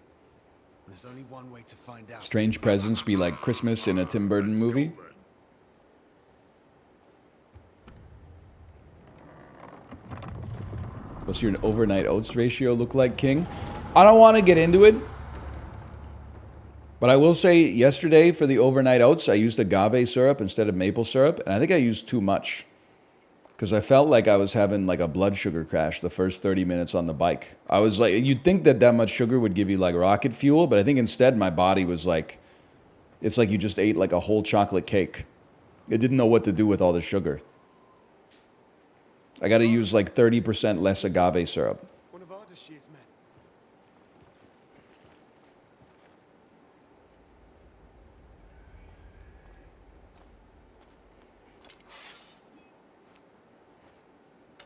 There's only one way to find out. Strange presence be like Christmas in a Tim Burton movie. What's your overnight oats ratio look like, King? I don't want to get into it. But I will say, yesterday for the overnight oats, I used agave syrup instead of maple syrup. And I think I used too much. Because I felt like I was having like a blood sugar crash the first 30 minutes on the bike. I was like, you'd think that much sugar would give you like rocket fuel, but I think instead my body was like, it's like you just ate like a whole chocolate cake. It didn't know what to do with all the sugar. I got to use like 30% less agave syrup. One of Ardashir's men.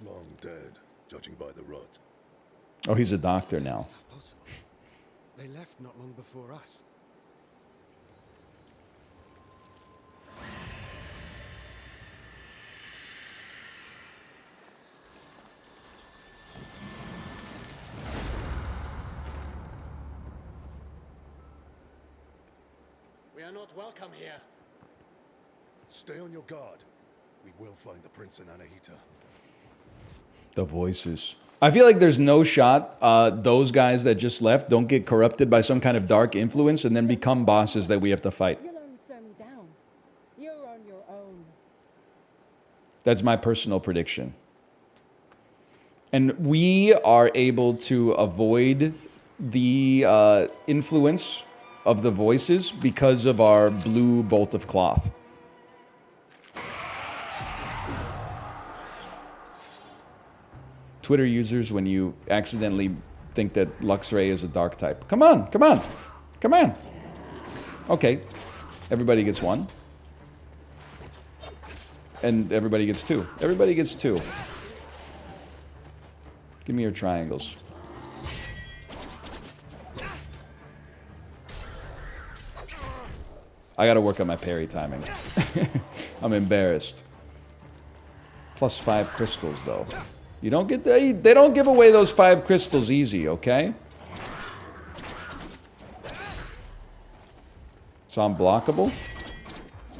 Long dead, judging by the rot. Oh, he's a doctor now. Is that possible? They left not long before us. we are not welcome here. Stay on your guard. We will find the prince and Anahita. The voices. I feel like there's no shot those guys that just left don't get corrupted by some kind of dark influence and then become bosses that we have to fight. You'll only slow me down. You're on your own. That's my personal prediction. And we are able to avoid the influence of the voices because of our blue bolt of cloth. Twitter users, when you accidentally think that Luxray is a dark type. Come on, come on, come on. Okay, everybody gets one. And everybody gets two. Everybody gets two. Give me your triangles. I gotta work on my parry timing. I'm embarrassed. Plus 5 crystals, though. You don't get they don't give away those 5 crystals easy, okay? So I'm blockable?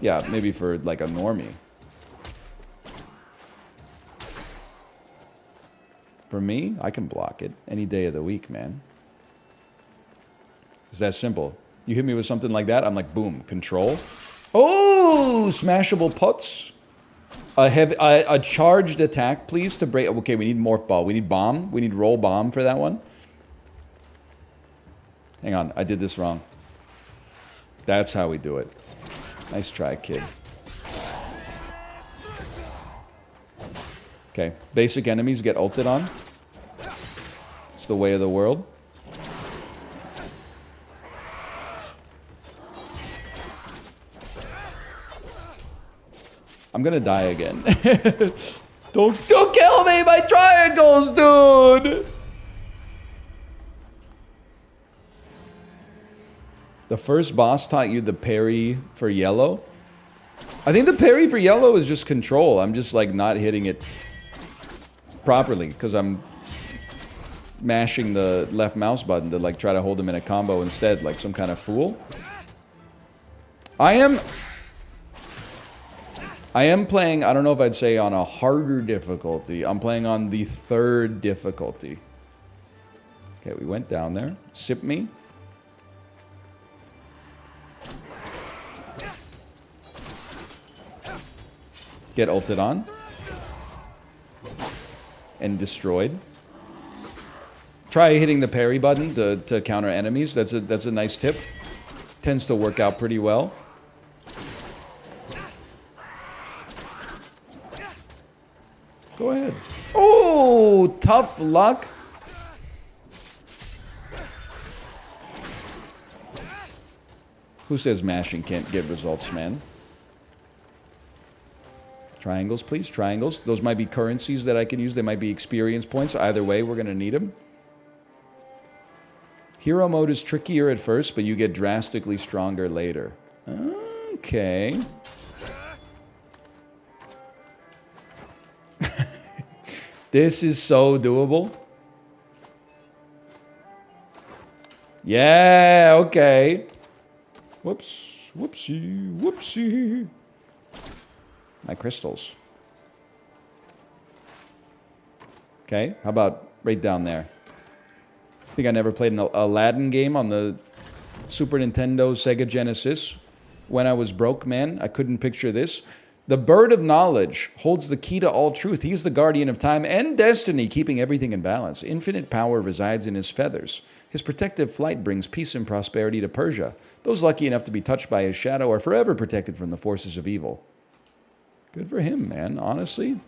Yeah, maybe for like a normie. For me, I can block it any day of the week, man. It's that simple. You hit me with something like that, I'm like, boom, control. Oh, smashable putts. A charged attack, please, to break. Okay, we need morph ball. We need bomb. We need roll bomb for that one. Hang on, I did this wrong. That's how we do it. Nice try, kid. Okay, basic enemies get ulted on. It's the way of the world. I'm gonna die again. Don't kill me, my triangles, dude! The first boss taught you the parry for yellow. I think the parry for yellow is just control. I'm just like not hitting it properly because I'm mashing the left mouse button to like try to hold him in a combo instead, like some kind of fool. I am playing, I don't know if I'd say on a harder difficulty. I'm playing on the 3rd difficulty. Okay, we went down there. Sip me. Get ulted on. And destroyed. Try hitting the parry button to counter enemies. That's a nice tip. Tends to work out pretty well. Go ahead. Oh, tough luck. Who says mashing can't get results, man? Triangles, please. Triangles. Those might be currencies that I can use. They might be experience points. Either way, we're going to need them. Hero mode is trickier at first, but you get drastically stronger later. Okay. This is so doable. Yeah, okay. Whoops. Whoopsie. Whoopsie. My crystals. Okay, how about right down there? I think I never played an Aladdin game on the Super Nintendo Sega Genesis. When I was broke, man, I couldn't picture this. The bird of knowledge holds the key to all truth. He's the guardian of time and destiny, keeping everything in balance. Infinite power resides in his feathers. His protective flight brings peace and prosperity to Persia. Those lucky enough to be touched by his shadow are forever protected from the forces of evil. Good for him, man, honestly.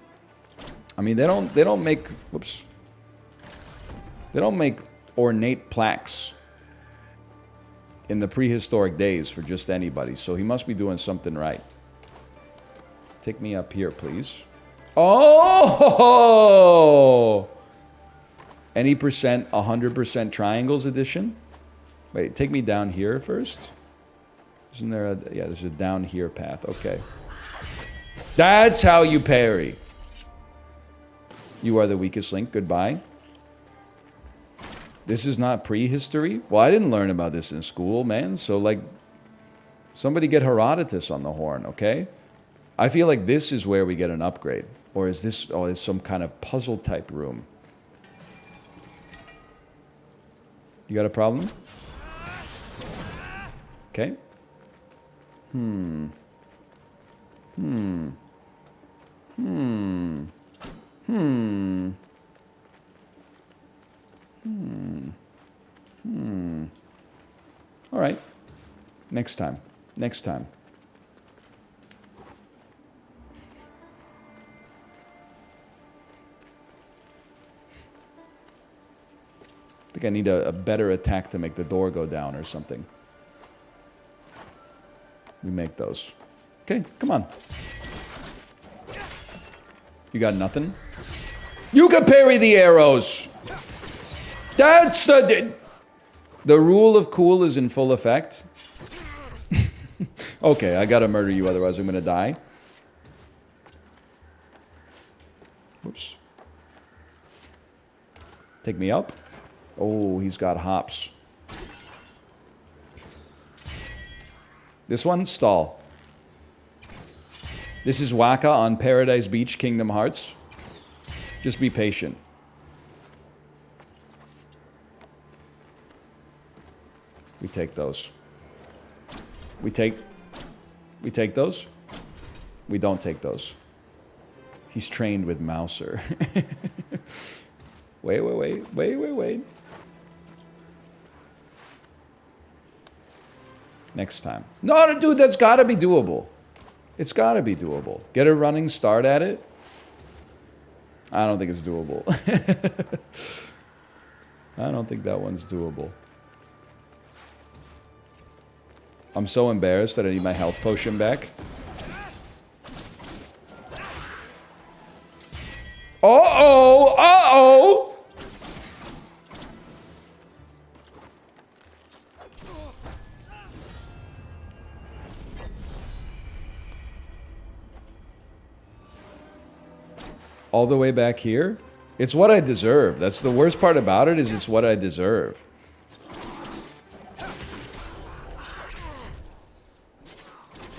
I mean, they don't make, whoops. They don't make ornate plaques in the prehistoric days for just anybody, so he must be doing something right. Take me up here, please. Oh! Any percent, 100% triangles edition? Wait, take me down here first. Isn't there a... Yeah, there's a down here path. Okay. That's how you parry. You are the weakest link. Goodbye. This is not prehistory? Well, I didn't learn about this in school, man. So, like, somebody get Herodotus on the horn, okay? I feel like this is where we get an upgrade. Or is this... Oh, it's some kind of puzzle-type room. You got a problem? Okay. All right. Next time. Next time. I think I need a better attack to make the door go down or something. We make those. Okay, come on. You got nothing? You can parry the arrows! That's the rule of cool is in full effect. Okay, I gotta murder you, otherwise I'm gonna die. Whoops. Take me up. Oh, he's got hops. This one, stall. This is Waka on Paradise Beach, Kingdom Hearts. Just be patient. We take those. We take those? We don't take those. He's trained with Mouser. Wait. Next time. No, dude, that's gotta be doable. It's gotta be doable. Get a running start at it. I don't think it's doable. I don't think that one's doable. I'm so embarrassed that I need my health potion back. Uh-oh! Uh-oh! All the way back here? It's what I deserve. That's the worst part about it, is it's what I deserve.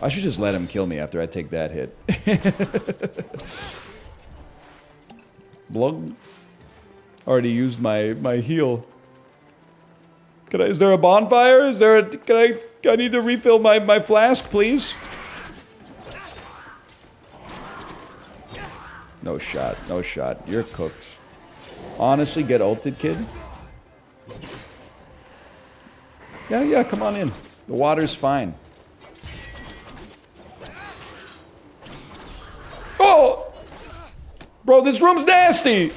I should just let him kill me after I take that hit. Blug. Already used my heal. Is there a bonfire? Is there a... I need to refill my flask, please? No shot. No shot. You're cooked. Honestly, get ulted, kid. Yeah, come on in. The water's fine. Oh! Bro, this room's nasty!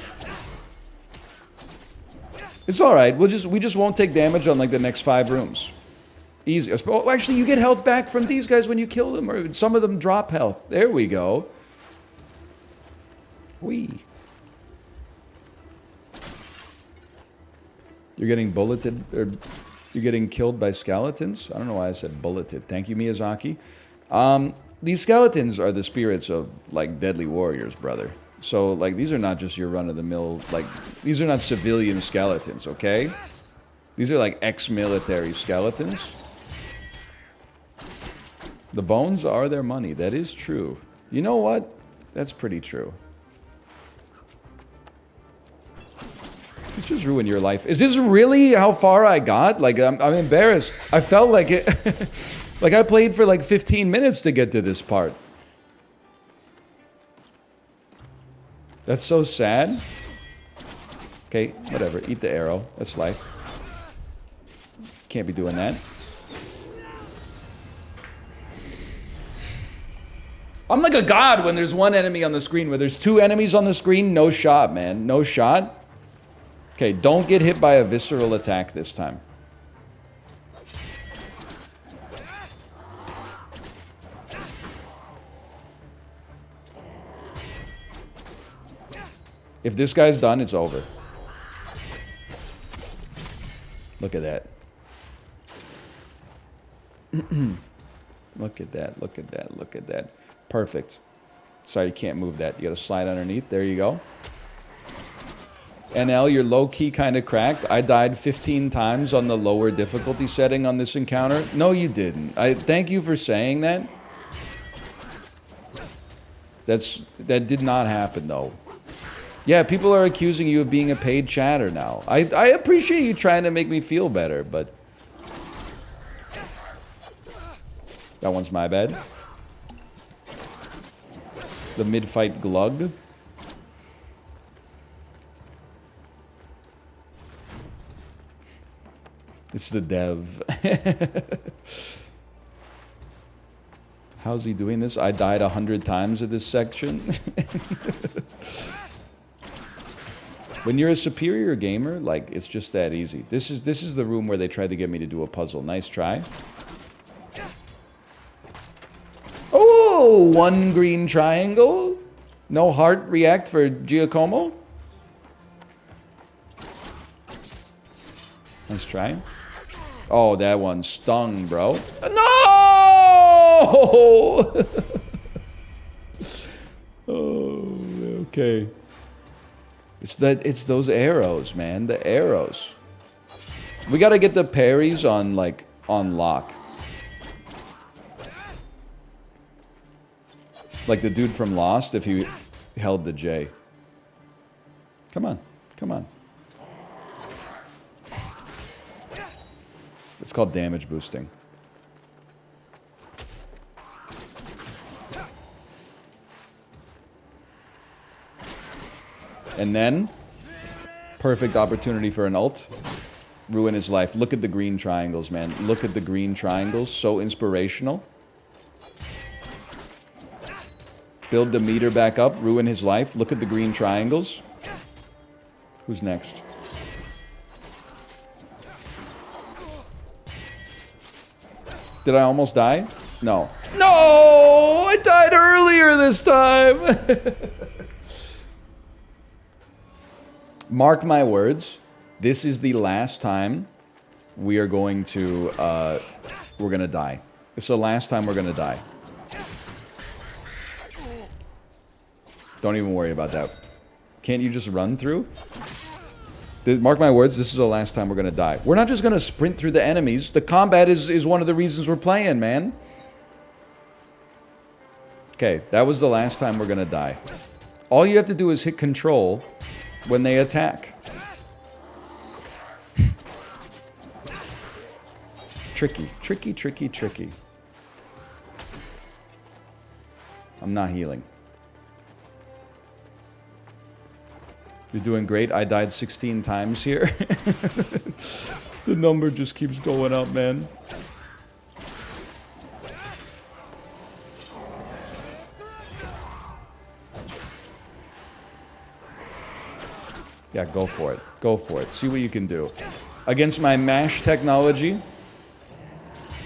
It's alright. We just won't take damage on, like, the next 5 rooms. Easy. Oh, actually, you get health back from these guys when you kill them, or some of them drop health. There we go. Wee. You're getting bulleted, or you're getting killed by skeletons? I don't know why I said bulleted. Thank you, Miyazaki. These skeletons are the spirits of, like, deadly warriors, brother. So, like, these are not just your run-of-the-mill, like, these are not civilian skeletons, okay? These are, like, ex-military skeletons. The bones are their money. That is true. You know what? That's pretty true. It's just ruined your life. Is this really how far I got? Like, I'm embarrassed. I felt like it... like, I played for, like, 15 minutes to get to this part. That's so sad. Okay, whatever. Eat the arrow. That's life. Can't be doing that. I'm like a god when there's one enemy on the screen. Where there's 2 enemies on the screen, no shot, man. No shot. Okay, don't get hit by a visceral attack this time. If this guy's done, it's over. Look at that. Look at that, look at that, look at that. Perfect. Sorry, you can't move that. You gotta slide underneath. There you go. NL, you're low-key kind of cracked. I died 15 times on the lower difficulty setting on this encounter. No, you didn't. Thank you for saying that. That did not happen, though. Yeah, people are accusing you of being a paid chatter now. I appreciate you trying to make me feel better, but... That one's my bad. The mid-fight glug. It's the dev. How's he doing this? I died 100 times at this section. When you're a superior gamer, like, it's just that easy. This is the room where they tried to get me to do a puzzle. Nice try. Oh, 1 green triangle. No heart react for Giacomo. Nice try. Oh, that one stung, bro. No! Oh, okay. It's those arrows, man. The arrows. We gotta get the parries on, like, on lock. Like the dude from Lost if he held the J. Come on. Come on. It's called damage boosting. And then, perfect opportunity for an ult. Ruin his life. Look at the green triangles, man. Look at the green triangles. So inspirational. Build the meter back up. Ruin his life. Look at the green triangles. Who's next? Did I almost die? No. No! I died earlier this time! Mark my words. This is the last time we are going to, we're gonna die. It's the last time we're gonna die. Don't even worry about that. Can't you just run through? Mark my words, this is the last time we're gonna die. We're not just gonna sprint through the enemies. The combat is one of the reasons we're playing, man. Okay, that was the last time we're gonna die. All you have to do is hit control when they attack. Tricky, tricky, tricky, tricky. I'm not healing. You're doing great. I died 16 times here. The number just keeps going up, man. Yeah, go for it. Go for it. See what you can do. Against my MASH technology,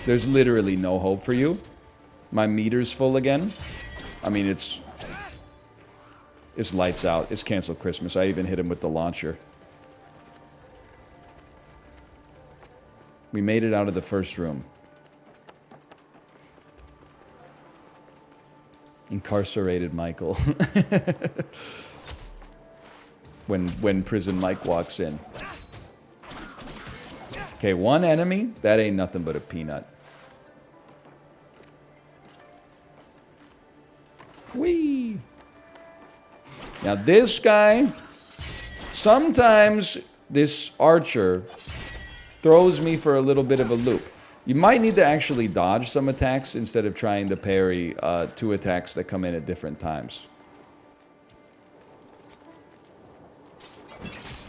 there's literally no hope for you. My meter's full again. I mean, it's lights out. It's canceled Christmas. I even hit him with the launcher. We made it out of the first room. Incarcerated Michael. when prison Mike walks in. Okay, one enemy. That ain't nothing but a peanut. Whee! Now this guy, sometimes this archer throws me for a little bit of a loop. You might need to actually dodge some attacks instead of trying to parry two attacks that come in at different times.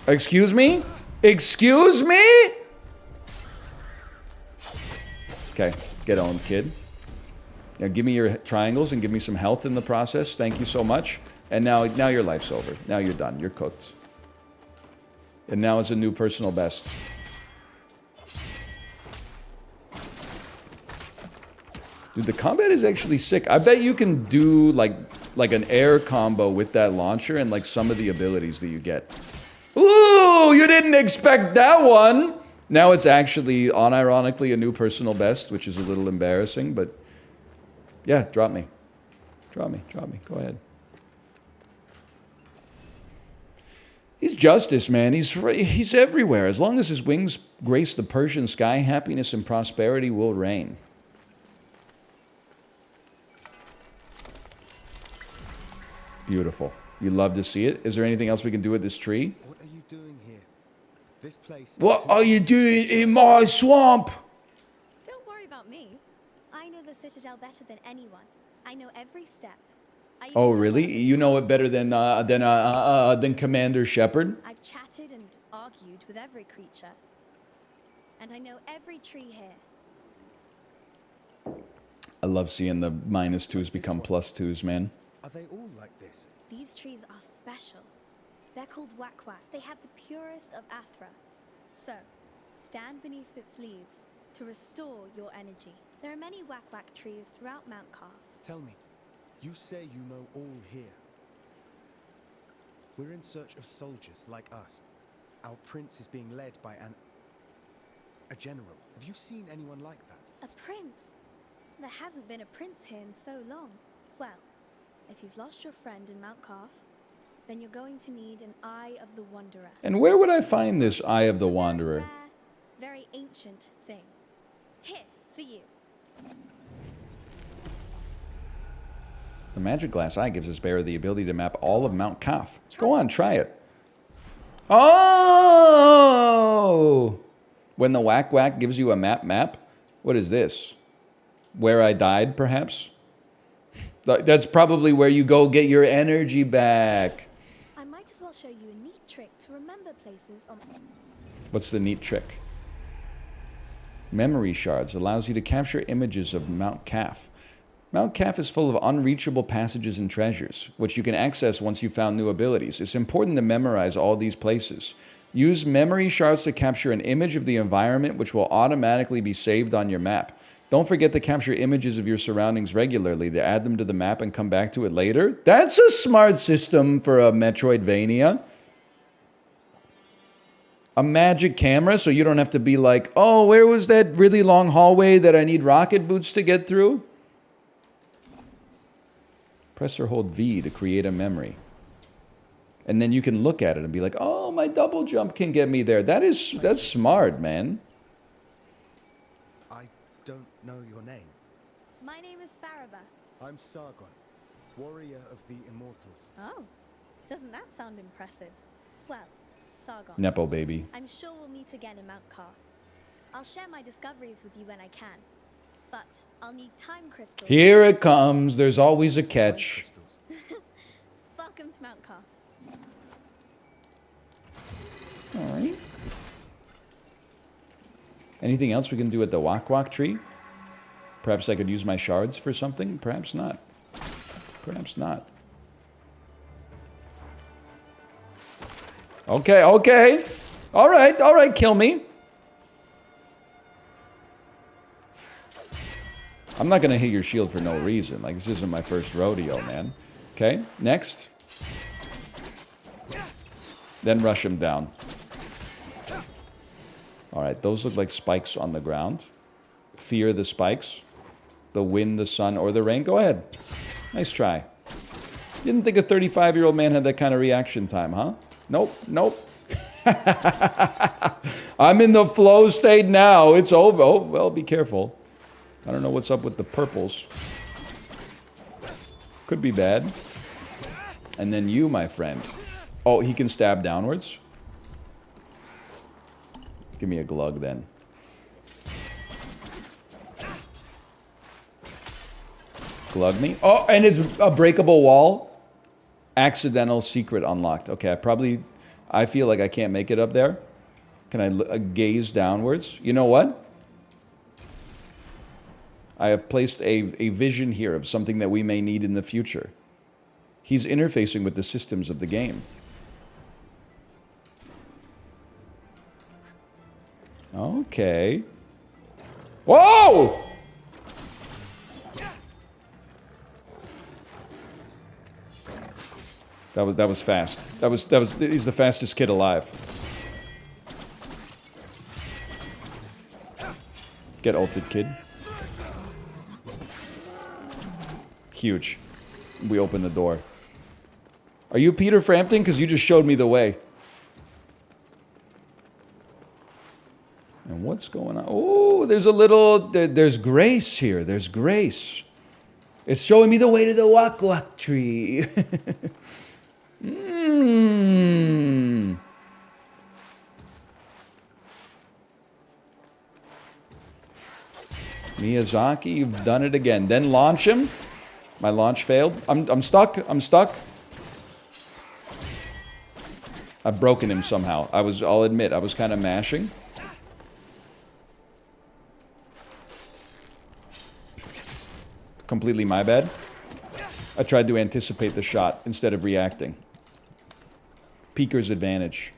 Excuse me? Excuse me? Okay, get owned, kid. Now give me your triangles and give me some health in the process. Thank you so much. And now your life's over. Now you're done. You're cooked. And now it's a new personal best. Dude, the combat is actually sick. I bet you can do like an air combo with that launcher and like some of the abilities that you get. Ooh, you didn't expect that one. Now it's actually, unironically, a new personal best, which is a little embarrassing, but yeah, drop me. Drop me, drop me. Go ahead. He's justice, man. He's everywhere. As long as his wings grace the Persian sky, happiness and prosperity will reign. Beautiful. You love to see it. Is there anything else we can do with this tree? What are you doing here? This place. What are you doing in my swamp? Don't worry about me. I know the Citadel better than anyone. I know every step. Oh, really? You know it better than Commander Shepard? I've chatted and argued with every creature. And I know every tree here. I love seeing the -2s become +2s, man. Are they all like this? These trees are special. They're called Wak-Wak. They have the purest of Athra. So, stand beneath its leaves to restore your energy. There are many Wak-Wak trees throughout Mount Carve. Tell me, you say you know all here. We're in search of soldiers like us. Our prince is being led by a general. Have you seen anyone like that? A prince? There hasn't been a prince here in so long. Well, if you've lost your friend in Mount Carve, then you're going to need an Eye of the Wanderer. And where would I find this Eye of the Wanderer? Very ancient thing. Here, for you. The magic glass eye gives this bearer the ability to map all of Mount Kaf. Go on, try it. Oh! When the whack whack gives you a map? What is this? Where I died, perhaps? That's probably where you go get your energy back. I might as well show you a neat trick to remember places on... What's the neat trick? Memory shards allows you to capture images of Mount Kaf. Mount Kaf is full of unreachable passages and treasures, which you can access once you've found new abilities. It's important to memorize all these places. Use memory shards to capture an image of the environment, which will automatically be saved on your map. Don't forget to capture images of your surroundings regularly to add them to the map and come back to it later. That's a smart system for a Metroidvania. A magic camera, so you don't have to be like, oh, where was that really long hallway that I need rocket boots to get through? Press or hold V to create a memory. And then you can look at it and be like, oh, my double jump can get me there. That's smart, man. I don't know your name. My name is Faraba. I'm Sargon, warrior of the Immortals. Oh, doesn't that sound impressive? Well, Sargon. Nepo baby. I'm sure we'll meet again in Mount Kaf. I'll share my discoveries with you when I can. But I'll need time crystals. Here it comes. There's always a catch. Welcome to Mount Kaf. All right. Anything else we can do at the Wak Wak tree? Perhaps I could use my shards for something? Perhaps not. Perhaps not. Okay, okay. All right, kill me. I'm not going to hit your shield for no reason. Like, this isn't my first rodeo, man. Okay, next. Then rush him down. All right, those look like spikes on the ground. Fear the spikes. The wind, the sun, or the rain. Go ahead. Nice try. Didn't think a 35-year-old man had that kind of reaction time, huh? Nope, nope. I'm in the flow state now. It's over. Oh, well, be careful. I don't know what's up with the purples. Could be bad. And then you, my friend. Oh, he can stab downwards? Give me a glug then. Glug me. Oh, and it's a breakable wall. Accidental secret unlocked. Okay, I feel like I can't make it up there. Can I gaze downwards? You know what? I have placed a vision here of something that we may need in the future. He's interfacing with the systems of the game. Okay. Whoa! That was fast. He's the fastest kid alive. Get ulted, kid. Huge. We open the door. Are you Peter Frampton? Because you just showed me the way. And what's going on? Oh, there's a little... There's grace here. There's grace. It's showing me the way to the Wak Wak tree. Miyazaki, you've done it again. Then launch him. My launch failed. I'm stuck. I'm stuck. I've broken him somehow. I'll admit, I was kind of mashing. Completely my bad. I tried to anticipate the shot instead of reacting. Peeker's advantage.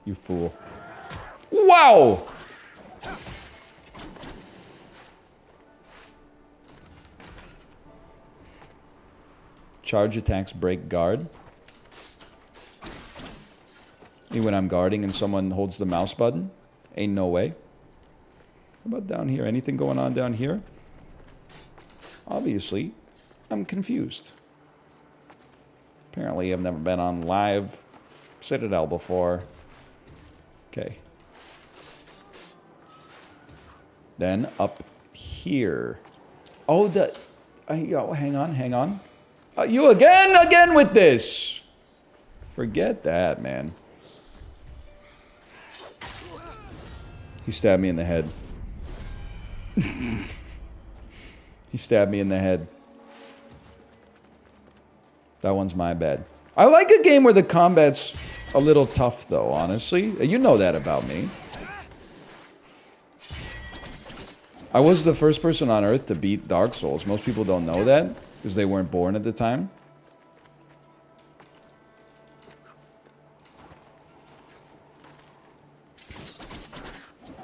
You fool. Wow! Charge attacks break guard. Me when I'm guarding and someone holds the mouse button? Ain't no way. How about down here? Anything going on down here? Obviously, I'm confused. Apparently, I've never been on live Citadel before. Okay. Then up here. Oh, oh, hang on. You again with this. Forget that, man. He stabbed me in the head. He stabbed me in the head. That one's my bad. I like a game where the combat's a little tough, though, honestly. You know that about me. I was the first person on Earth to beat Dark Souls. Most people don't know that, because they weren't born at the time.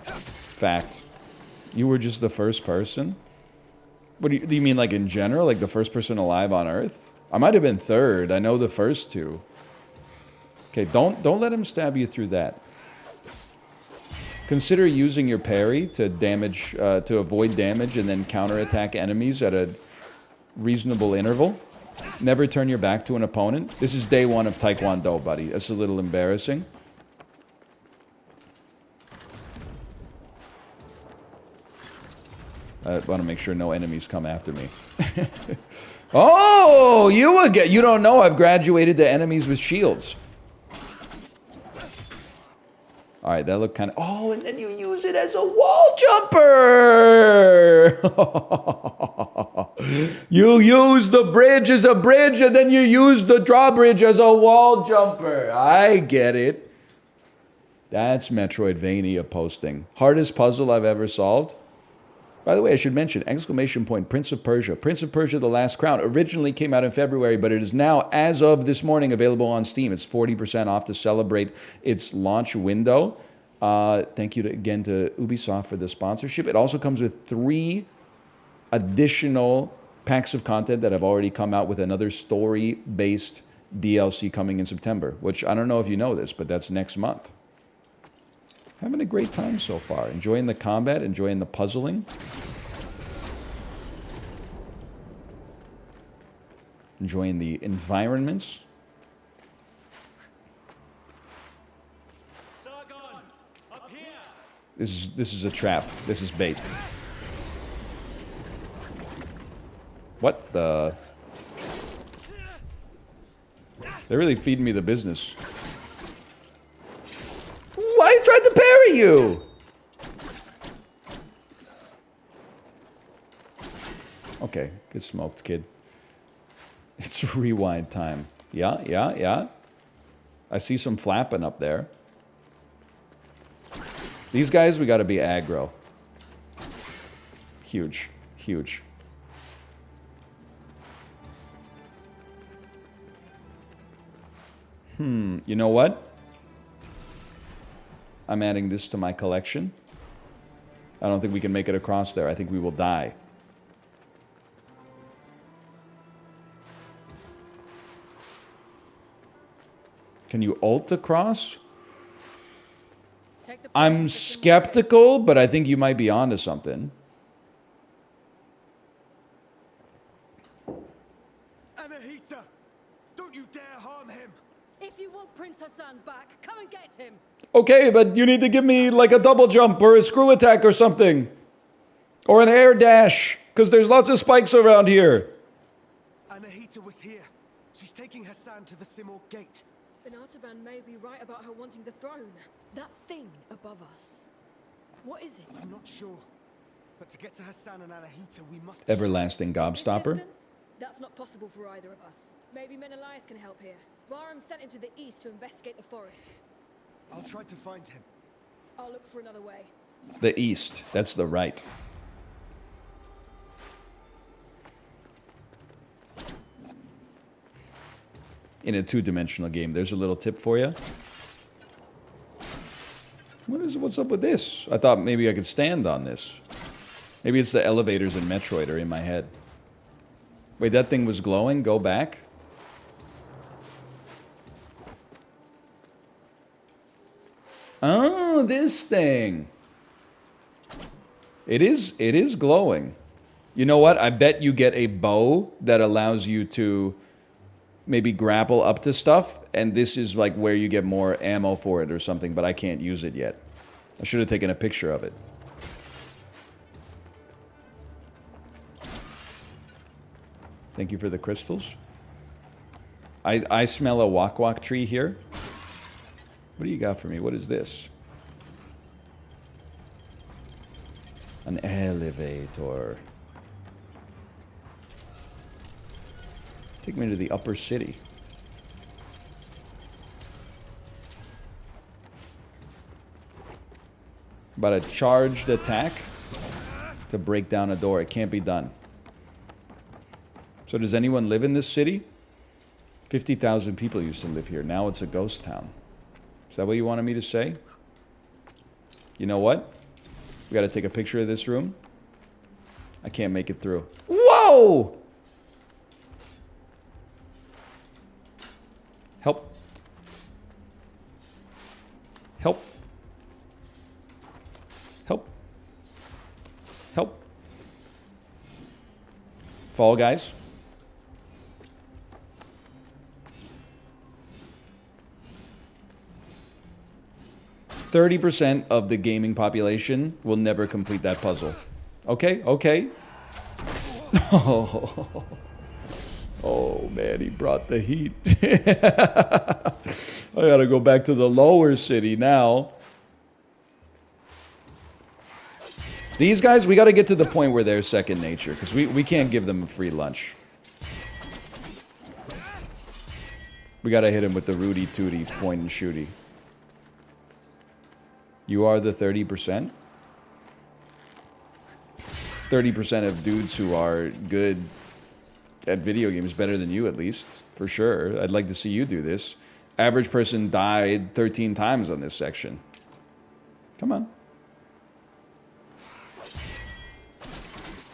Fact. You were just the first person? What do you mean, like, in general? Like, the first person alive on Earth? I might have been third. I know the first two. Okay, don't let him stab you through that. Consider using your parry to damage, to avoid damage and then counterattack enemies at a reasonable interval. Never turn your back to an opponent. This is day one of Taekwondo, buddy. That's a little embarrassing. I want to make sure no enemies come after me. Oh, you don't know I've graduated to enemies with shields. All right, that looked kind of... Oh, and then you use it as a wall jumper! You use the bridge as a bridge, and then you use the drawbridge as a wall jumper. I get it. That's Metroidvania posting. Hardest puzzle I've ever solved. By the way, I should mention, exclamation point, Prince of Persia. Prince of Persia: The Last Crown originally came out in February, but it is now, as of this morning, available on Steam. It's 40% off to celebrate its launch window. Thank you again to Ubisoft for the sponsorship. It also comes with 3 additional packs of content that have already come out, with another story-based DLC coming in September, which I don't know if you know this, but that's next month. Having a great time so far. Enjoying the combat, enjoying the puzzling. Enjoying the environments. Sargon, up here. This is a trap. This is bait. What the? They're really feeding me the business. I tried to parry you! Okay, get smoked, kid. It's rewind time. Yeah. I see some flapping up there. These guys, we gotta be aggro. Huge. You know what? I'm adding this to my collection. I don't think we can make it across there. I think we will die. Can you ult across? I'm skeptical, but I think you might be onto something. Anahita! Don't you dare harm him! If you want Prince Hassan back, come and get him. Okay, but you need to give me like a double jump or a screw attack or something. Or an air dash, because there's lots of spikes around here. Anahita was here. She's taking Hassan to the Simorgh Gate. Then Artaban may be right about her wanting the throne. That thing above us. What is it? I'm not sure. But to get to Hassan and Anahita, we must... Everlasting gobstopper. That's not possible for either of us. Maybe Menelaus can help here. Bahram sent him to the east to investigate the forest. I'll try to find him. I'll look for another way. The east. That's the right. In a two-dimensional game, there's a little tip for you. What's up with this? I thought maybe I could stand on this. Maybe it's the elevators in Metroid are in my head. Wait, that thing was glowing? Go back? Oh, this thing. It is glowing. You know what? I bet you get a bow that allows you to maybe grapple up to stuff, and this is like where you get more ammo for it or something, but I can't use it yet. I should have taken a picture of it. Thank you for the crystals. I smell a wak-wak tree here. What do you got for me? What is this? An elevator. Take me to the upper city. About a charged attack to break down a door. It can't be done. So does anyone live in this city? 50,000 people used to live here. Now it's a ghost town. Is that what you wanted me to say? You know what? We gotta take a picture of this room. I can't make it through. Whoa! Help. Help. Help. Help. Fall Guys. %30 of the gaming population will never complete that puzzle. Okay, okay. Oh man, he brought the heat. I gotta go back to the lower city now. These guys, we gotta get to the point where they're second nature, because we can't give them a free lunch. We gotta hit him with the Rudy Tooty point and shooty. You are the 30%? 30% of dudes who are good at video games, better than you at least, for sure. I'd like to see you do this. Average person died 13 times on this section. Come on.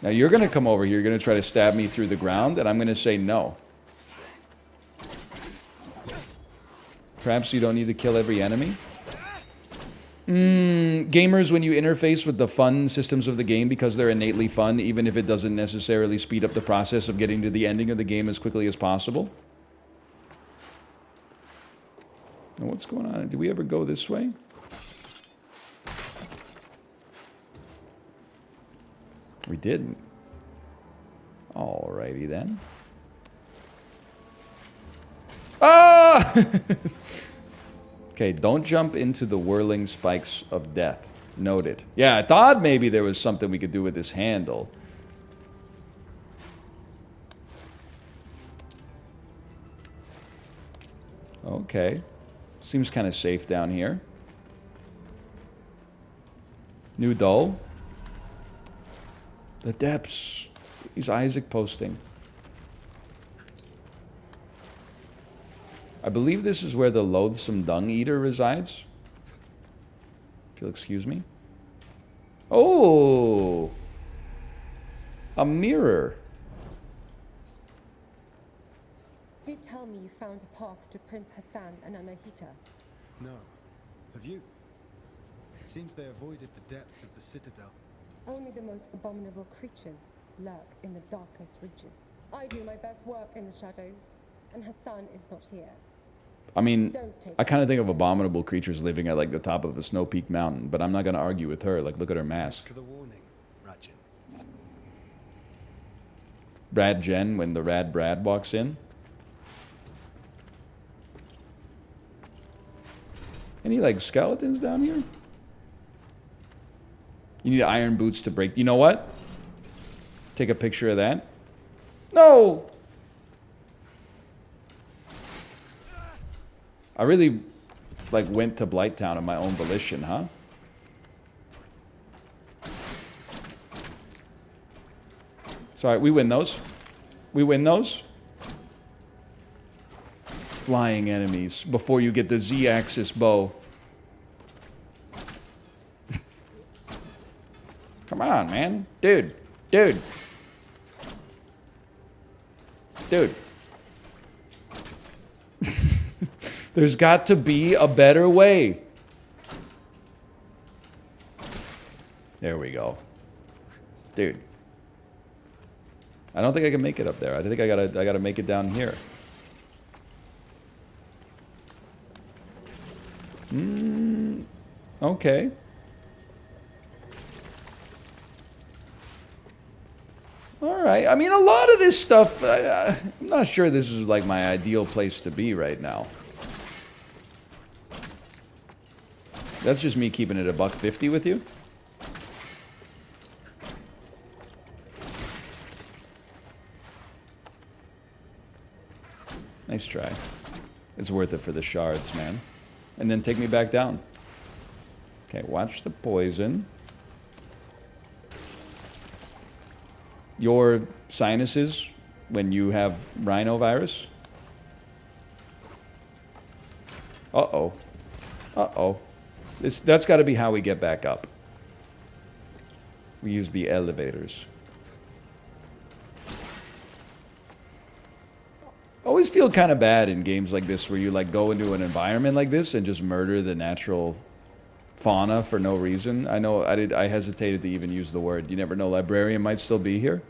Now you're gonna come over here, you're gonna try to stab me through the ground, and I'm gonna say no. Perhaps you don't need to kill every enemy? Gamers, when you interface with the fun systems of the game because they're innately fun, even if it doesn't necessarily speed up the process of getting to the ending of the game as quickly as possible. Now what's going on? Did we ever go this way? We didn't. Alrighty then. Ah! Okay, don't jump into the whirling spikes of death. Noted. Yeah, I thought maybe there was something we could do with this handle. Okay. Seems kind of safe down here. New doll. The depths. Is Isaac posting? I believe this is where the loathsome dung eater resides. If you'll excuse me. Oh! A mirror. Did tell me you found a path to Prince Hassan and Anahita. No. Have you? It seems they avoided the depths of the citadel. Only the most abominable creatures lurk in the darkest ridges. I do my best work in the shadows, and Hassan is not here. I mean, I kind of think of abominable creatures living at like the top of a snow-peaked mountain, but I'm not going to argue with her. Like, look at her mask. For the warning, Rajan. Brad Jen when the Rad Brad walks in. Any like skeletons down here? You need iron boots to break. You know what? Take a picture of that. No! I really, like, went to Blighttown of my own volition, huh? Sorry, we win those. We win those. Flying enemies before you get the Z-axis bow. Come on, man. Dude. Dude. Dude. There's got to be a better way. There we go. Dude. I don't think I can make it up there. I think I gotta make it down here. Okay. All right. I mean, a lot of this stuff, I'm not sure this is like my ideal place to be right now. That's just me keeping it $1.50 with you. Nice try. It's worth it for the shards, man. And then take me back down. Okay, watch the poison. Your sinuses when you have rhinovirus. Uh-oh. Uh-oh. That's got to be how we get back up. We use the elevators. I always feel kind of bad in games like this where you like go into an environment like this and just murder the natural fauna for no reason. I know I hesitated to even use the word. You never know, librarian might still be here.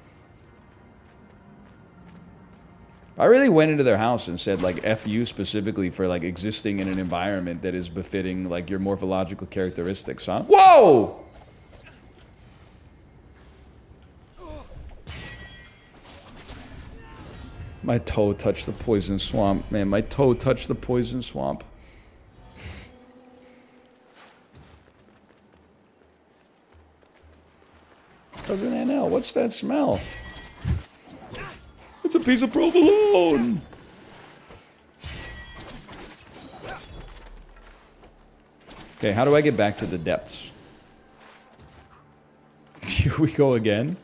I really went into their house and said like F you specifically for like existing in an environment that is befitting like your morphological characteristics, huh? Whoa! My toe touched the poison swamp. Man, my toe touched the poison swamp. Cousin NL, what's that smell? It's a piece of provolone! Okay, how do I get back to the depths? Here we go again.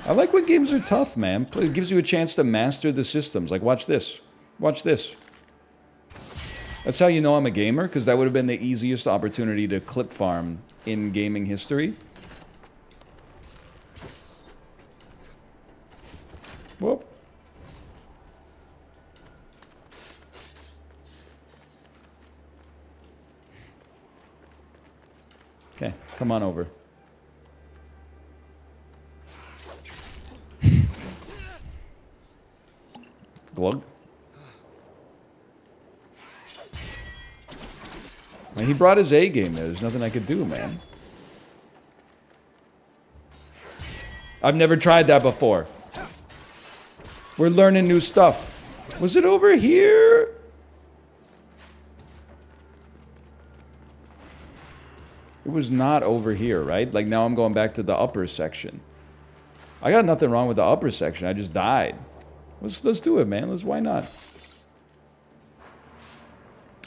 I like when games are tough, man. It gives you a chance to master the systems. Like, watch this. Watch this. That's how you know I'm a gamer, because that would have been the easiest opportunity to clip farm in gaming history. Whoop. Okay, come on over. Glug. Man, he brought his A game there. There's nothing I could do, man. I've never tried that before. We're learning new stuff. Was it over here? It was not over here, right? Like now I'm going back to the upper section. I got nothing wrong with the upper section. I just died. Let's do it, man. Why not?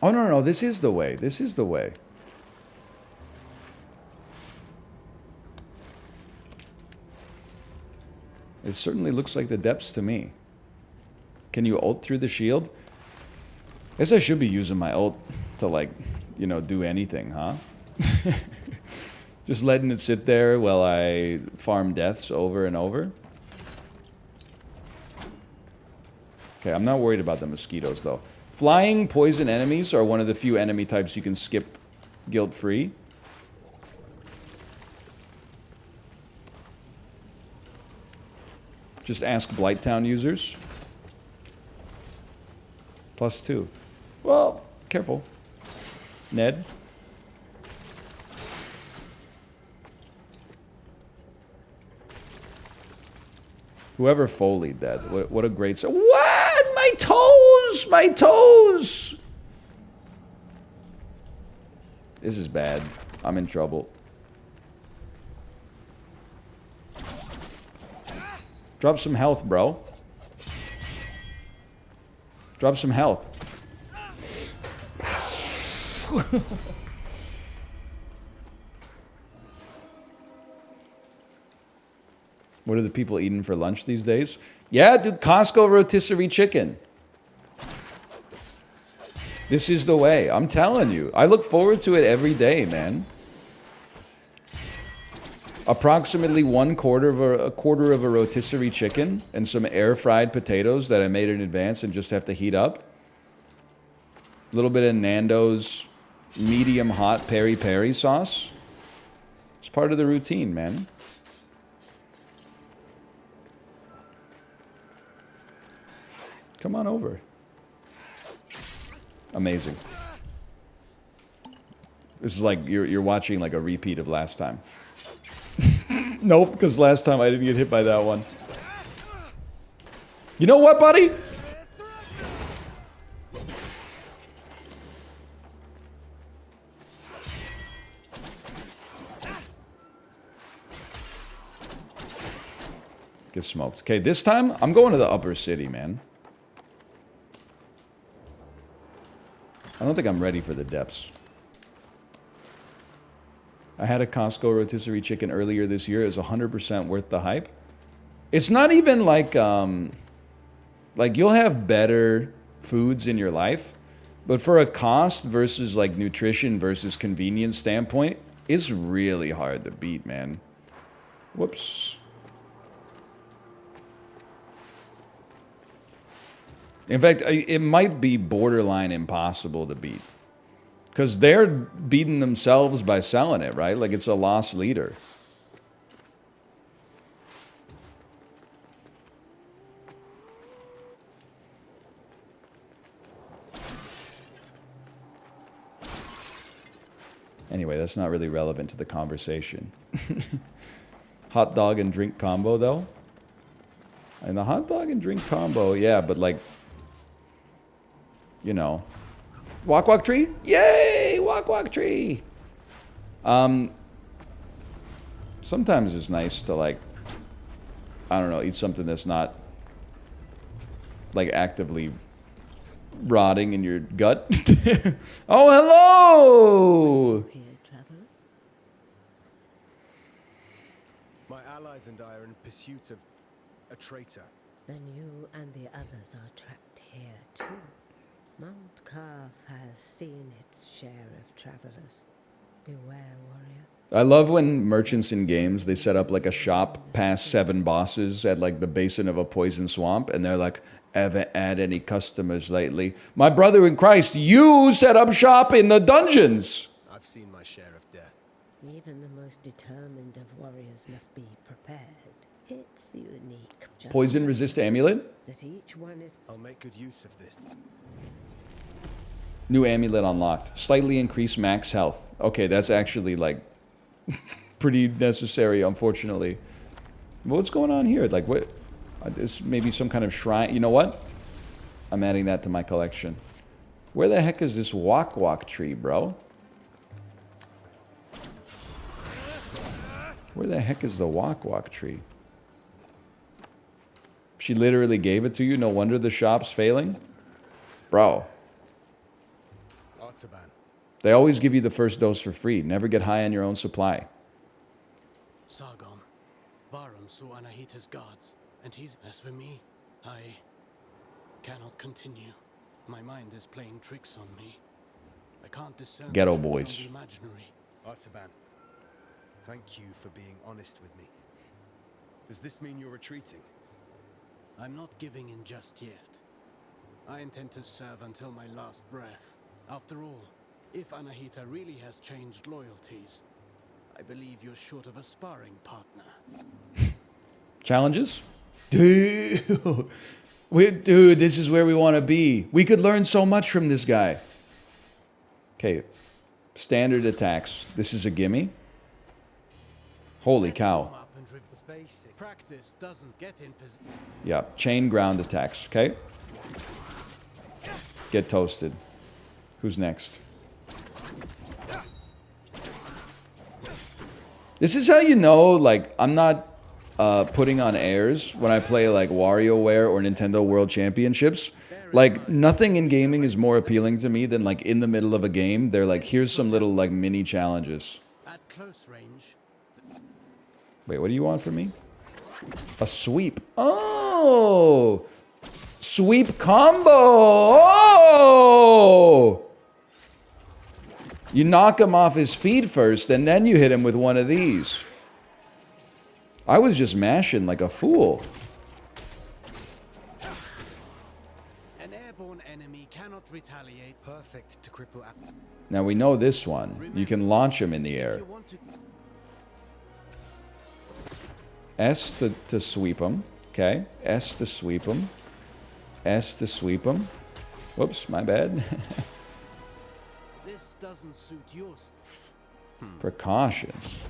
Oh, no. This is the way. This is the way. It certainly looks like the depths to me. Can you ult through the shield? Guess I should be using my ult to, like, you know, do anything, huh? Just letting it sit there while I farm deaths over and over. Okay, I'm not worried about the mosquitoes, though. Flying poison enemies are one of the few enemy types you can skip guilt-free. Just ask Blighttown users. +2. Well, careful. Ned. Whoever Foleyed that. What a great... What? My toes! My toes! This is bad. I'm in trouble. Drop some health, bro. Drop some health. What are the people eating for lunch these days? Yeah, dude, Costco rotisserie chicken. This is the way. I'm telling you. I look forward to it every day, man. Approximately a quarter of a rotisserie chicken and some air-fried potatoes that I made in advance and just have to heat up. A little bit of Nando's medium hot peri-peri sauce. It's part of the routine, man. Come on over. Amazing. This is like you're watching like a repeat of last time. Nope, because last time I didn't get hit by that one. You know what, buddy? Get smoked. Okay, this time I'm going to the upper city, man. I don't think I'm ready for the depths. I had a Costco rotisserie chicken earlier this year. It was 100% worth the hype. It's not even like you'll have better foods in your life, but for a cost versus like nutrition versus convenience standpoint, it's really hard to beat, man. Whoops. In fact, it might be borderline impossible to beat. Because they're beating themselves by selling it, right? Like it's a lost leader. Anyway, that's not really relevant to the conversation. Hot dog and drink combo, though? And the hot dog and drink combo, yeah, but like, you know. Walk walk tree? Yay! Walk walk tree! Sometimes it's nice to like, I don't know, eat something that's not like actively rotting in your gut. Oh, hello! My allies and I are in pursuit of a traitor. Then you and the others are trapped here too. Mount Carve has seen its share of travelers. Beware, warrior. I love when merchants in games, they set up like a shop past 7 bosses at like the basin of a poison swamp, and they're like, ever had any customers lately? My brother in Christ, you set up shop in the dungeons! I've seen my share of death. Even the most determined of warriors must be prepared. It's unique. Poison resist amulet? That each one is. I'll make good use of this. New amulet unlocked. Slightly increased max health. Okay, that's actually like pretty necessary, unfortunately. What's going on here? Like what? This maybe some kind of shrine. You know what? I'm adding that to my collection. Where the heck is this walk walk tree, bro? Where the heck is the walk walk tree? She literally gave it to you. No wonder the shop's failing. Bro. Artaban. They always give you the first dose for free. Never get high on your own supply. Sargon. Varum saw Anahita's guards, and he's... As for me, I cannot continue. My mind is playing tricks on me. I can't discern Ghetto the truth boys. from the imaginary. Artaban, thank you for being honest with me. Does this mean you're retreating? I'm not giving in just yet. I intend to serve until my last breath. After all, if Anahita really has changed loyalties, I believe you're short of a sparring partner. Challenges? Dude, dude, this is where we want to be. We could learn so much from this guy. Okay, standard attacks. This is a gimme. Holy cow. Practice doesn't get in position. Yeah, chain ground attacks, okay? Get toasted. Who's next? This is how you know, like, I'm not putting on airs when I play, like, WarioWare or Nintendo World Championships. Like, nothing in gaming is more appealing to me than, like, in the middle of a game, they're like, here's some little, like, mini challenges. At close range. Wait, what do you want from me? A sweep. Oh! Sweep combo! Oh! You knock him off his feet first, and then you hit him with one of these. I was just mashing like a fool. An airborne enemy cannot retaliate. Perfect to cripple. Now we know this one. You can launch him in the air. S to sweep him. Okay. S to sweep him. S to sweep him. Whoops, my bad. This doesn't suit yours. Precautions.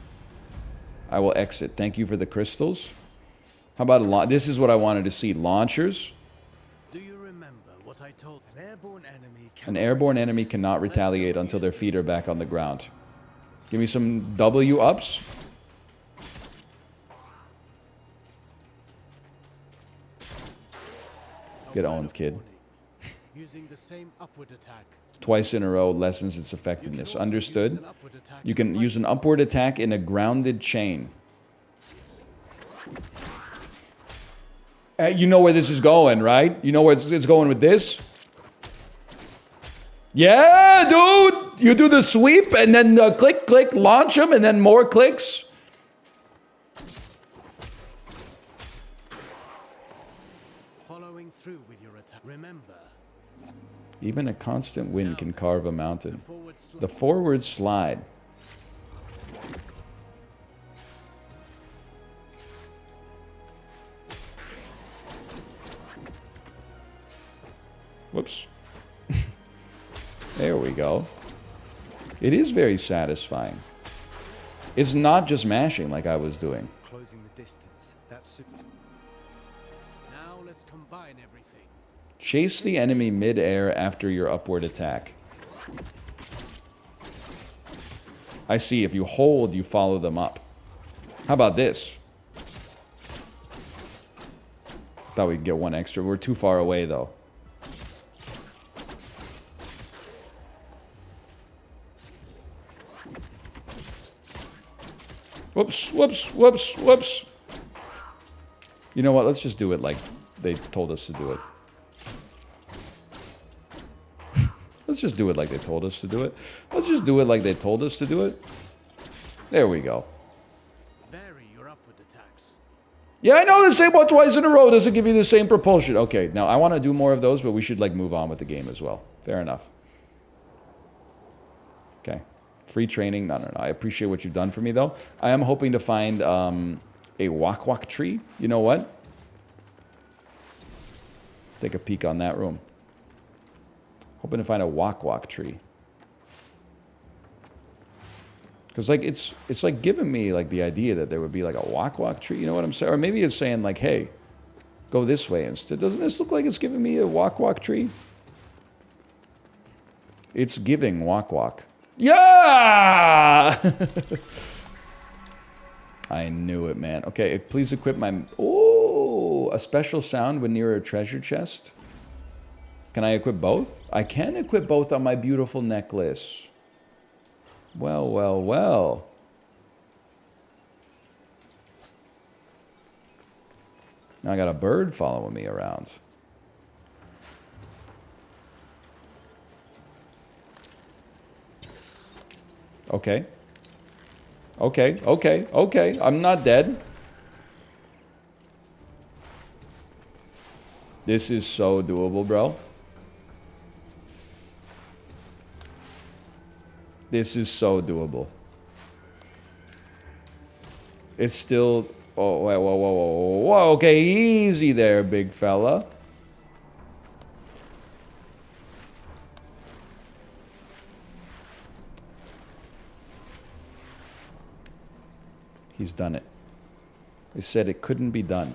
I will exit. Thank you for the crystals. How about this is what I wanted to see. Launchers. Do you remember what I told? An airborne enemy cannot retaliate until their feet are back on the ground. Give me some W ups. Get Owen's kid. Using the same upward attack. Twice in a row lessens its effectiveness. Understood? You can use an upward attack in a grounded chain. You know where this is going, right? You know where it's going with this? Yeah, dude! You do the sweep and then click, click, launch them, and then more clicks. Following through with your attack. Remember. Even a constant wind can carve a mountain. The forward slide. Whoops. There we go. It is very satisfying. It's not just mashing like I was doing. Closing the distance. That's now let's combine everything. Chase the enemy mid-air after your upward attack. I see. If you hold, you follow them up. How about this? Thought we'd get one extra. We're too far away, though. Whoops, whoops, whoops, whoops. You know what? Let's just do it like they told us to do it. Let's just do it like they told us to do it. Let's just do it like they told us to do it. There we go. Vary your upward attacks. Yeah, I know the same one twice in a row doesn't give you the same propulsion. Okay, now I want to do more of those, but we should like move on with the game as well. Fair enough. Okay. Free training. No. I appreciate what you've done for me, though. I am hoping to find a wak tree. You know what? Take a peek on that room. Hoping to find a wak tree. Because like it's like giving me like the idea that there would be like a wak tree. You know what I'm saying? Or maybe it's saying like, hey, go this way instead. Doesn't this look like it's giving me a wak tree? It's giving wak. Yeah! I knew it, man. Okay, please equip my... Oh, a special sound when near a treasure chest. Can I equip both? I can equip both on my beautiful necklace. Well, well, well. Now I got a bird following me around. Okay. Okay. I'm not dead. This is so doable, bro. This is so doable. It's still... Oh, whoa. Okay, easy there, big fella. He's done it. They said it couldn't be done.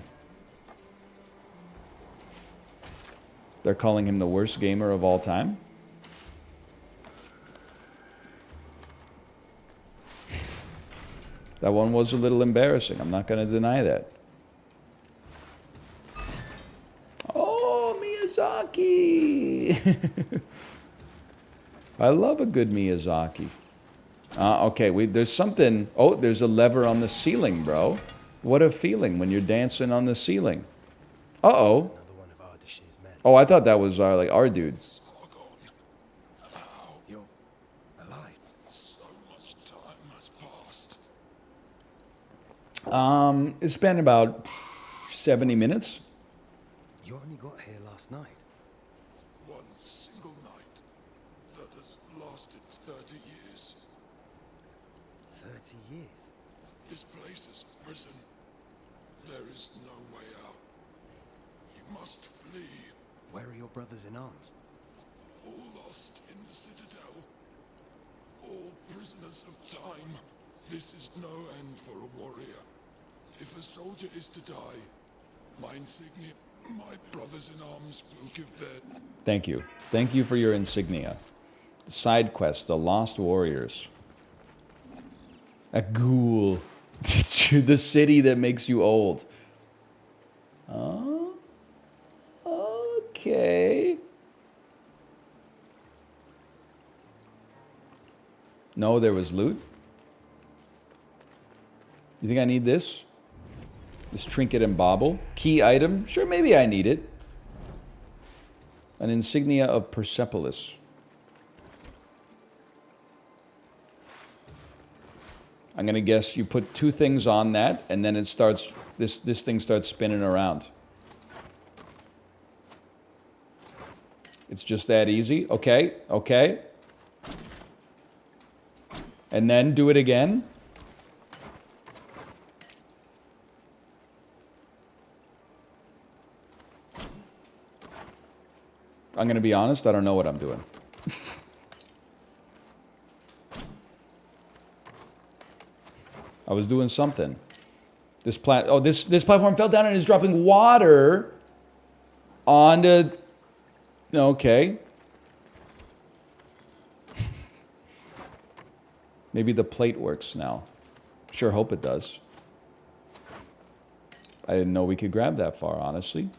They're calling him the worst gamer of all time. That one was a little embarrassing. I'm not going to deny that. Oh, Miyazaki! I love a good Miyazaki. Okay, there's something... Oh, there's a lever on the ceiling, bro. What a feeling when you're dancing on the ceiling. Uh-oh. Oh, I thought that was our dude. You're alive. So much time has passed. It's been about 70 minutes. You only got here last night. One single night that has lasted 30 years. 30 years? This place is a prison. There is no way out. You must flee. Where are your brothers in arms? All lost in the citadel. all prisoners of time. This is no end for a warrior. If a soldier is to die, my insignia, my brothers in arms will give their... Thank you. Thank you for your insignia. Side quest, The Lost Warriors. A ghoul. The city that makes you old. Oh, okay. No, there was loot. You think I need this? This trinket and bauble? Key item? Sure, maybe I need it. An insignia of Persepolis. I'm gonna guess you put 2 things on that, and then it starts, this thing starts spinning around. It's just that easy. Okay, okay. And then do it again. I'm gonna be honest, I don't know what I'm doing. I was doing something. This platform fell down and is dropping water onto... Okay. Maybe the plate works now. Sure hope it does. I didn't know we could grab that far, honestly.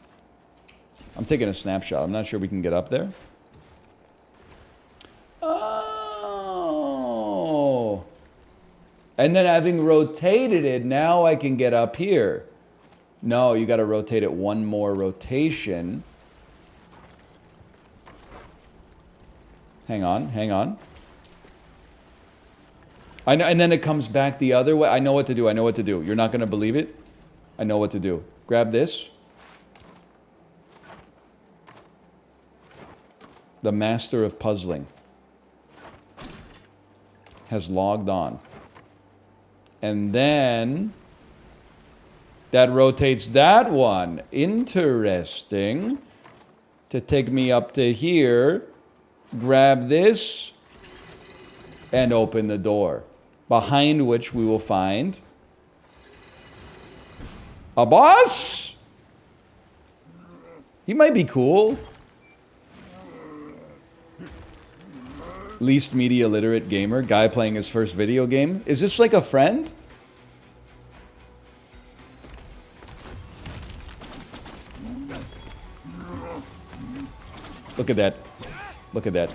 I'm taking a snapshot. I'm not sure we can get up there. Oh. And then having rotated it, now I can get up here. No, you got to rotate it one more rotation. Hang on, hang on. I know, and then it comes back the other way. I know what to do. I know what to do. You're not going to believe it. I know what to do. Grab this. The master of puzzling has logged on. And then that rotates that one. Interesting. To take me up to here. Grab this. And open the door. Behind which we will find a boss? He might be cool. Least media literate gamer, guy playing his first video game. Is this like a friend? Look at that. Look at that.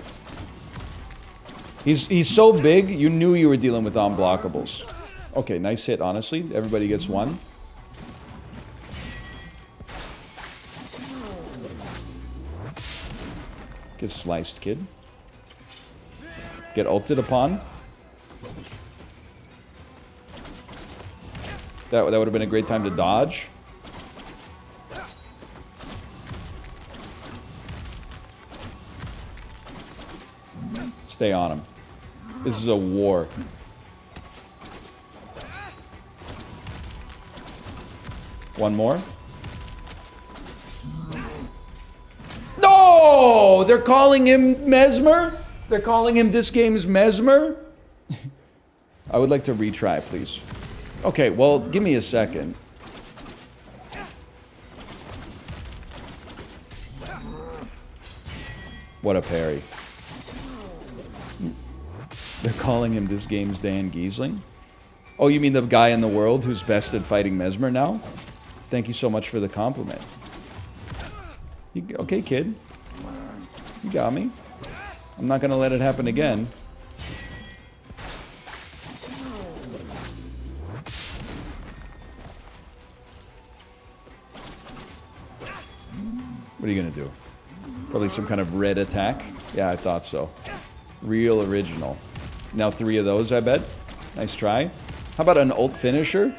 He's so big, you knew you were dealing with unblockables. Okay, nice hit, honestly. Everybody gets one. Get sliced, kid. Get ulted upon. That would have been a great time to dodge. Stay on him. This is a war. One more. No! They're calling him Mesmer? They're calling him this game's Mesmer? I would like to retry, please. Okay, well, give me a second. What a parry. They're calling him this game's Dan Giesling? Oh, you mean the guy in the world who's best at fighting Mesmer now? Thank you so much for the compliment. Okay, kid. You got me. I'm not gonna let it happen again. What are you gonna do? Probably some kind of red attack? Yeah, I thought so. Real original. Now 3 of those, I bet. Nice try. How about an ult finisher?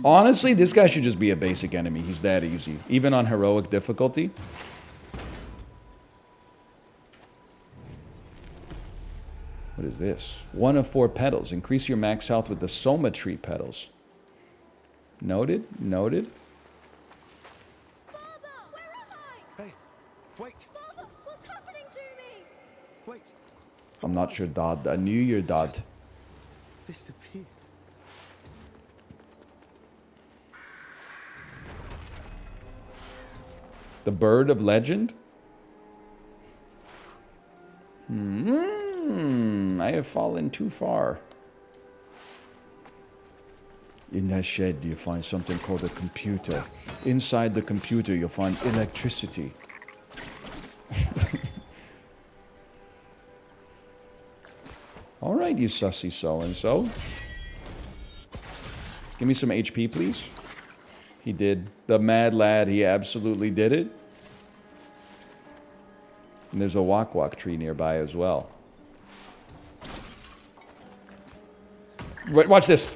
Honestly, this guy should just be a basic enemy. He's that easy. Even on heroic difficulty. What is this? 1 of 4 petals. Increase your max health with the Soma tree petals. Noted. Noted. Father, where am I? Hey, wait. Father, what's happening? I'm not your dad. I knew your dad. Disappeared. The bird of legend? I have fallen too far. In that shed, you find something called a computer. Inside the computer, you'll find electricity. All right, you sussy so-and-so. Give me some HP, please. He did. The mad lad, he absolutely did it. And there's a wak-wak tree nearby as well. Wait, watch this.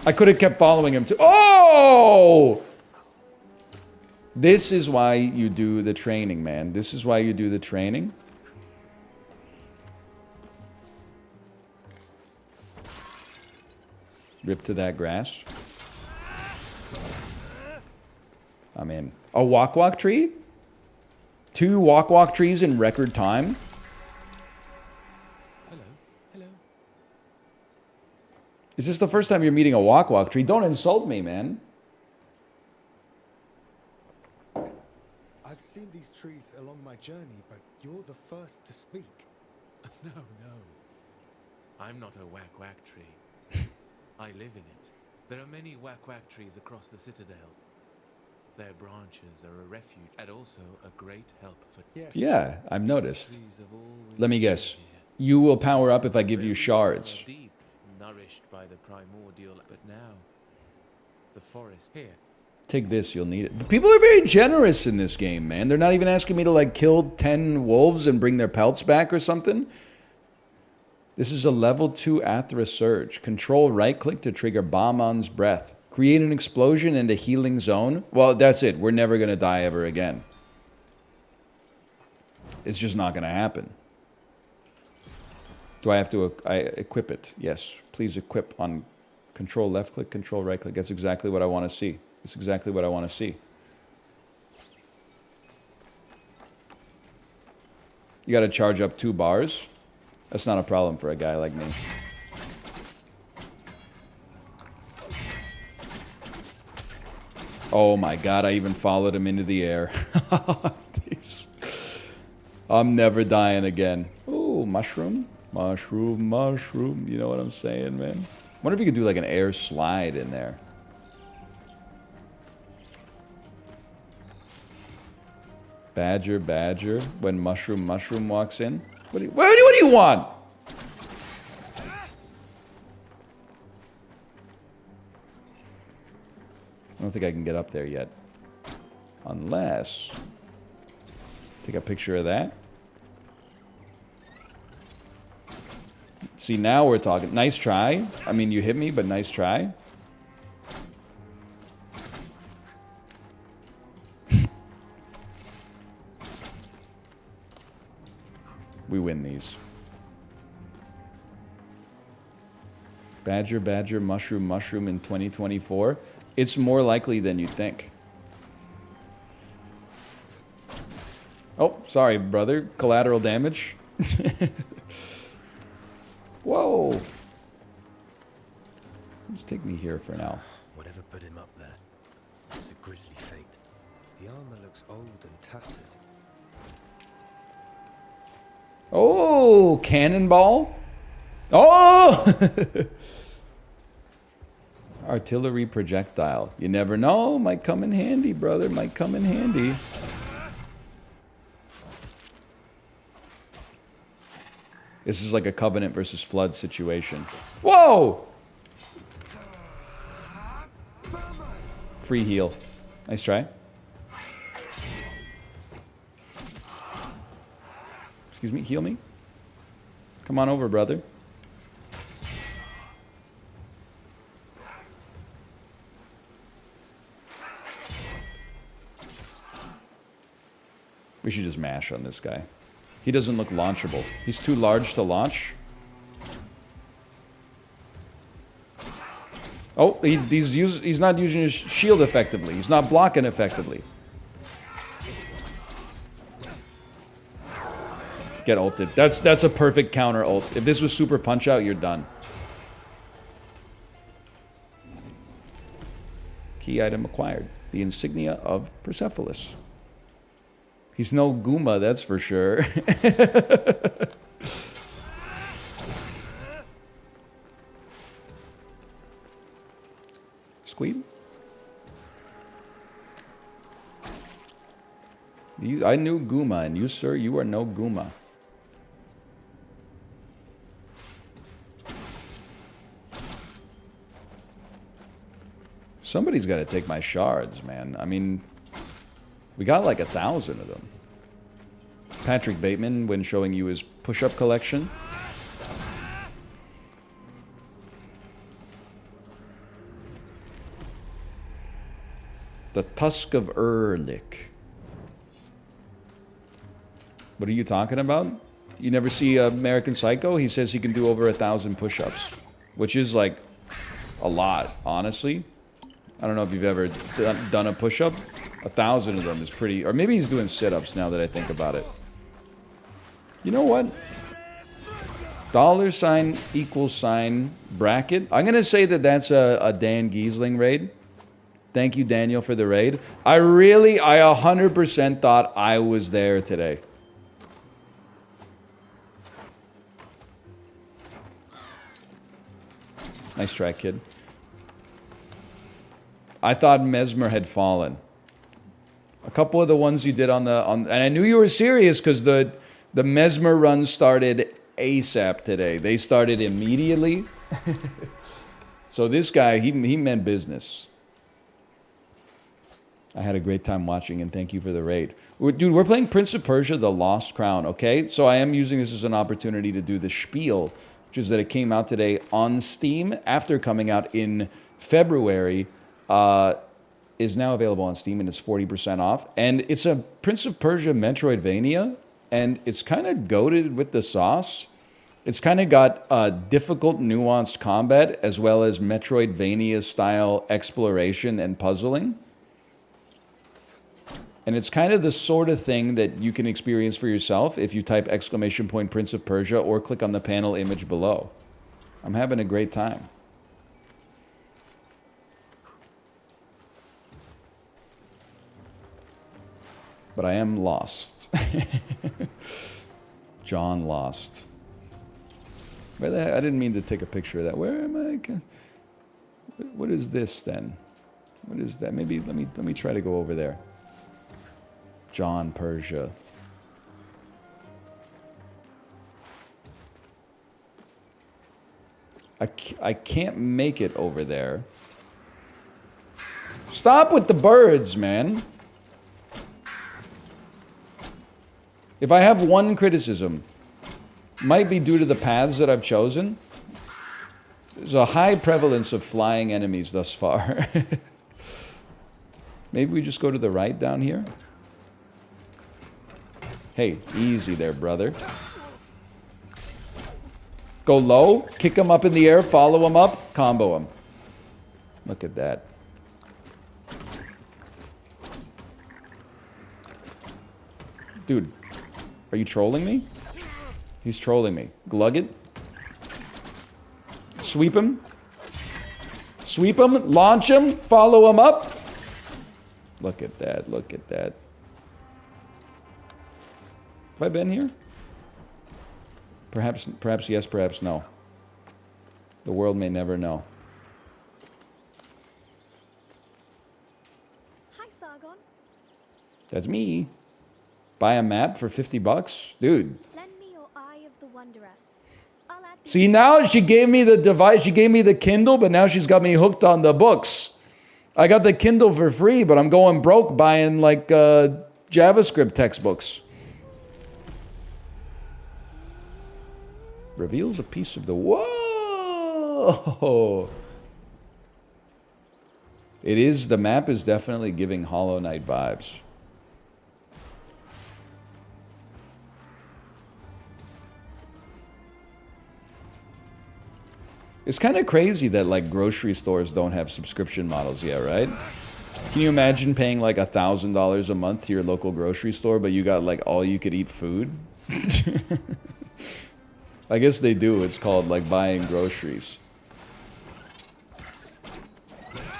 I could have kept following him too. Oh! This is why you do the training, man. This is why you do the training. Rip to that grass. I'm in. A wak-wak tree? 2 wak-wak trees in record time? Hello. Is this the first time you're meeting a wak-wak tree? Don't insult me, man. I've seen these trees along my journey, but you're the first to speak. No. I'm not a wak-wak tree. I live in it. There are many wak-wak trees across the citadel. Their branches are a refuge and also a great help for... Yeah, I've noticed. Let me guess. You will power up if I give you shards. Deep, nourished by the primordial, but now the forest here. Take this, you'll need it. But people are very generous in this game, man. They're not even asking me to like kill 10 wolves and bring their pelts back or something. This is a level 2 Athra Surge. Control right-click to trigger Bamon's Breath. Create an explosion and a healing zone. Well, that's it. We're never going to die ever again. It's just not going to happen. Do I have to equip it? Yes. Please equip on control left-click, control right-click. That's exactly what I want to see. That's exactly what I want to see. You got to charge up 2 bars. That's not a problem for a guy like me. Oh my god, I even followed him into the air. I'm never dying again. Ooh, mushroom. Mushroom. You know what I'm saying, man? Wonder if you could do like an air slide in there. Badger. When mushroom walks in. What do you want? I don't think I can get up there yet. Unless... Take a picture of that. See, now we're talking. Nice try. I mean, you hit me, but nice try. We win these. Badger, mushroom in 2024. It's more likely than you think. Oh, sorry, brother. Collateral damage. Whoa. Just take me here for now. Whatever put him up there. It's a grisly fate. The armor looks old and tattered. Oh, cannonball. Oh! Artillery projectile. You never know. Might come in handy, brother. Might come in handy. This is like a Covenant versus Flood situation. Whoa! Free heal. Nice try. Excuse me, heal me. Come on over, brother. We should just mash on this guy. He doesn't look launchable. He's too large to launch. Oh, he's not using his shield effectively. He's not blocking effectively. Get ulted. That's a perfect counter ult. If this was super punch out, you're done. Key item acquired. The insignia of Persepolis. He's no Goomba, that's for sure. Squeeb? I knew Goomba, and you, sir, you are no Goomba. Somebody's got to take my shards, man. I mean, we got like 1,000 of them. Patrick Bateman, when showing you his push-up collection. The Tusk of Erlich. What are you talking about? You never see American Psycho? He says he can do over 1,000 push-ups, which is like a lot, honestly. I don't know if you've ever done a push-up. 1,000 of them is pretty... Or maybe he's doing sit-ups now that I think about it. You know what? $$ bracket. I'm going to say that that's a Dan Giesling raid. Thank you, Daniel, for the raid. I 100% thought I was there today. Nice try, kid. I thought Mesmer had fallen. A couple of the ones you did on and I knew you were serious because the Mesmer run started ASAP today. They started immediately. So this guy, he meant business. I had a great time watching, and thank you for the raid. Dude, we're playing Prince of Persia: The Lost Crown, okay? So I am using this as an opportunity to do the spiel, which is that it came out today on Steam after coming out in February. Is now available on Steam, and it's 40% off. And it's a Prince of Persia Metroidvania, and it's kind of goated with the sauce. It's kind of got difficult, nuanced combat, as well as Metroidvania-style exploration and puzzling. And it's kind of the sort of thing that you can experience for yourself if you type ! Prince of Persia or click on the panel image below. I'm having a great time. But I am lost. John lost. I didn't mean to take a picture of that. Where am I? What is this then? What is that? Maybe let me try to go over there. John Persia. I can't make it over there. Stop with the birds, man. If I have one criticism, might be due to the paths that I've chosen. There's a high prevalence of flying enemies thus far. Maybe we just go to the right down here? Hey, easy there, brother. Go low, kick him up in the air, follow him up, combo him. Look at that. Dude, are you trolling me? He's trolling me. Glug it. Sweep him. Sweep him, launch him, follow him up. Look at that, look at that. Have I been here? Perhaps yes, perhaps no. The world may never know. Hi, Sargon. That's me. Buy a map for $50? Dude. Lend me your Eye of the Wanderer. I'll add See, now she gave me the device, she gave me the Kindle, but now she's got me hooked on the books. I got the Kindle for free, but I'm going broke buying like JavaScript textbooks. Reveals a piece of the... Whoa! It is... The map is definitely giving Hollow Knight vibes. It's kind of crazy that, like, grocery stores don't have subscription models yet, right? Can you imagine paying, like, $1,000 a month to your local grocery store, but you got, like, all-you-could-eat food? I guess they do. It's called like buying groceries.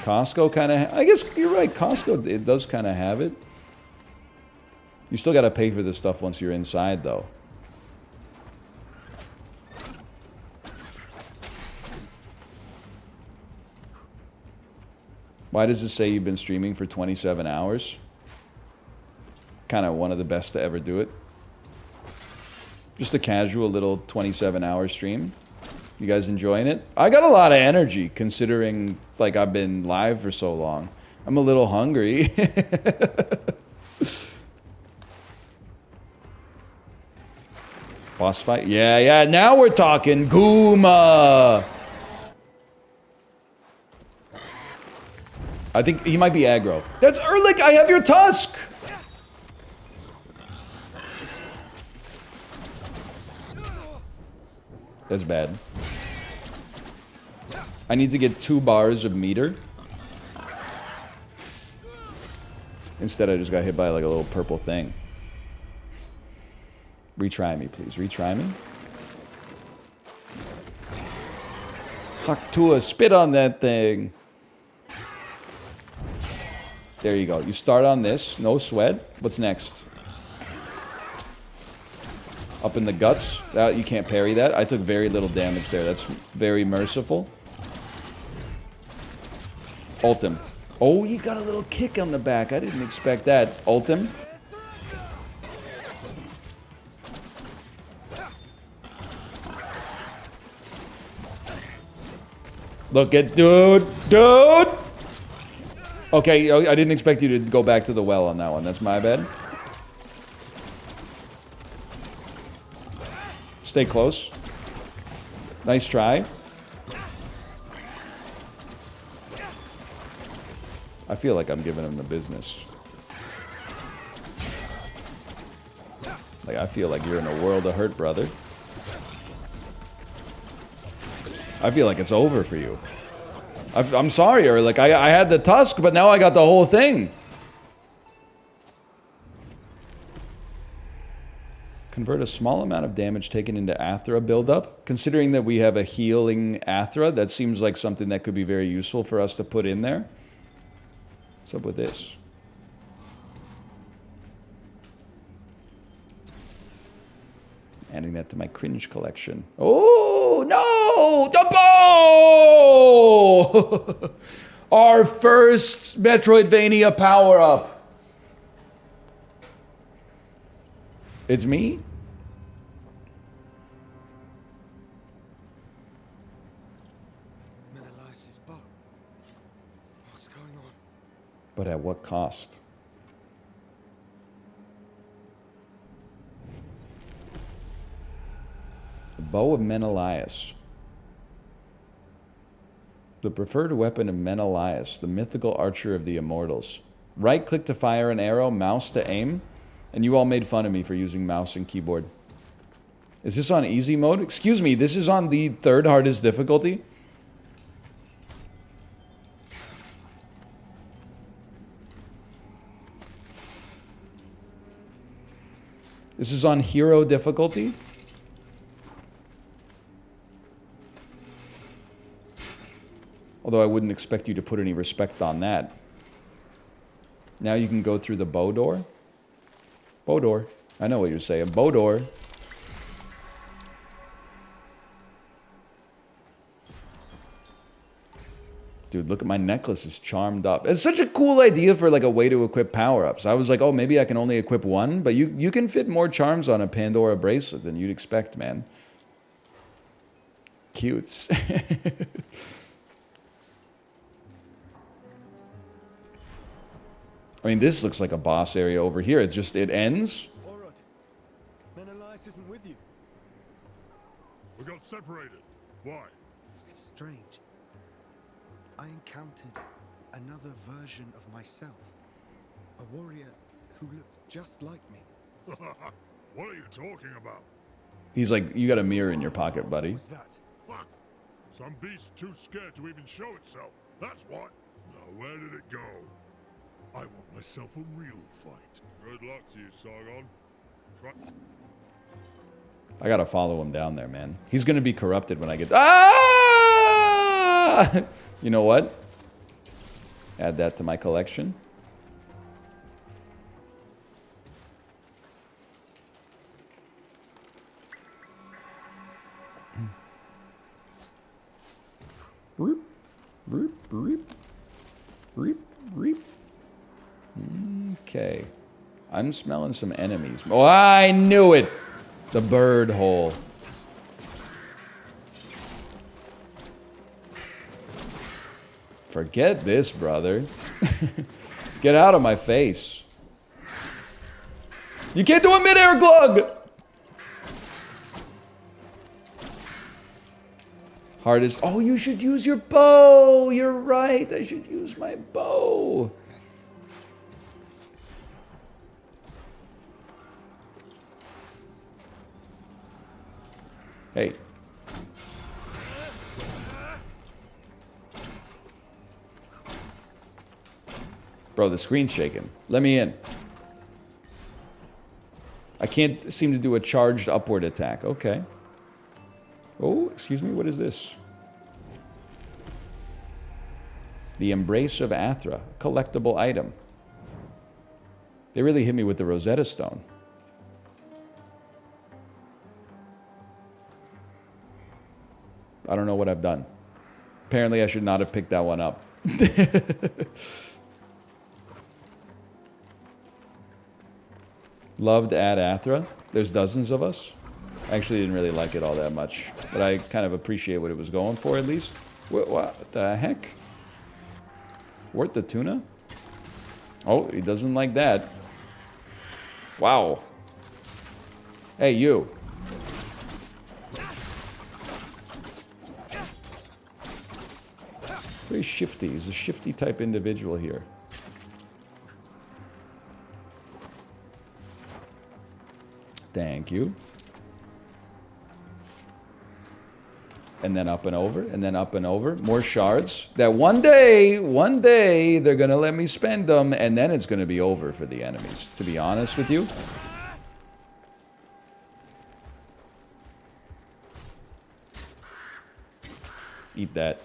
Costco kind of... I guess you're right. Costco, it does kind of have it. You still got to pay for this stuff once you're inside, though. Why does it say you've been streaming for 27 hours? Kind of one of the best to ever do it. Just a casual little 27-hour stream. You guys enjoying it? I got a lot of energy considering like I've been live for so long. I'm a little hungry. Boss fight? Yeah, now we're talking. Gooma! I think he might be aggro. That's Erlich! I have your tusk! That's bad. I need to get 2 bars of meter. Instead, I just got hit by like a little purple thing. Retry me, please. Retry me. Haktua, spit on that thing. There you go. You start on this. No sweat. What's next? Up in the guts. You can't parry that. I took very little damage there. That's very merciful. Ult him. Oh, you got a little kick on the back. I didn't expect that. Ult him. Look at dude. Okay, I didn't expect you to go back to the well on that one. That's my bad. Stay close. Nice try. I feel like I'm giving him the business. Like, I feel like you're in a world of hurt, brother. I feel like it's over for you. I'm sorry, or like I had the tusk, but now I got the whole thing. Convert a small amount of damage taken into Athra buildup. Considering that we have a healing Athra, that seems like something that could be very useful for us to put in there. What's up with this? Adding that to my cringe collection. Oh, no! The bow! Our first Metroidvania power-up. It's me? Menelaus' bow. What's going on? But at what cost? The bow of Menelaus. The preferred weapon of Menelaus, the mythical archer of the immortals. Right-click to fire an arrow, mouse to aim, and you all made fun of me for using mouse and keyboard. Is this on easy mode? Excuse me, this is on the 3rd hardest difficulty? This is on hero difficulty? Although I wouldn't expect you to put any respect on that. Now you can go through the bow door. Bow door. I know what you're saying. Bow door. Dude, look at my necklace is charmed up. It's such a cool idea for like a way to equip power-ups. I was like, oh, maybe I can only equip one, but you can fit more charms on a Pandora bracelet than you'd expect, man. Cutes. I mean, this looks like a boss area over here. It's just, it ends. Orod, Menelaus isn't with you. We got separated. Why? It's strange. I encountered another version of myself. A warrior who looked just like me. What are you talking about? He's like, you got a mirror in your pocket, buddy. What was that? What? Some beast too scared to even show itself. That's what. Now, where did it go? I want myself a real fight. Good luck to you, Sargon. Try. I gotta follow him down there, man. He's gonna be corrupted when I get... Ah! You know what? Add that to my collection. Reap, reap, reap, reap, reap. Okay. I'm smelling some enemies. Oh, I knew it! The bird hole. Forget this, brother. Get out of my face. You can't do a mid-air glug! Hardest. Oh, you should use your bow. You're right. I should use my bow. Hey. Bro, the screen's shaking. Let me in. I can't seem to do a charged upward attack. Okay. Oh, excuse me, what is this? The Embrace of Athra, collectible item. They really hit me with the Rosetta Stone. I don't know what I've done. Apparently I should not have picked that one up. Loved Ad Athra. There's dozens of us. I actually didn't really like it all that much, but I kind of appreciate what it was going for at least. What the heck? Worth the tuna? Oh, he doesn't like that. Wow. Hey, you. Very shifty. He's a shifty type individual here. Thank you. And then up and over, and then up and over. More shards. That one day, they're going to let me spend them, and then it's going to be over for the enemies, to be honest with you. Eat that.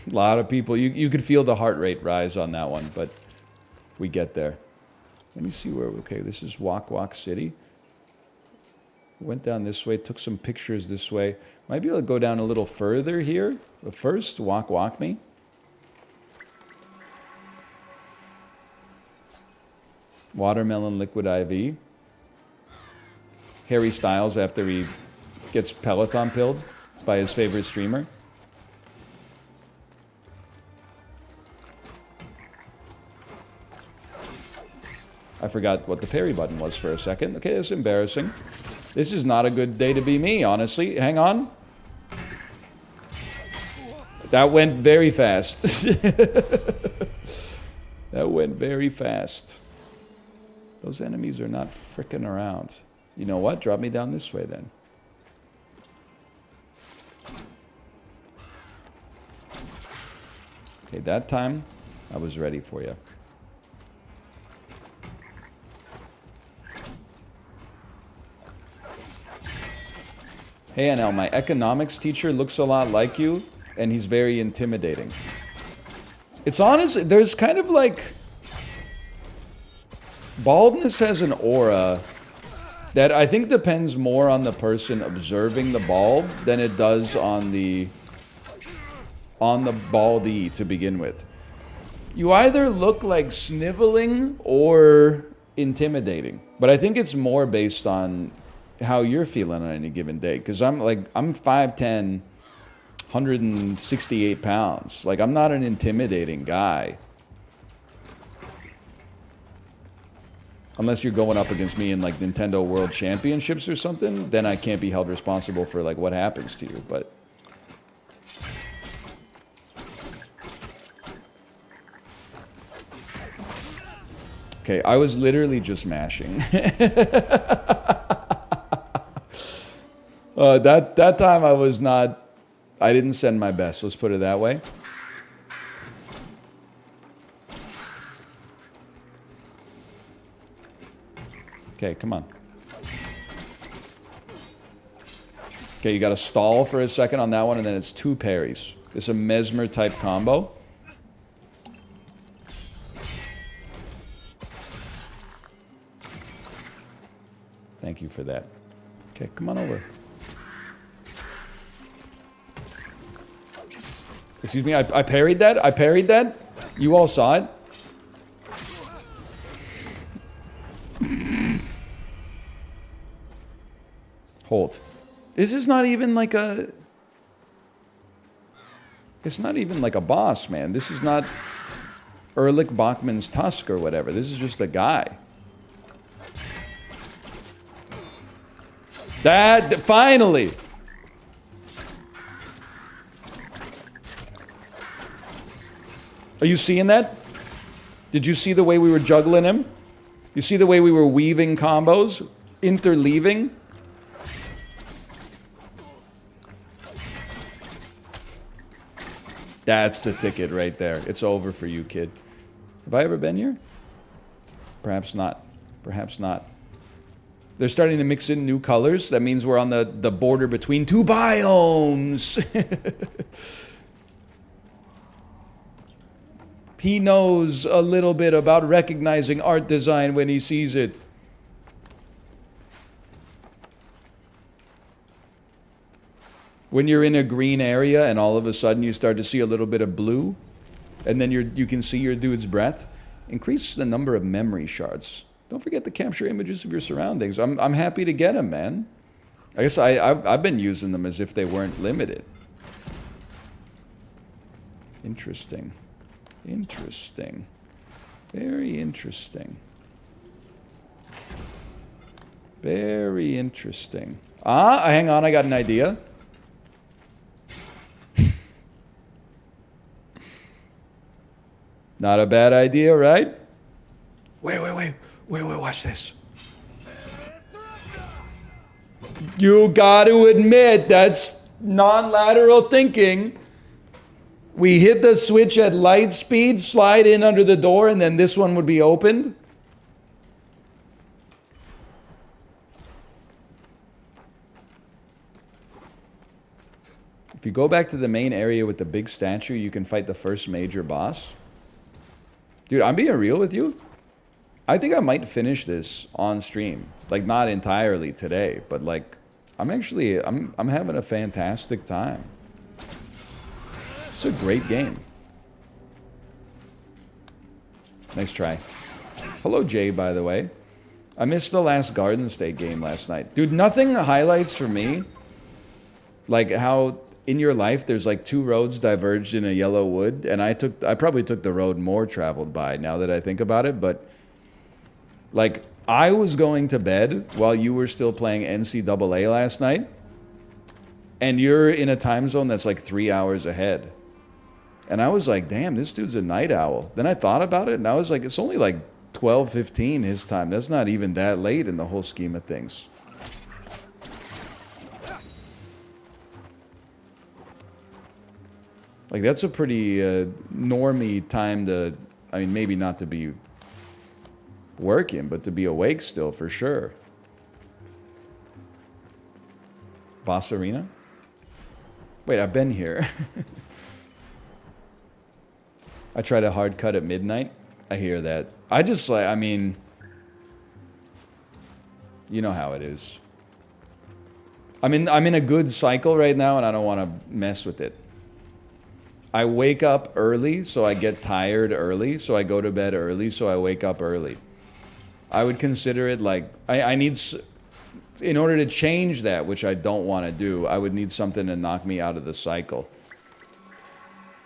A lot of people, you could feel the heart rate rise on that one, but we get there. Let me see where, okay, this is Wak Wak City. Went down this way, took some pictures this way. Might be able to go down a little further here. But first, Wak Wak me. Watermelon Liquid IV. Harry Styles after he gets Peloton pilled by his favorite streamer. I forgot what the parry button was for a second. Okay, that's embarrassing. This is not a good day to be me, honestly. Hang on. That went very fast. That went very fast. Those enemies are not frickin' around. You know what? Drop me down this way then. Okay, that time I was ready for you. Hey, NL, my economics teacher looks a lot like you, and he's very intimidating. It's honest, there's kind of like... Baldness has an aura that I think depends more on the person observing the bald than it does on the baldy to begin with. You either look like sniveling or intimidating, but I think it's more based on how you're feeling on any given day. Because I'm 5'10", 168 pounds. Like, I'm not an intimidating guy. Unless you're going up against me in like Nintendo World Championships or something, then I can't be held responsible for like what happens to you. But okay, I was literally just mashing. That time I was not, I didn't send my best, let's put it that way. Okay, come on. Okay, you got to stall for a second on that one, and then it's 2 parries. It's a Mesmer type combo. Thank you for that. Okay, come on over. Excuse me, I parried that? I parried that? You all saw it? Hold. This is not even like a... It's not even like a boss, man. This is not Erlich Bachman's Tusk or whatever. This is just a guy. That... Finally! Are you seeing that? Did you see the way we were juggling him? You see the way we were weaving combos? Interleaving? That's the ticket right there. It's over for you, kid. Have I ever been here? Perhaps not. Perhaps not. They're starting to mix in new colors. That means we're on the border between 2 biomes. He knows a little bit about recognizing art design when he sees it. When you're in a green area and all of a sudden you start to see a little bit of blue, and then you can see your dude's breath, increase the number of memory shards. Don't forget to capture images of your surroundings. I'm happy to get them, man. I guess I've been using them as if they weren't limited. Interesting. Interesting. Very interesting. Very interesting. Hang on, I got an idea. Not a bad idea, right? Wait, watch this. You got to admit, that's non-lateral thinking. We hit the switch at light speed, slide in under the door, and then this one would be opened. If you go back to the main area with the big statue, you can fight the first major boss. Dude, I'm being real with you. I think I might finish this on stream. Like, not entirely today, but like, I'm having a fantastic time. It's a great game. Nice try. Hello, Jay, by the way. I missed the last Garden State game last night. Dude, nothing highlights for me like how in your life there's like 2 roads diverged in a yellow wood, and I probably took the road more traveled by now that I think about it, but like I was going to bed while you were still playing NCAA last night, and you're in a time zone that's like 3 hours ahead. And I was like, damn, this dude's a night owl. Then I thought about it, and I was like, it's only like 12:15 his time. That's not even that late in the whole scheme of things. Like, that's a pretty normie time to, I mean, maybe not to be working, but to be awake still, for sure. Boss Arena? Wait, I've been here. I tried a hard cut at midnight. I hear that. I just like, I mean, you know how it is. I'm in a good cycle right now, and I don't want to mess with it. I wake up early, so I get tired early, so I go to bed early, so I wake up early. I would consider it like, I need, in order to change that, which I don't want to do, I would need something to knock me out of the cycle.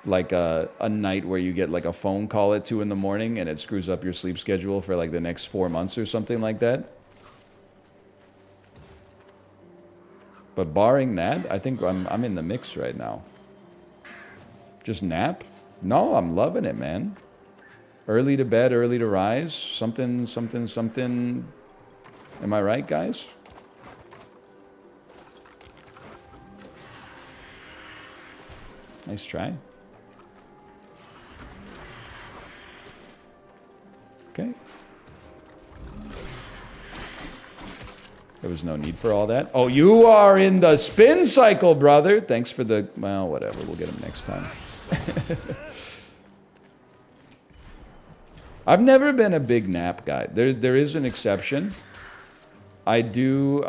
Like a night where you get like a phone call at 2 in the morning and it screws up your sleep schedule for like the next 4 months or something like that. But barring that, I think I'm in the mix right now. Just nap? No, I'm loving it, man. Early to bed, early to rise. Something. Am I right, guys? Nice try. Okay. There was no need for all that. Oh, you are in the spin cycle, brother. Thanks for the... Well, whatever. We'll get him next time. I've never been a big nap guy. There is an exception. I do...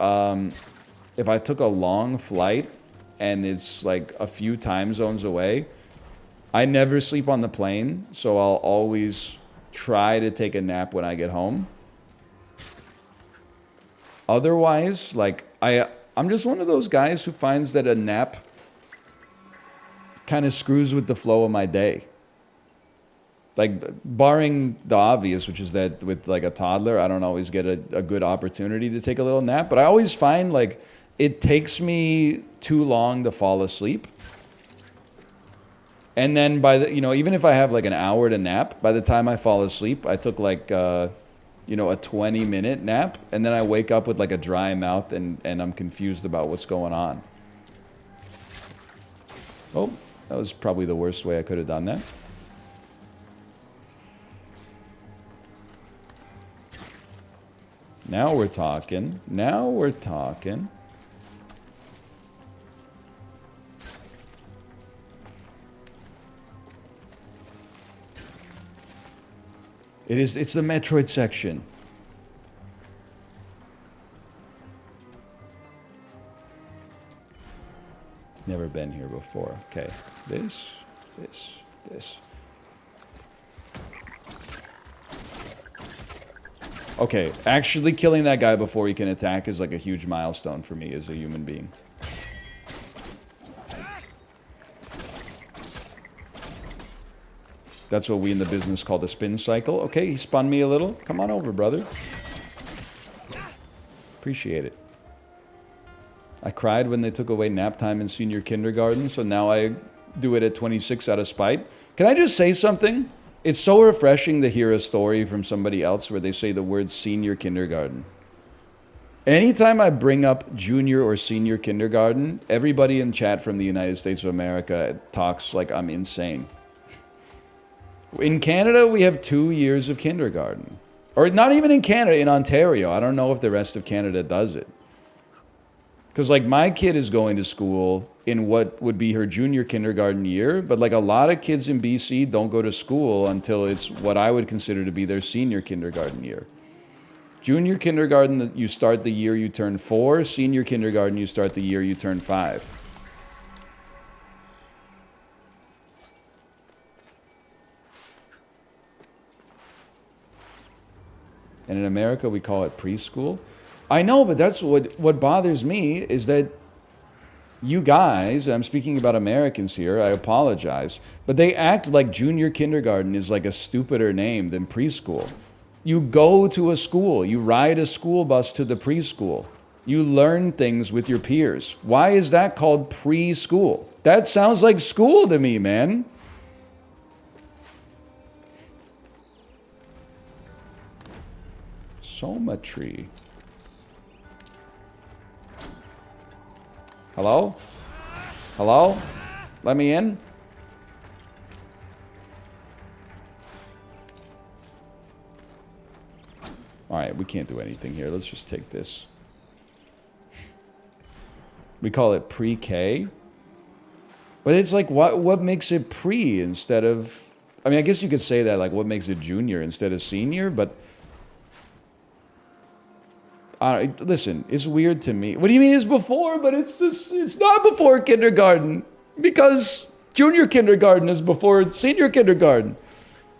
if I took a long flight and it's like a few time zones away, I never sleep on the plane, so I'll always try to take a nap when I get home. Otherwise, like, I'm just one of those guys who finds that a nap kind of screws with the flow of my day. Like, barring the obvious, which is that with, like, a toddler, I don't always get a good opportunity to take a little nap. But I always find, like, it takes me too long to fall asleep. And then by the, you know, even if I have, like, an hour to nap, by the time I fall asleep, I took, like, you know, a 20-minute nap, and then I wake up with like a dry mouth and I'm confused about what's going on. Oh, that was probably the worst way I could have done that. Now we're talking. Now we're talking. It's the Metroid section. Never been here before. Okay. This. Okay, actually killing that guy before he can attack is like a huge milestone for me as a human being. That's what we in the business call the spin cycle. Okay, he spun me a little. Come on over, brother. Appreciate it. I cried when they took away nap time in senior kindergarten, so now I do it at 26 out of spite. Can I just say something? It's so refreshing to hear a story from somebody else where they say the word senior kindergarten. Anytime I bring up junior or senior kindergarten, everybody in chat from the United States of America talks like I'm insane. In Canada, we have 2 years of kindergarten. Or not even in Canada, in Ontario. I don't know if the rest of Canada does it. Because, like, my kid is going to school in what would be her junior kindergarten year, but, like, a lot of kids in BC don't go to school until it's what I would consider to be their senior kindergarten year. Junior kindergarten, you start the year you turn 4. Senior kindergarten, you start the year you turn 5. And in America, we call it preschool. I know, but that's what bothers me is that you guys, I'm speaking about Americans here, I apologize, but they act like junior kindergarten is like a stupider name than preschool. You go to a school, you ride a school bus to the preschool. You learn things with your peers. Why is that called preschool? That sounds like school to me, man. Somatry. Hello? Hello? Let me in? Alright, we can't do anything here. Let's just take this. We call it pre-K. But it's like, what makes it pre instead of... I mean, I guess you could say that, like, what makes it junior instead of senior, but... listen, it's weird to me. What do you mean it's before? But it's not before kindergarten. Because junior kindergarten is before senior kindergarten.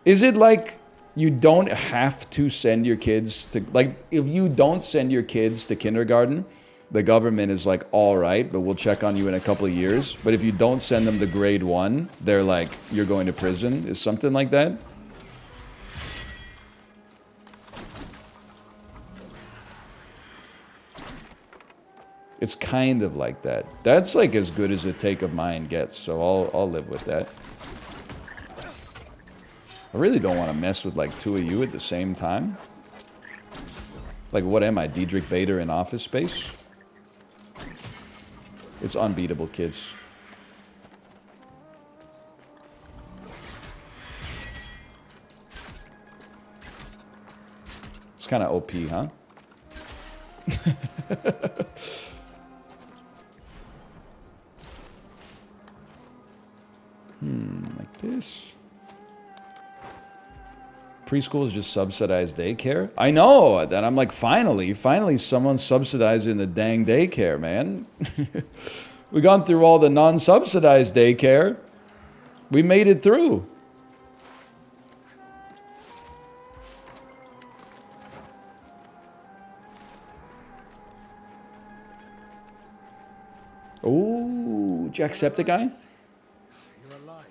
Is it like you don't have to send your kids to... Like, if you don't send your kids to kindergarten, the government is like, all right, but we'll check on you in a couple of years. But if you don't send them to grade 1, they're like, you're going to prison. Is something like that? It's kind of like that. That's like as good as a take of mine gets, so I'll live with that. I really don't want to mess with like 2 of you at the same time. Like, what am I, Diedrich Bader in Office Space? It's unbeatable, kids. It's kind of OP, huh? Like this. Preschool is just subsidized daycare. I know. Then I'm like, finally someone's subsidizing the dang daycare, man. We gone through all the non-subsidized daycare. We made it through. Oh, Jacksepticeye? You're alive.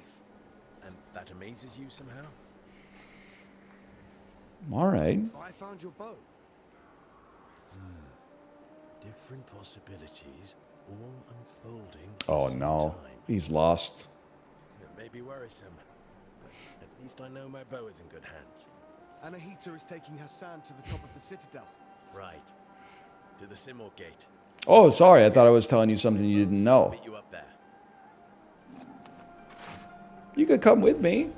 And that amazes you somehow? All right. Oh, I found your boat. Different possibilities, all unfolding at Oh the same no, time. he's lost. It may be worrisome, but at least I know my bow is in good hands. Anahita is taking Hassan to the top of the citadel. Right. To the Simor Gate. Oh, sorry, I thought I was telling you something you didn't know. Meet you up there. You could come with me.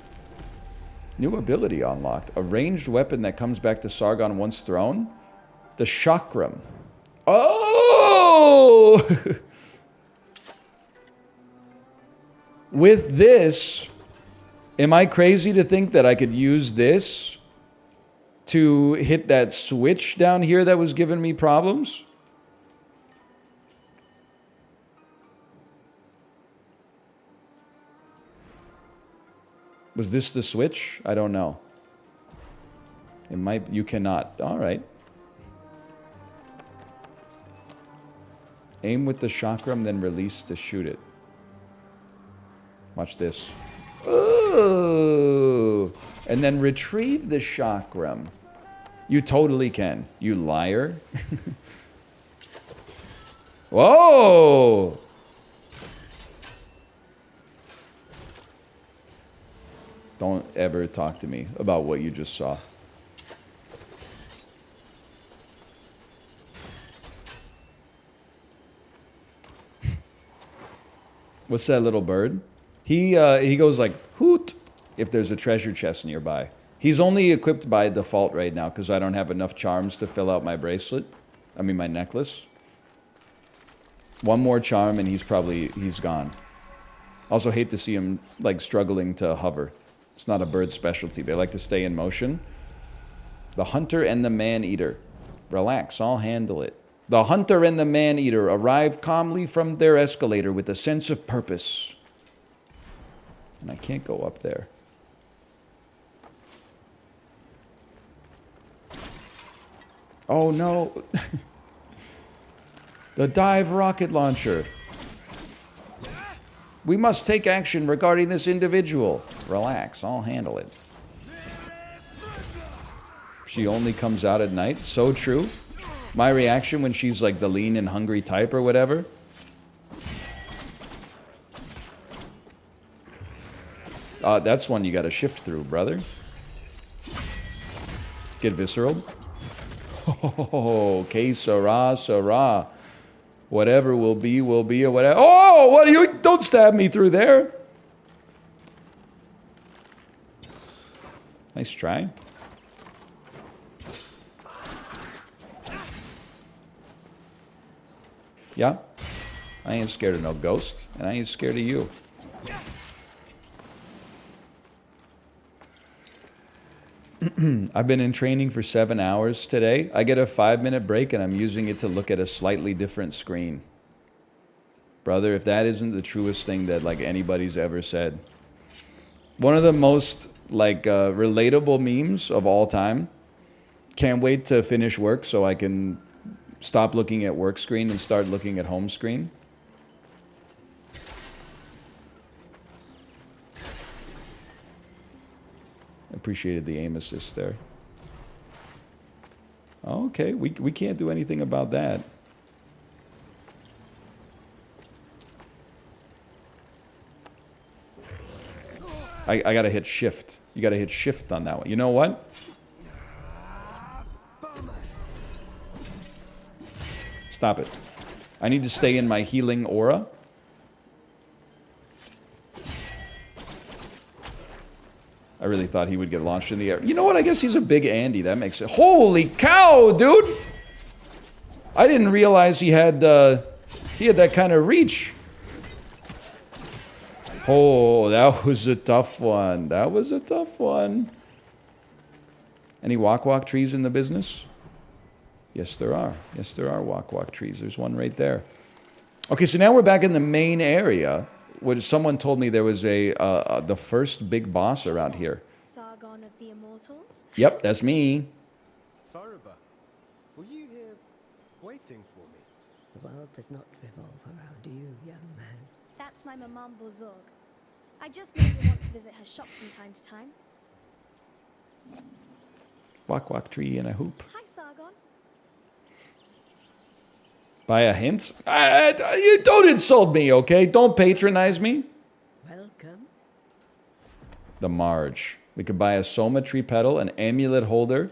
New ability unlocked. A ranged weapon that comes back to Sargon once thrown. The Chakram. Oh! With this, am I crazy to think that I could use this to hit that switch down here that was giving me problems? Was this the switch? I don't know. It might... You cannot. All right. Aim with the chakram, then release to shoot it. Watch this. Ooh! And then retrieve the chakram. You totally can. You liar. Whoa! Don't ever talk to me about what you just saw. What's that little bird? He goes like, hoot, if there's a treasure chest nearby. He's only equipped by default right now because I don't have enough charms to fill out my bracelet. I mean, my necklace. One more charm and he's gone. Also hate to see him like struggling to hover. It's not a bird's specialty. They like to stay in motion. The hunter and the man-eater. Relax, I'll handle it. The hunter and the man-eater arrive calmly from their escalator with a sense of purpose. And I can't go up there. Oh no. The dive rocket launcher. We must take action regarding this individual. Relax, I'll handle it. She only comes out at night. So true. My reaction when she's like the lean and hungry type or whatever. That's one you gotta shift through, brother. Get visceral. Oh, que sera, sera. Whatever will be, or whatever. Oh, what are you? Don't stab me through there. Nice try. Yeah? I ain't scared of no ghosts, and I ain't scared of you. I've been in training for 7 hours today. I get a 5-minute break and I'm using it to look at a slightly different screen. Brother, if that isn't the truest thing that like anybody's ever said. One of the most like relatable memes of all time. Can't wait to finish work so I can stop looking at work screen and start looking at home screen. Appreciated the aim assist there. Okay, we can't do anything about that. I gotta hit shift. You gotta hit shift on that one. You know what? Stop it. I need to stay in my healing aura. I really thought he would get launched in the air. You know what? I guess he's a big Andy. That makes it. Holy cow, dude! I didn't realize he had that kind of reach. Oh, that was a tough one. That was a tough one. Any wak-wak trees in the business? Yes, there are. Yes, there are wak-wak trees. There's one right there. Okay, so now we're back in the main area. Where someone told me there was the first big boss around here. Sargon of the Immortals? Yep, that's me. Faruba, were you here waiting for me? The world does not revolve around you, young man. That's my Maman Bozorg. I just know you want to visit her shop from time to time. Wak-wak tree in a hoop. Hi, Sargon. By a hint? You don't insult me, okay? Don't patronize me. Welcome. The Marge. We could buy a Soma tree petal, an amulet holder,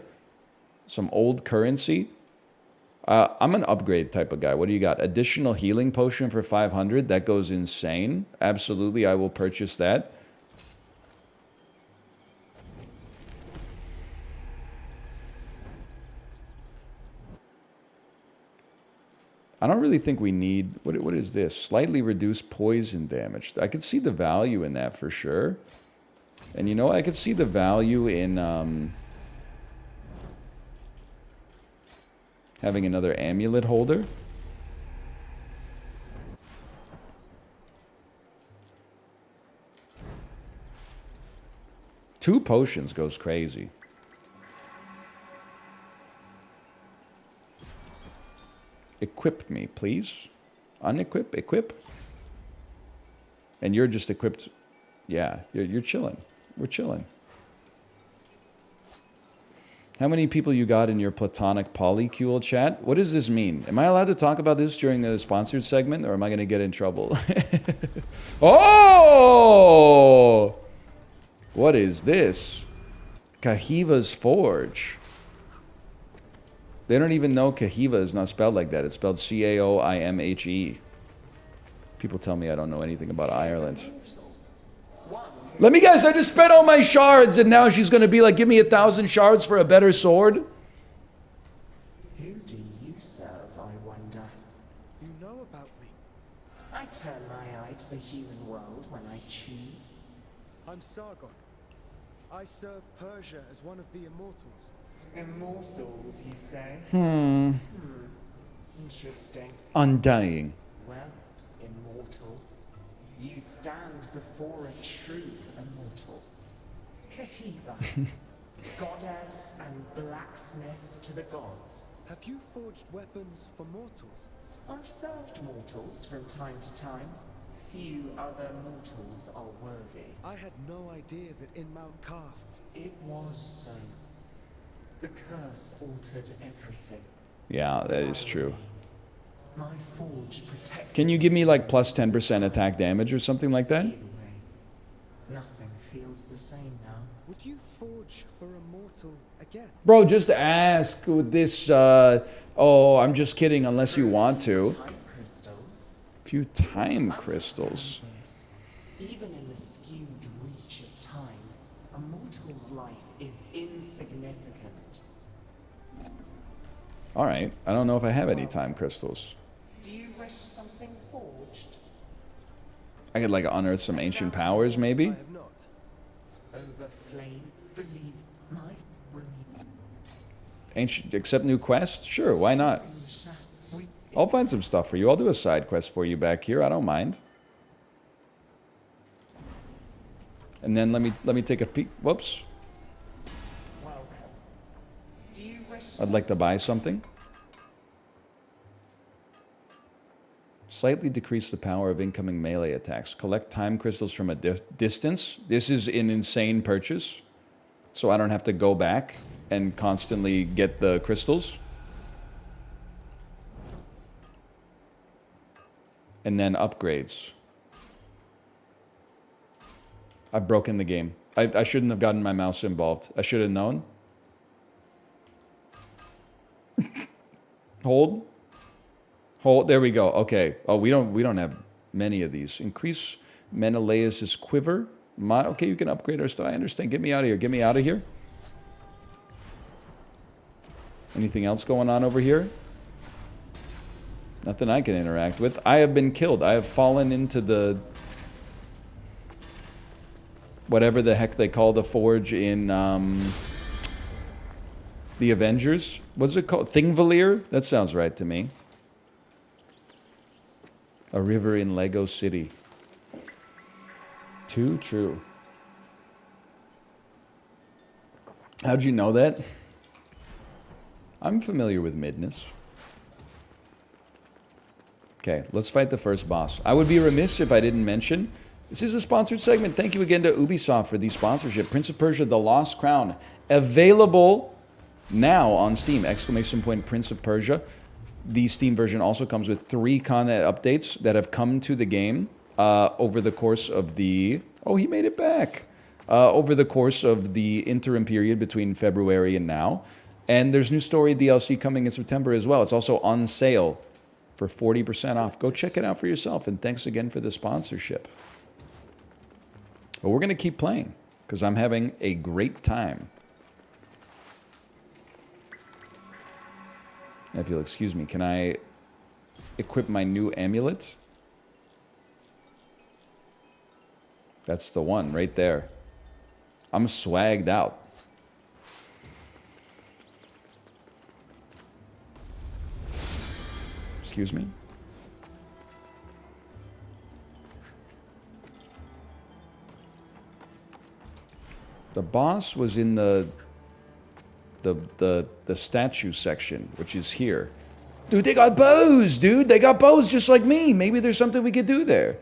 some old currency. I'm an upgrade type of guy. What do you got? Additional healing potion for 500. That goes insane. Absolutely, I will purchase that. I don't really think we need... What is this? Slightly reduced poison damage. I could see the value in that for sure. And you know, I could see the value in having another amulet holder. Two potions goes crazy. Equip me, please. Unequip, equip. And you're just equipped. Yeah, you're chilling. We're chilling. How many people you got in your platonic polycule chat? What does this mean? Am I allowed to talk about this during the sponsored segment, or am I going to get in trouble? Oh! What is this? Kahiva's Forge. They don't even know Kahiva is not spelled like that. It's spelled C-A-O-I-M-H-E. People tell me I don't know anything about Ireland. Let me guess, I just spent all my shards and now she's going to be like, give me 1,000 shards for a better sword? Who do you serve, I wonder? You know about me. I turn my eye to the human world when I choose. I'm Sargon. I serve Persia as one of the immortals. Immortals, you say? Interesting. Undying. Well, immortal, you stand before a true immortal. Kahiva, goddess and blacksmith to the gods. Have you forged weapons for mortals? I've served mortals from time to time. Few other mortals are worthy. I had no idea that in Mount Carf... It was so. The curse altered everything. Yeah, that is true. My forge protected. Can you give me like plus 10% attack damage or something like that? Either way, nothing feels the same now. Would you forge for a mortal again? Bro, just ask with this, oh, I'm just kidding unless you want to. Few time crystals. Even in the skewed reach of time, a mortal's life is insignificant. Alright, I don't know if I have any time crystals. Do you wish something forged? I could like unearth some ancient powers, maybe? Over flame, believe my will. Ancient, accept new quest? Sure, why not? I'll find some stuff for you. I'll do a side quest for you back here. I don't mind. And then let me take a peek. Whoops. I'd like to buy something. Slightly decrease the power of incoming melee attacks. Collect time crystals from a distance. This is an insane purchase. So I don't have to go back and constantly get the crystals. And then upgrades. I've broken the game. I shouldn't have gotten my mouse involved. I should have known. Hold. Hold. There we go. Okay. Oh, we don't have many of these. Increase Menelaus's quiver. Okay, you can upgrade our stuff. I understand. Get me out of here. Get me out of here. Anything else going on over here? Nothing I can interact with. I have been killed. I have fallen into the... whatever the heck they call the forge in the Avengers. What's it called? Thingvalier? That sounds right to me. A river in Lego City. Too true. How'd you know that? I'm familiar with Midness. Okay, let's fight the first boss. I would be remiss if I didn't mention, this is a sponsored segment. Thank you again to Ubisoft for the sponsorship. Prince of Persia: The Lost Crown. Available now on Steam. ! Prince of Persia. The Steam version also comes with 3 content updates that have come to the game over the course of the... Oh, he made it back. Over the course of the interim period between February and now. And there's new story DLC coming in September as well. It's also on sale for 40% off. Go check it out for yourself. And thanks again for the sponsorship. But we're going to keep playing because I'm having a great time. If you'll excuse me, can I equip my new amulet? That's the one right there. I'm swagged out. Excuse me. The boss was in the statue section, which is here. Dude, they got bows, dude. They got bows just like me. Maybe there's something we could do there.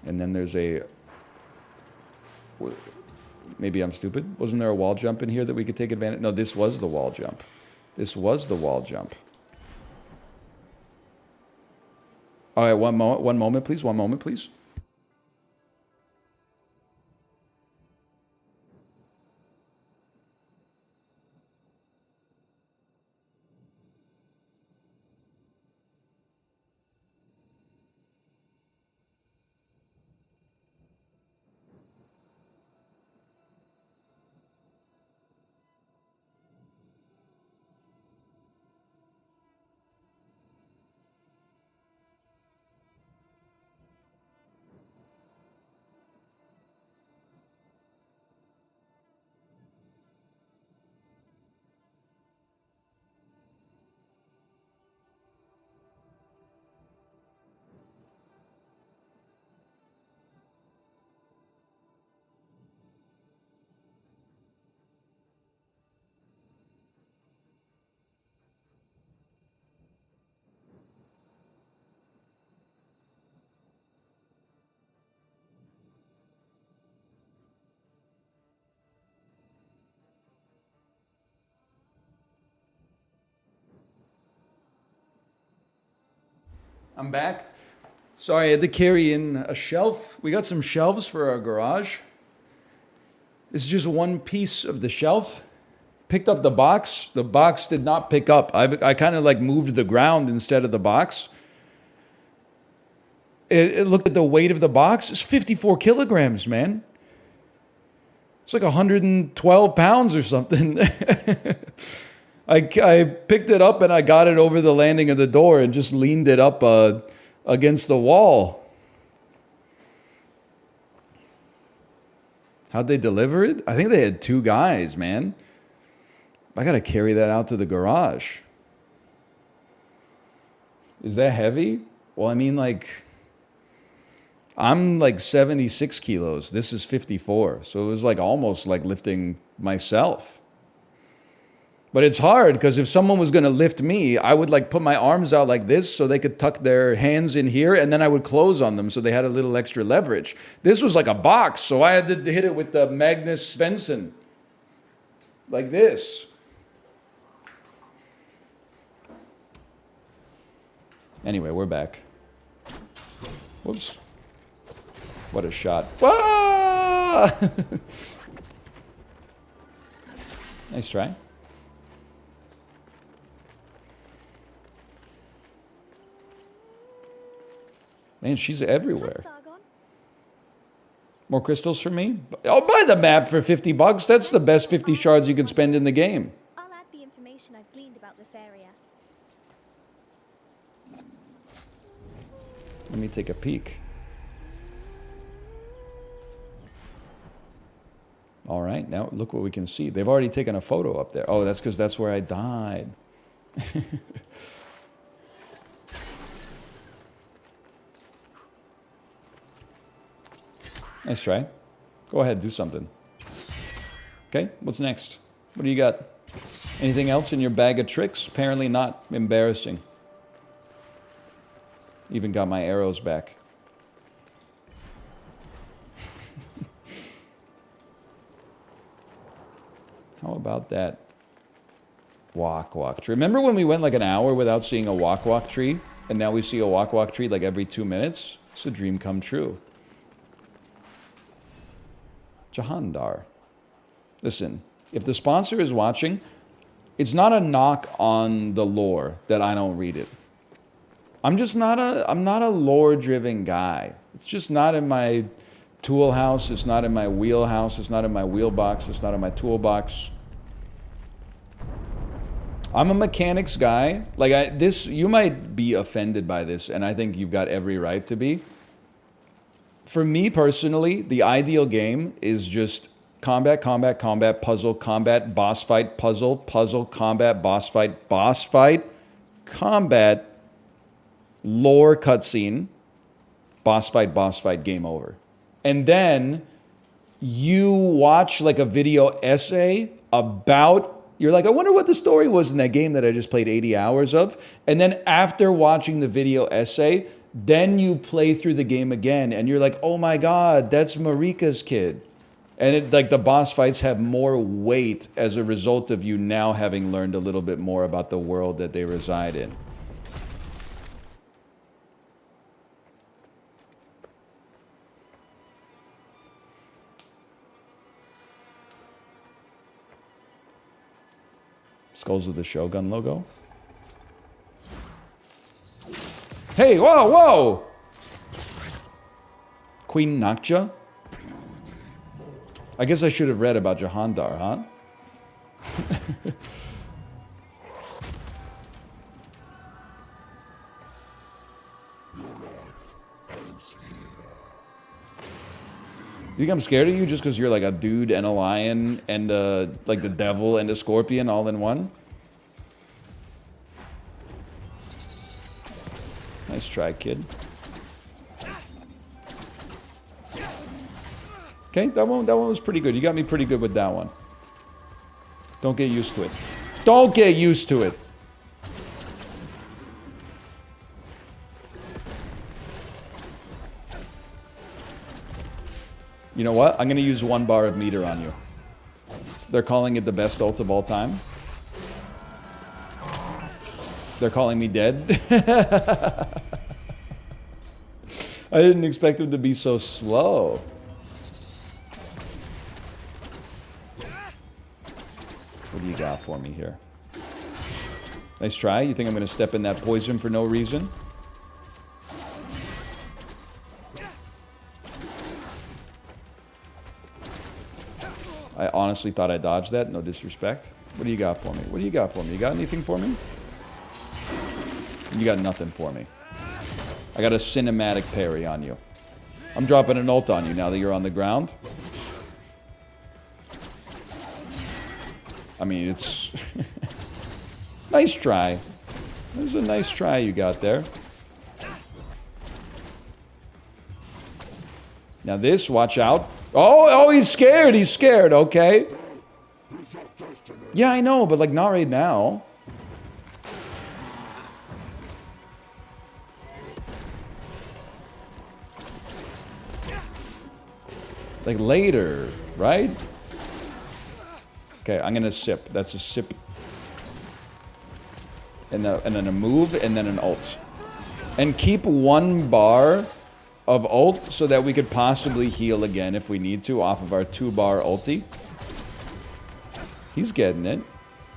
And then there's a... Maybe I'm stupid. Wasn't there a wall jump in here that we could take advantage? No, this was the wall jump. This was the wall jump. All right, one moment, please. One moment, please. I'm back. Sorry, I had to carry in a shelf. We got some shelves for our garage. This is just one piece of the shelf. Picked up the box. The box did not pick up. I kind of like moved the ground instead of the box. It looked at the weight of the box. It's 54 kilograms, man. It's like 112 pounds or something. I picked it up and I got it over the landing of the door and just leaned it up against the wall. How'd they deliver it? I think they had 2 guys, man. I gotta carry that out to the garage. Is that heavy? Well, I mean, like, I'm like 76 kilos. This is 54. So it was like almost like lifting myself. But it's hard because if someone was going to lift me, I would like put my arms out like this so they could tuck their hands in here and then I would close on them so they had a little extra leverage. This was like a box, so I had to hit it with the Magnus Svensson. Like this. Anyway, we're back. Whoops. What a shot. Ah! Nice try. Man, she's everywhere. More crystals for me? Oh, buy the map for 50 bucks. That's the best 50 shards you could spend in the game. I'll add the information I've gleaned about this area. Let me take a peek. All right, now look what we can see. They've already taken a photo up there. Oh, that's because that's where I died. Nice try. Go ahead, do something. Okay, what's next? What do you got? Anything else in your bag of tricks? Apparently not. Embarrassing. Even got my arrows back. How about that wak-wak tree? Remember when we went like an hour without seeing a wak-wak tree? And now we see a wak-wak tree like every 2 minutes? It's a dream come true. Jahandar. Listen, if the sponsor is watching, it's not a knock on the lore that I don't read it. I'm not a lore-driven guy. It's just not in my tool house, it's not in my wheelhouse, it's not in my wheelbox, it's not in my toolbox. I'm a mechanics guy. Like you might be offended by this, and I think you've got every right to be. For me personally, the ideal game is just combat, combat, combat, puzzle, combat, boss fight, puzzle, puzzle, combat, boss fight, combat, lore cutscene, boss fight, game over. And then you watch like a video essay about, you're like, I wonder what the story was in that game that I just played 80 hours of. And then after watching the video essay, then you play through the game again and you're like, oh my God, that's Marika's kid. And like the boss fights have more weight as a result of you now having learned a little bit more about the world that they reside in. Skulls of the Shogun logo. Hey, whoa, whoa! Queen Nakja? I guess I should have read about Jahandar, huh? You think I'm scared of you just because you're like a dude and a lion and like the devil and a scorpion all in one? Nice try, kid. Okay, that one was pretty good. You got me pretty good with that one. Don't get used to it. Don't get used to it. You know what? I'm going to use 1 bar of meter on you. They're calling it the best ult of all time. They're calling me dead. I didn't expect him to be so slow. What do you got for me here? Nice try. You think I'm going to step in that poison for no reason? I honestly thought I dodged that. No disrespect. What do you got for me? What do you got for me? You got anything for me? You got nothing for me. I got a cinematic parry on you. I'm dropping an ult on you now that you're on the ground. I mean, it's... Nice try. It was a nice try you got there. Now this, watch out. Oh, he's scared. He's scared. Okay. Yeah, I know, but like not right now. Like later, right? Okay, I'm gonna sip. That's a sip. And then a move, and then an ult. And keep 1 bar of ult so that we could possibly heal again if we need to off of our 2 bar ulti. He's getting it.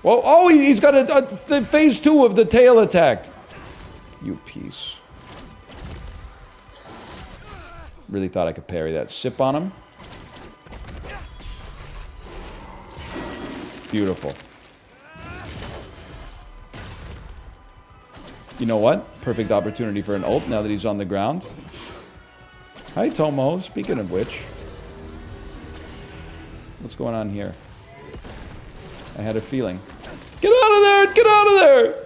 Well, oh, he's got a phase 2 of the tail attack. You piece. Really thought I could parry that. Sip on him. Beautiful. You know what? Perfect opportunity for an ult now that he's on the ground. Hi, Tomo. Speaking of which. What's going on here? I had a feeling. Get out of there! Get out of there!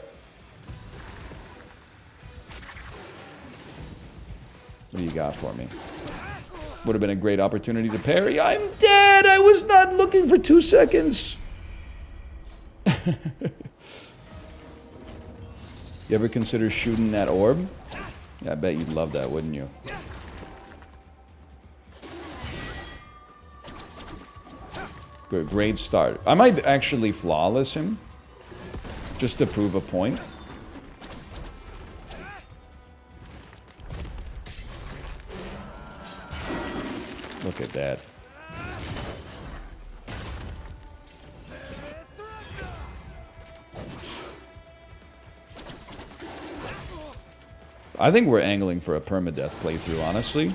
What do you got for me? Would have been a great opportunity to parry. I'm dead! I was not looking for 2 seconds! You ever consider shooting that orb? Yeah, I bet you'd love that, wouldn't you? Good, great start. I might actually flawless him. Just to prove a point. Look at that. I think we're angling for a permadeath playthrough, honestly.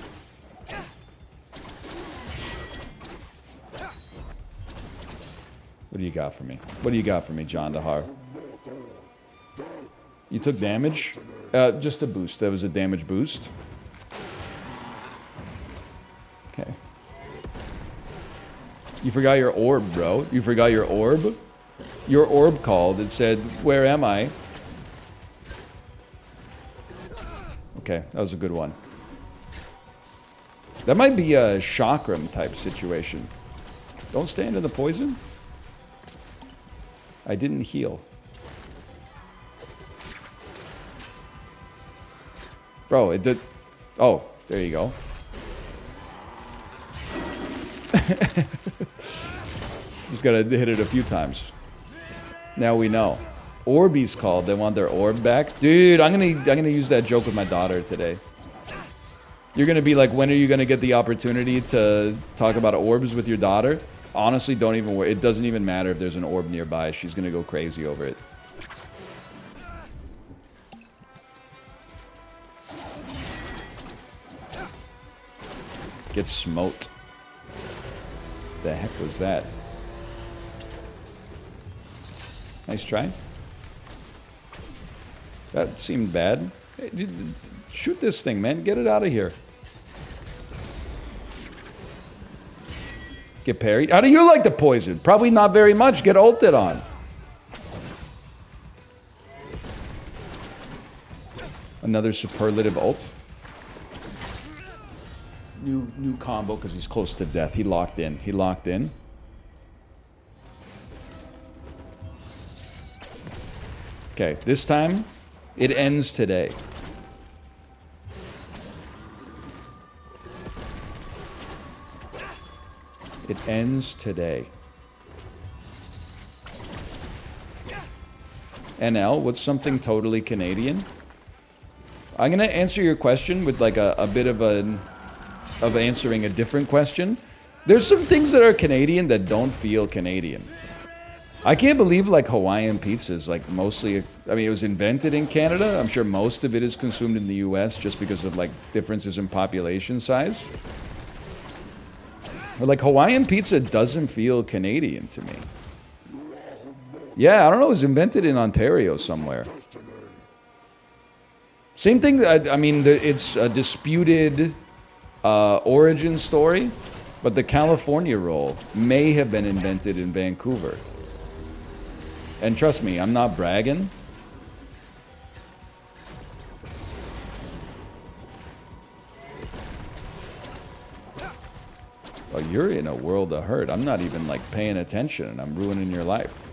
What do you got for me? What do you got for me, John Dahar? You took damage? Just a boost. That was a damage boost. Okay. You forgot your orb, bro. You forgot your orb? Your orb called. It said, "Where am I?" Okay, that was a good one. That might be a chakram type situation. Don't stand in the poison. I didn't heal. Bro, it did... Oh, there you go. Just gotta hit it a few times. Now we know. Orbeez called. They want their orb back. Dude, I'm gonna use that joke with my daughter today. You're gonna be like, when are you gonna get the opportunity to talk about orbs with your daughter? Honestly, don't even worry. It doesn't even matter if there's an orb nearby. She's gonna go crazy over it. Get smote. The heck was that? Nice try. That seemed bad. Hey, shoot this thing, man. Get it out of here. Get parried. How do you like the poison? Probably not very much. Get ulted on. Another superlative ult. New combo because he's close to death. He locked in. He locked in. Okay, this time it ends today. It ends today. NL, what's something totally Canadian? I'm gonna answer your question with like a bit of answering a different question. There's some things that are Canadian that don't feel Canadian. I can't believe like Hawaiian pizza is like mostly, I mean, it was invented in Canada. I'm sure most of it is consumed in the US just because of like differences in population size. But like Hawaiian pizza doesn't feel Canadian to me. Yeah, I don't know, it was invented in Ontario somewhere. Same thing, I mean, it's a disputed origin story, but the California roll may have been invented in Vancouver. And trust me, I'm not bragging. Oh, you're in a world of hurt. I'm not even like paying attention and I'm ruining your life.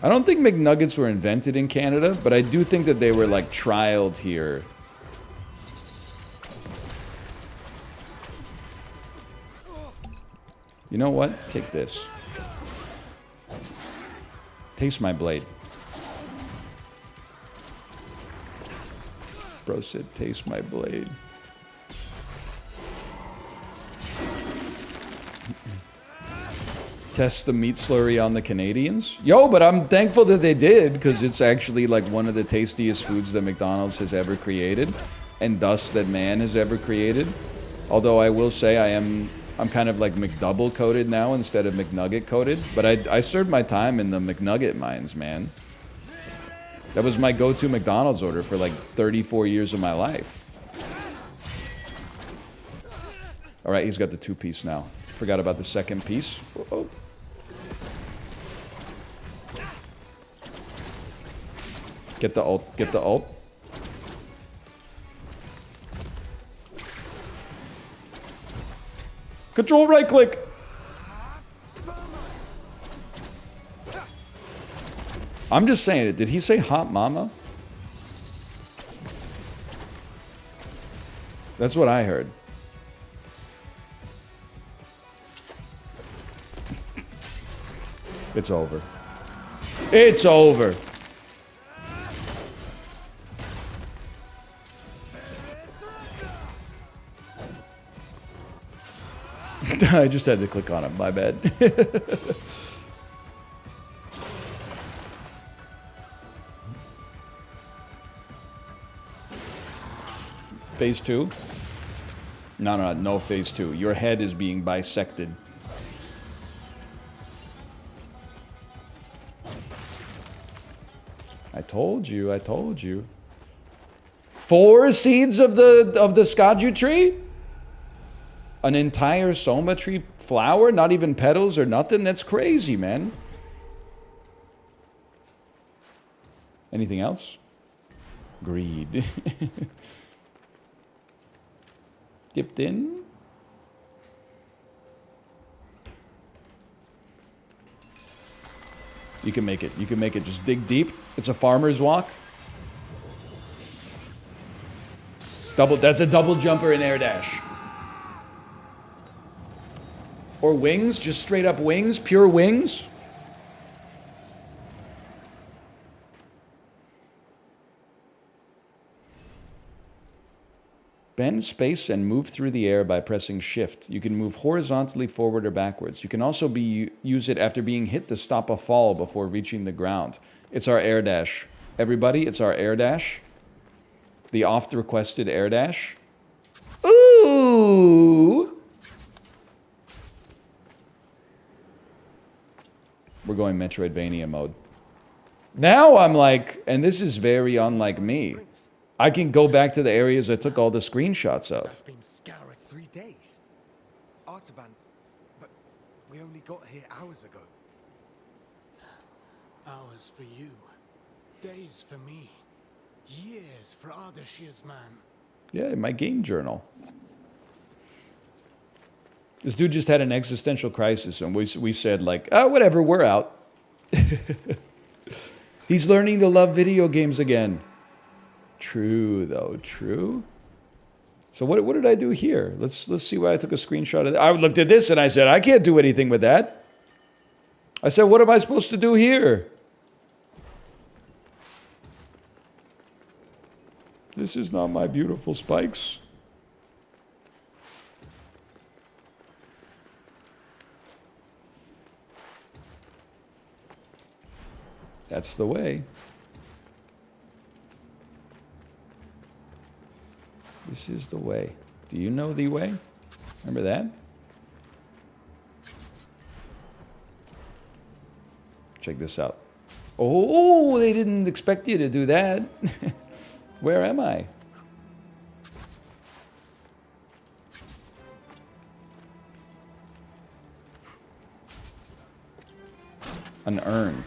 I don't think McNuggets were invented in Canada, but I do think that they were like trialed here. You know what? Take this. Taste my blade. Bro said, taste my blade. Test the meat slurry on the Canadians. Yo, but I'm thankful that they did, because it's actually like one of the tastiest foods that McDonald's has ever created, and thus that man has ever created. Although I will say I'm kind of like McDouble coated now instead of McNugget coated. But I served my time in the McNugget mines, man. That was my go-to McDonald's order for like 34 years of my life. All right, he's got the 2-piece now. Forgot about the second piece. Uh-oh. Get the ult, get the ult. Control right click. I'm just saying it. Did he say hot mama? That's what I heard. It's over. It's over. I just had to click on him, my bad. Phase 2? No phase 2. Your head is being bisected. I told you. 4 seeds of the Skaju tree? An entire Soma tree flower? Not even petals or nothing? That's crazy, man. Anything else? Greed. Dipped in? You can make it. You can make it. Just dig deep. It's a farmer's walk. That's a double jumper and air dash. Or wings, just straight up wings, pure wings. Bend space and move through the air by pressing shift. You can move horizontally forward or backwards. You can also use it after being hit to stop a fall before reaching the ground. It's our air dash. Everybody, it's our air dash. The oft-requested air dash. Ooh! We're going Metroidvania mode. Now I'm like, and this is very unlike me, I can go back to the areas I took all the screenshots of. I've been scouring 3 days. Artaban, but we only got here hours ago. Hours for you. Days for me. Years for Ardashir's man. Yeah, my game journal. This dude just had an existential crisis, and we said, like, oh, whatever, we're out. He's learning to love video games again. True, though, true. So what did I do here? Let's see why I took a screenshot of that. I looked at this, and I said, I can't do anything with that. I said, what am I supposed to do here? This is not my beautiful spikes. That's the way. This is the way. Do you know the way? Remember that? Check this out. Oh, they didn't expect you to do that. Where am I? An urn.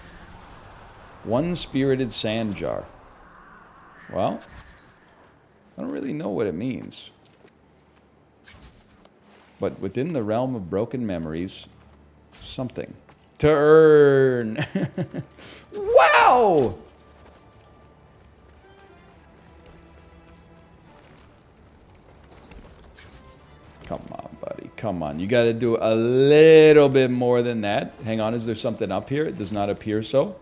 One spirited sand jar. Well, I don't really know what it means. But within the realm of broken memories, something. To earn. Wow! Come on, buddy. Come on. You got to do a little bit more than that. Hang on. Is there something up here? It does not appear so.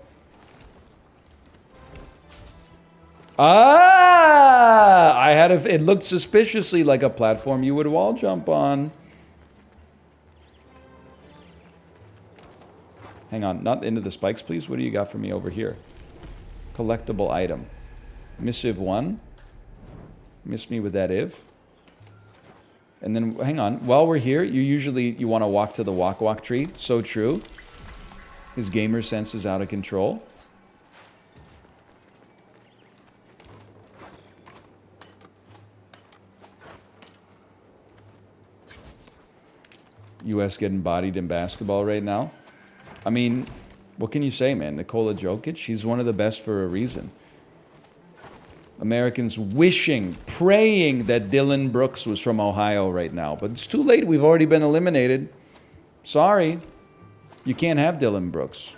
Ah! It looked suspiciously like a platform you would wall jump on. Hang on, not into the spikes, please. What do you got for me over here? Collectible item. Missive 1. Miss me with that if. And then, hang on. While we're here, you want to walk to the walk tree. So true. His gamer sense is out of control. U.S. getting bodied in basketball right now. I mean, what can you say, man? Nikola Jokic, he's one of the best for a reason. Americans wishing, praying that Dylan Brooks was from Ohio right now. But it's too late. We've already been eliminated. Sorry. You can't have Dylan Brooks.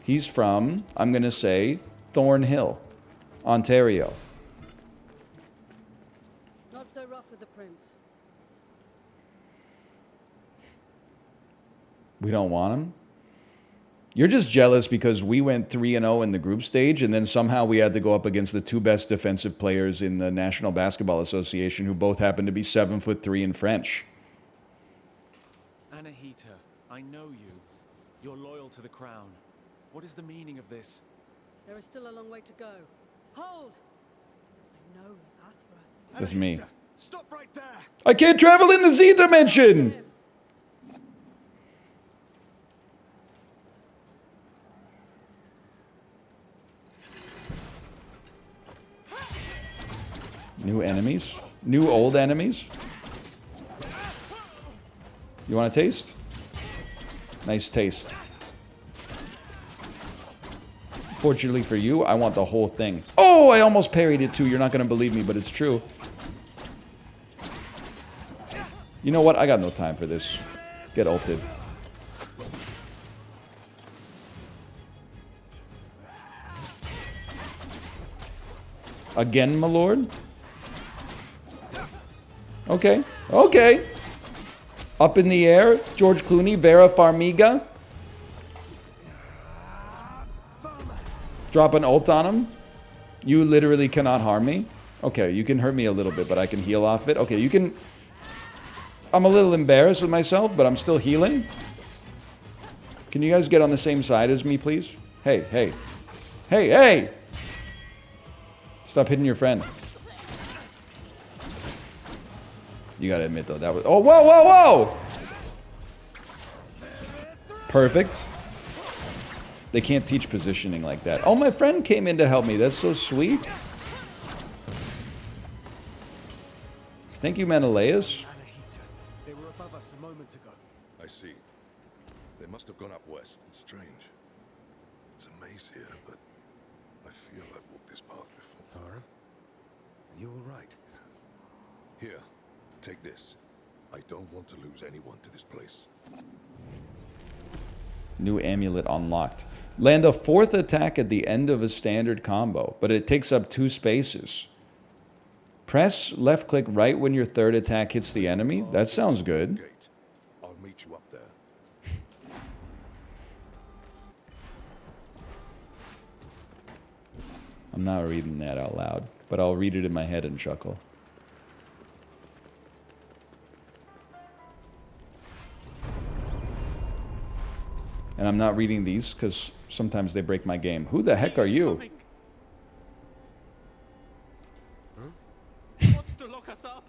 He's from, I'm going to say, Thornhill, Ontario. Not so rough with the prince. We don't want him? You're just jealous because we went 3-0 in the group stage, and then somehow we had to go up against the 2 best defensive players in the National Basketball Association, who both happen to be 7'3" and French. Anahita, I know you. You're loyal to the crown. What is the meaning of this? There is still a long way to go. Hold! I know that Athra... That's me. Stop right there! I can't travel in the Z dimension! New enemies? New old enemies? You want a taste? Nice taste. Fortunately for you, I want the whole thing. Oh, I almost parried it too. You're not going to believe me, but it's true. You know what? I got no time for this. Get ulted. Again, my lord? Okay. Okay. Up in the air. George Clooney. Vera Farmiga. Drop an ult on him. You literally cannot harm me. Okay, you can hurt me a little bit, but I can heal off it. Okay, you can... I'm a little embarrassed with myself, but I'm still healing. Can you guys get on the same side as me, please? Hey, hey. Hey, hey! Stop hitting your friend. You gotta admit, though, that was... Oh, whoa, whoa, whoa! Perfect. They can't teach positioning like that. Oh, my friend came in to help me. That's so sweet. Thank you, Menelaus. They were above us a moment ago. I see. They must have gone up west. It's strange. It's a maze here, but I feel I've walked this path before. Aram? Are you all right? Here, take this. I don't want to lose anyone to this place. New amulet unlocked. Land a 4th attack at the end of a standard combo, but it takes up 2 spaces. Press left click right when your 3rd attack hits the enemy. That sounds good. I'll meet you up there. I'm not reading that out loud, but I'll read it in my head and chuckle. And I'm not reading these because sometimes they break my game. Who the heck are you? He wants to lock us up.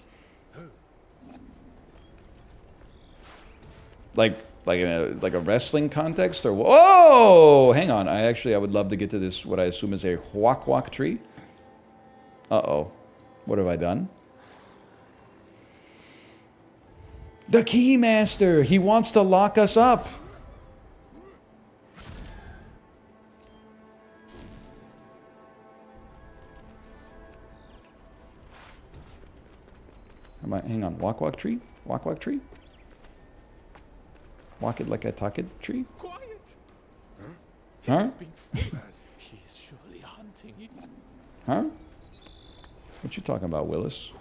Who? Like a wrestling context or whoa! Hang on. I would love to get to this. What I assume is a huak tree. Uh-oh. What have I done? The Keymaster. He wants to lock us up. Hang on, walk tree? Walk tree? Walk it like I talk it tree? Quiet! Huh? He's being foolish. He's surely hunting you. Huh? What you talking about, Willis?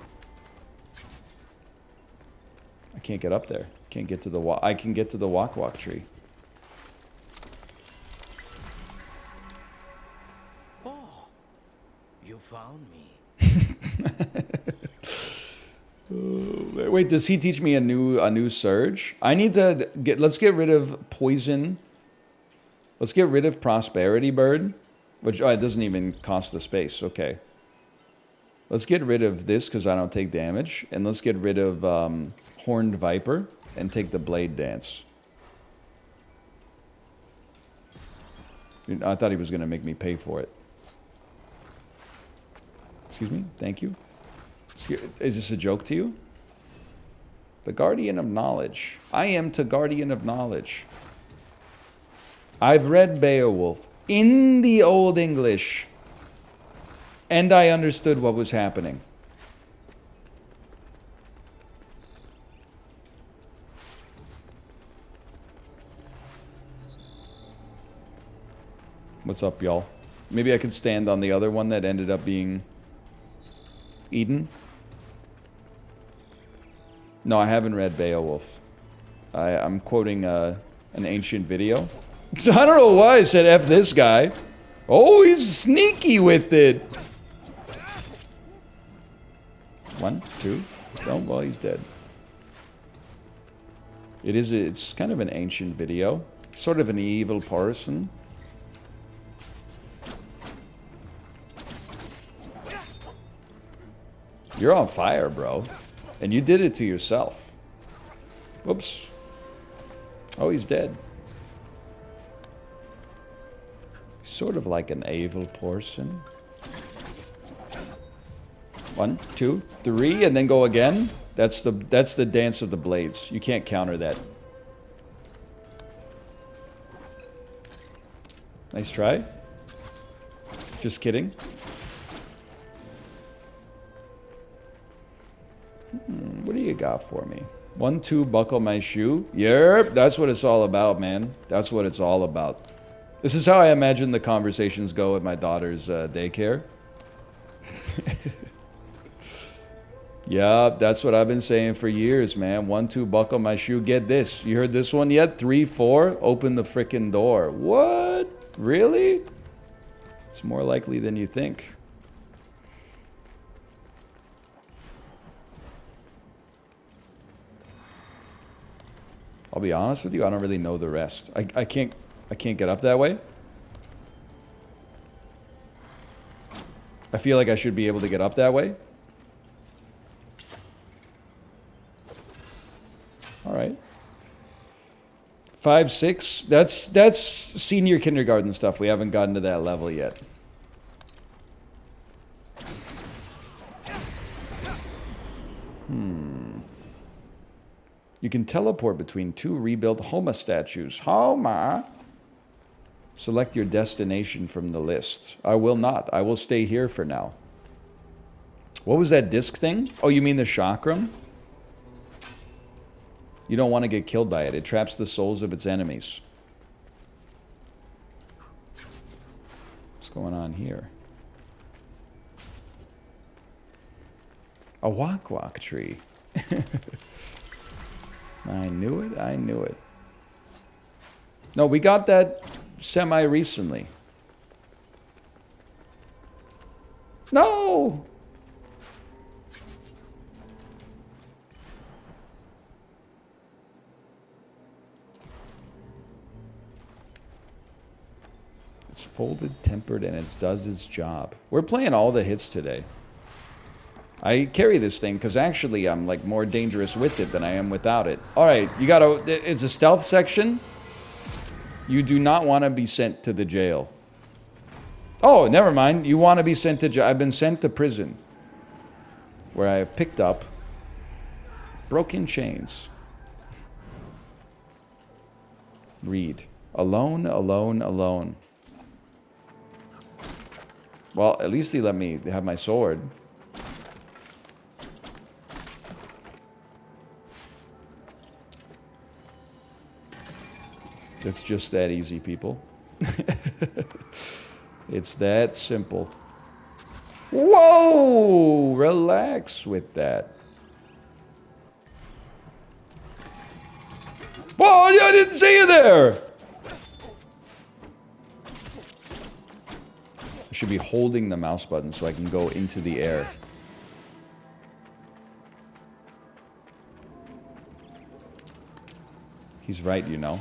I can't get up there. Can't get to the I can get to the walk tree. Oh, you found me. Wait, does he teach me a new surge? I need to let's get rid of poison Let's get rid of Prosperity Bird. Which, oh, it doesn't even cost the space. Okay. Let's get rid of this because I don't take damage. And let's get rid of Horned Viper and take the Blade Dance. I thought he was going to make me pay for it. Excuse me? Thank you. Is this a joke to you? The Guardian of Knowledge. I am to Guardian of Knowledge. I've read Beowulf in the Old English. And I understood what was happening. What's up, y'all? Maybe I could stand on the other one that ended up being Eden. No, I haven't read Beowulf. I'm quoting an ancient video. I don't know why I said F this guy. Oh, he's sneaky with it. 1, 2. Oh, well, he's dead. It's kind of an ancient video. Sort of an evil person. You're on fire, bro. And you did it to yourself. Whoops. Oh, he's dead. Sort of like an evil person. 1, 2, 3, and then go again. That's the dance of the blades. You can't counter that. Nice try. Just kidding. What do you got for me? 1, 2, buckle my shoe. Yep, that's what it's all about, man. That's what it's all about. This is how I imagine the conversations go at my daughter's daycare. Yeah, that's what I've been saying for years, man. 1, 2, buckle my shoe. Get this. You heard this one yet? 3, 4, open the frickin' door. What? Really? It's more likely than you think. I'll be honest with you, I don't really know the rest. I can't get up that way. I feel like I should be able to get up that way. All right. 5, 6. That's senior kindergarten stuff. We haven't gotten to that level yet. You can teleport between 2 rebuilt Homa statues. Homa! Select your destination from the list. I will not. I will stay here for now. What was that disc thing? Oh, you mean the chakram? You don't want to get killed by it. It traps the souls of its enemies. What's going on here? A wak-wak tree. I knew it. I knew it. No, we got that semi-recently. No! It's folded, tempered, and it does its job. We're playing all the hits today. I carry this thing because actually I'm like more dangerous with it than I am without it. All right, you gotta, it's a stealth section. You do not want to be sent to the jail. Oh, never mind. You want to be sent to jail. I've been sent to prison where I have picked up broken chains. Read. Alone, alone, alone. Well, at least he let me have my sword. It's just that easy, people. It's that simple. Whoa! Relax with that. Whoa! I didn't see you there! I should be holding the mouse button so I can go into the air. He's right, you know.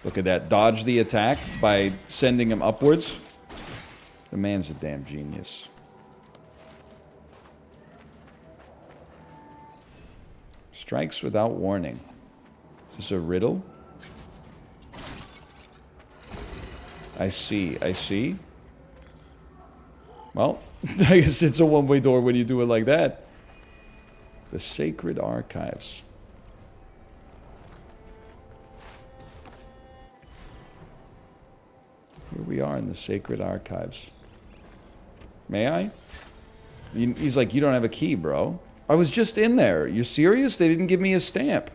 Look at that. Dodge the attack by sending him upwards. The man's a damn genius. Strikes without warning. Is this a riddle? I see. I see. Well, I guess it's a one-way door when you do it like that. The Sacred Archives. Here we are in the Sacred Archives. May I? He's like, you don't have a key, bro. I was just in there. You serious? They didn't give me a stamp.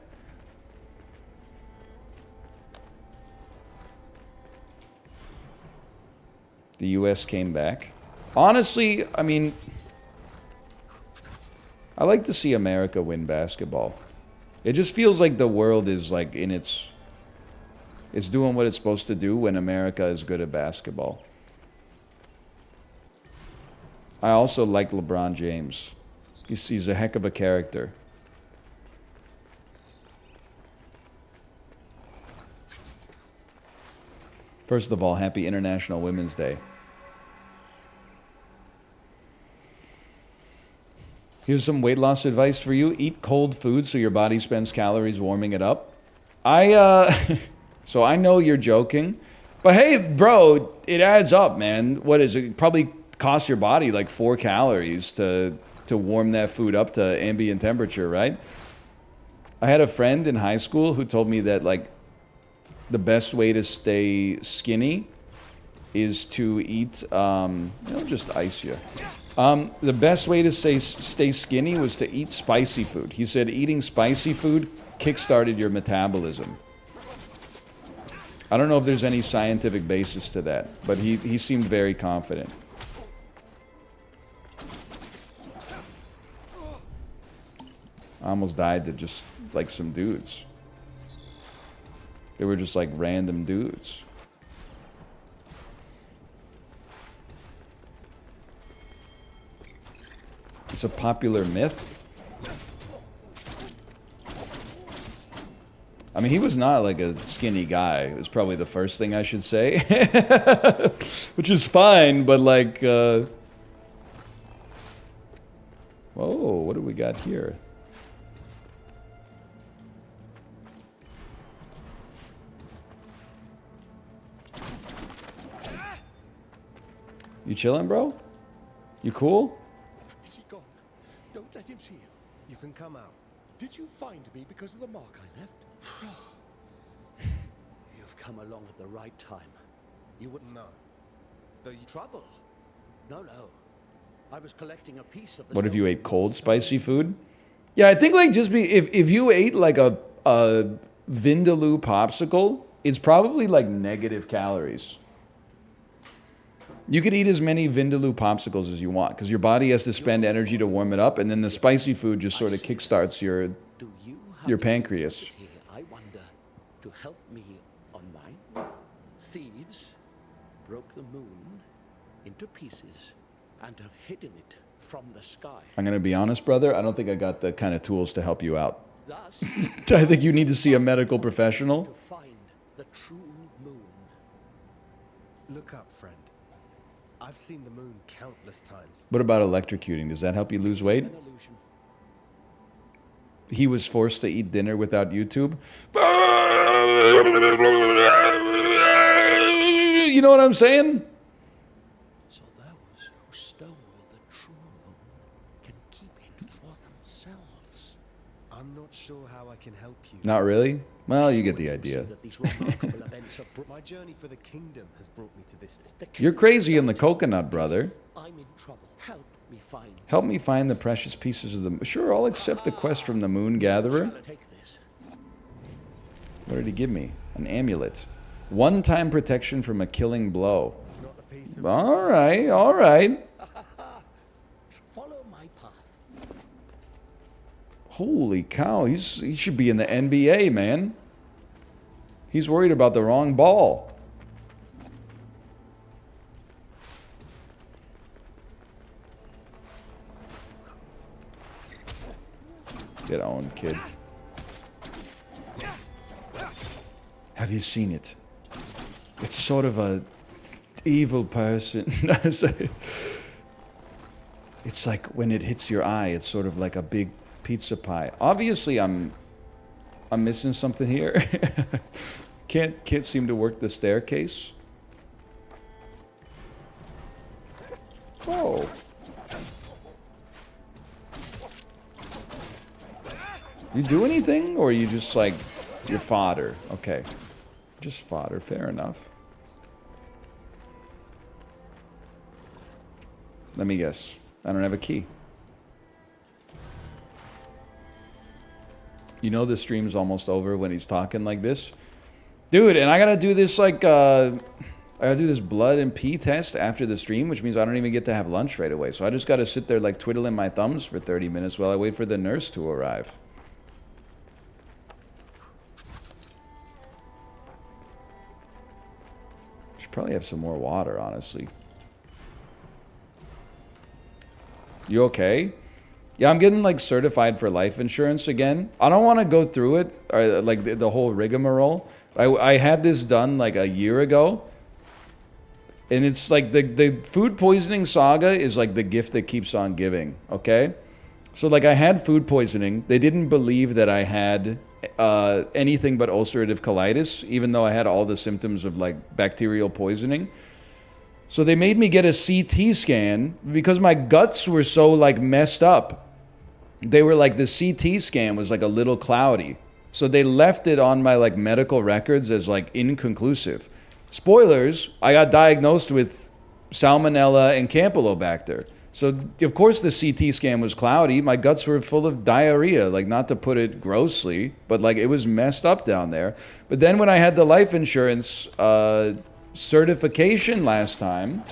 The US came back. Honestly, I mean, I like to see America win basketball. It just feels like the world is like in its... It's doing what it's supposed to do when America is good at basketball. I also like LeBron James. He's a heck of a character. First of all, happy International Women's Day. Here's some weight loss advice for you. Eat cold food so your body spends calories warming it up. So I know you're joking, but hey, bro, it adds up, man. What is it? Probably costs your body like 4 calories to warm that food up to ambient temperature, right? I had a friend in high school who told me that like the best way to stay skinny is to eat, just ice you. The best way to stay skinny was to eat spicy food. He said eating spicy food kickstarted your metabolism. I don't know if there's any scientific basis to that, but he seemed very confident. I almost died to just like some dudes. They were just like random dudes. It's a popular myth. I mean, he was not like a skinny guy. It was probably the first thing I should say. Which is fine, but like... Whoa, what do we got here? You chilling, bro? You cool? Is he gone? Don't let him see you. You can come out. Did you find me because of the mark I left? You've come along at the right time. You wouldn't know. The trouble? No. I was collecting a piece of the... What if you ate cold, spicy food? Yeah, I think like just if you ate like a Vindaloo popsicle, it's probably like negative calories. You could eat as many Vindaloo popsicles as you want because your body has to spend energy to warm it up, and then the spicy food just sort of kickstarts your pancreas. I wonder, to help me on mine, thieves broke the moon into pieces and have hidden it from the sky. I'm going to be honest, brother. I don't think I got the kind of tools to help you out. Thus, I think you need to see a medical professional. to find the true moon. Look up, friend. I've seen the moon countless times. What about electrocuting? Does that help you lose weight? An illusion. He was forced to eat dinner without YouTube. You know what I'm saying? So those who stole the true moon can keep it for themselves. I'm not sure how I can help you. Not really? Well, you get the idea. My journey for the kingdom has brought me to this. You're crazy in the coconut, brother. I'm in trouble. Help me find. Help me find the precious pieces of the... Sure, I'll accept the quest from the Moon Gatherer. What did he give me? An amulet. One-time protection from a killing blow. All right, all right. Follow my path. Holy cow, he should be in the NBA, man. He's worried about the wrong ball. Get on, kid. Have you seen it? It's sort of a evil person. It's like when it hits your eye, it's sort of like a big pizza pie. Obviously, I'm missing something here. Can't seem to work the staircase. Whoa. You do anything, or you just like you're fodder? Okay, just fodder. Fair enough. Let me guess. I don't have a key. You know the stream's almost over when he's talking like this. Dude, and I gotta do this like, I gotta do this blood and pee test after the stream, which means I don't even get to have lunch right away. So I just gotta sit there like twiddling my thumbs for 30 minutes while I wait for the nurse to arrive. Should probably have some more water, honestly. You okay? Yeah, I'm getting like certified for life insurance again. I don't want to go through it, or like the whole rigmarole. I had this done like a year ago. And it's like the food poisoning saga is like the gift that keeps on giving, okay? So like I had food poisoning. They didn't believe that I had anything but ulcerative colitis, even though I had all the symptoms of like bacterial poisoning. So they made me get a CT scan because my guts were so like messed up. They were like, the CT scan was like a little cloudy. So they left it on my like medical records as like inconclusive. Spoilers, I got diagnosed with Salmonella and Campylobacter. So of course the CT scan was cloudy. My guts were full of diarrhea, like not to put it grossly, but like it was messed up down there. But then when I had the life insurance certification last time.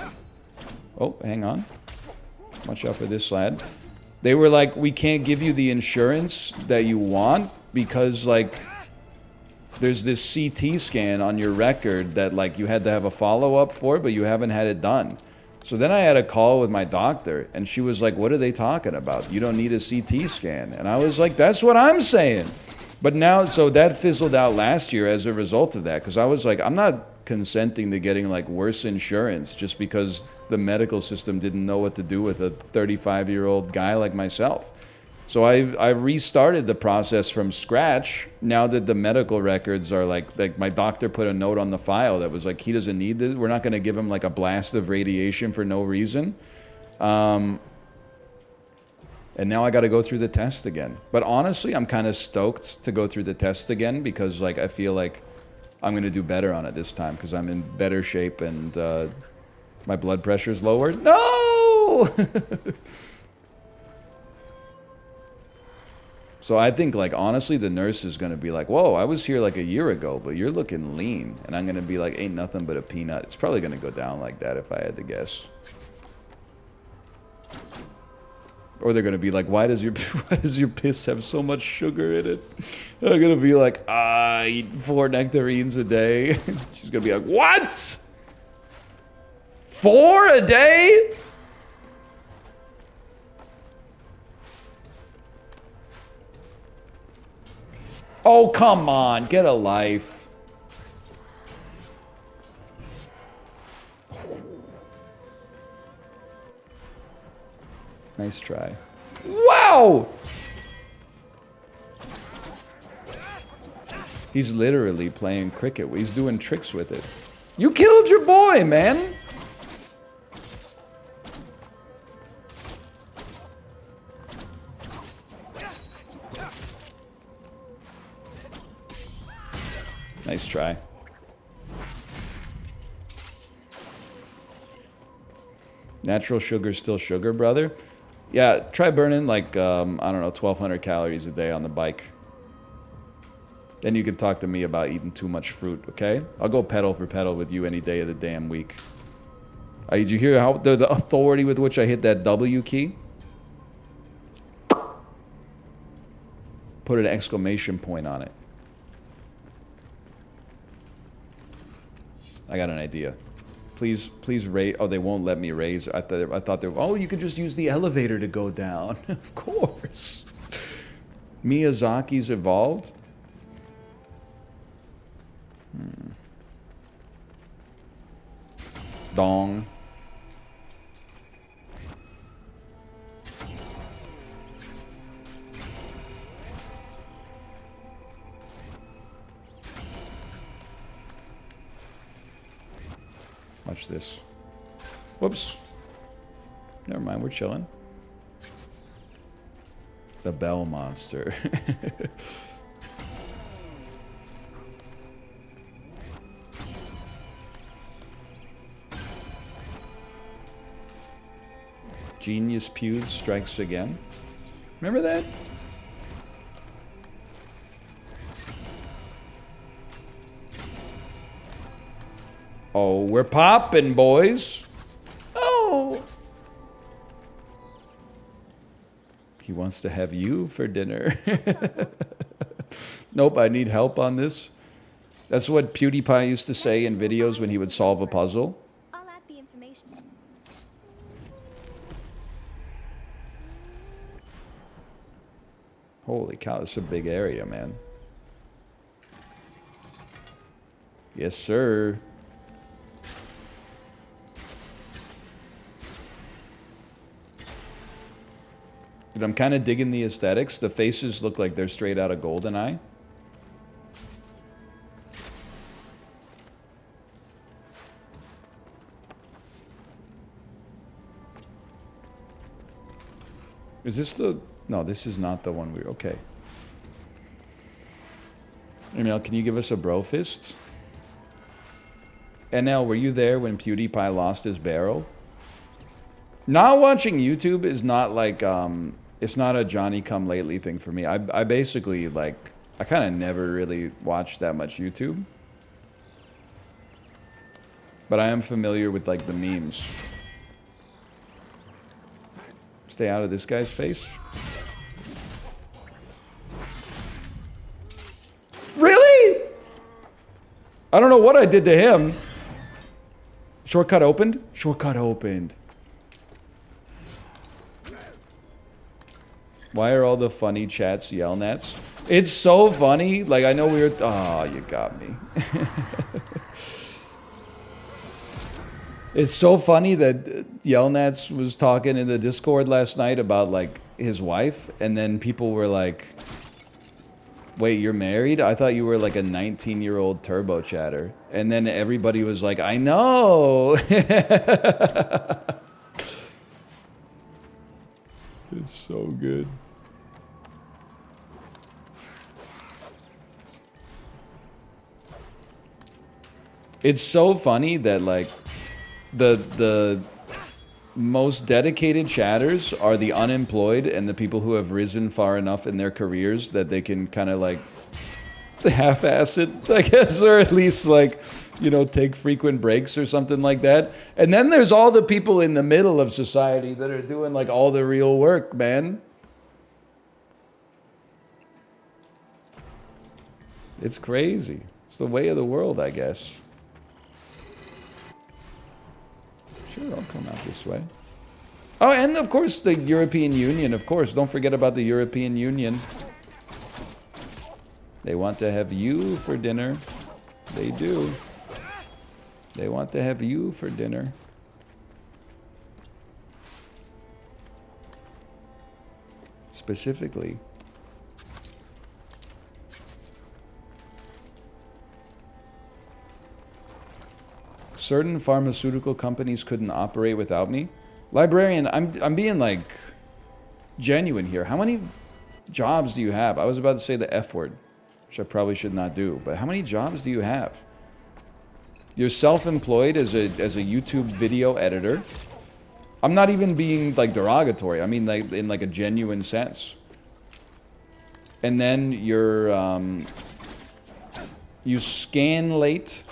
Oh, hang on. Watch out for this lad. They were like, we can't give you the insurance that you want because like there's this CT scan on your record that like you had to have a follow-up for, but you haven't had it done. So then I had a call with my doctor and she was like, what are they talking about? You don't need a CT scan. And I was like, that's what I'm saying. But now, so that fizzled out last year as a result of that, because I was like, I'm not consenting to getting like worse insurance just because the medical system didn't know what to do with a 35-year-old guy like myself. So I restarted the process from scratch now that the medical records are like my doctor put a note on the file that was like, he doesn't need this. We're not going to give him like a blast of radiation for no reason. And now I got to go through the test again. But honestly, I'm kind of stoked to go through the test again because like I feel like I'm going to do better on it this time because I'm in better shape and my blood pressure's lower. No! So I think like honestly the nurse is going to be like, whoa, I was here like a year ago, but you're looking lean. And I'm going to be like, ain't nothing but a peanut. It's probably going to go down like that if I had to guess. Or they're going to be like, why does your piss have so much sugar in it? They're going to be like, I eat 4 nectarines a day. She's going to be like, what? 4 a day? Oh, come on. Get a life. Nice try. Wow! He's literally playing cricket. He's doing tricks with it. You killed your boy, man! Nice try. Natural sugar's still sugar, brother. Yeah, try burning like, I don't know, 1,200 calories a day on the bike. Then you can talk to me about eating too much fruit, okay? I'll go pedal for pedal with you any day of the damn week. Did you hear how the authority with which I hit that W key? Put an exclamation point on it. I got an idea. Please raise. Oh, they won't let me raise. I thought they were. Oh, you could just use the elevator to go down. Of course. Miyazaki's evolved. Dong. Watch this. Whoops. Never mind, we're chilling. The bell monster. Genius Pews strikes again. Remember that? Oh, we're popping, boys. Oh. He wants to have you for dinner. Nope, I need help on this. That's what PewDiePie used to say in videos when he would solve a puzzle. I'll add the information. Holy cow, this is a big area, man. Yes, sir. Dude, I'm kind of digging the aesthetics. The faces look like they're straight out of GoldenEye. Is this the... No, this is not the one we... Okay. NL, can you give us a bro fist? NL, were you there when PewDiePie lost his barrel? Not watching YouTube is not like... it's not a Johnny-come-lately thing for me. I basically, like... I kind of never really watched that much YouTube. But I am familiar with, like, the memes. Stay out of this guy's face. Really? I don't know what I did to him. Shortcut opened? Shortcut opened. Why are all the funny chats Yelnats? It's so funny. Like, I know we were... Oh, you got me. It's so funny that Yelnats was talking in the Discord last night about, like, his wife. And then people were like... Wait, you're married? I thought you were like a 19-year-old turbo chatter. And then everybody was like, I know! It's so good. It's so funny that, like, the most dedicated chatters are the unemployed and the people who have risen far enough in their careers that they can kind of, like, half-ass it, I guess, or at least, like, you know, take frequent breaks or something like that. And then there's all the people in the middle of society that are doing, like, all the real work, man. It's crazy. It's the way of the world, I guess. Sure, I'll come out this way. Oh, and of course the European Union, of course. Don't forget about the European Union. They want to have you for dinner. They do. They want to have you for dinner. Specifically. Certain pharmaceutical companies couldn't operate without me. Librarian, I'm being, like, genuine here. How many jobs do you have? I was about to say the F word, which I probably should not do, but how many jobs do you have? You're self-employed as a YouTube video editor. I'm not even being, like, derogatory. I mean, like, in, like, a genuine sense. And then you're, you scanlate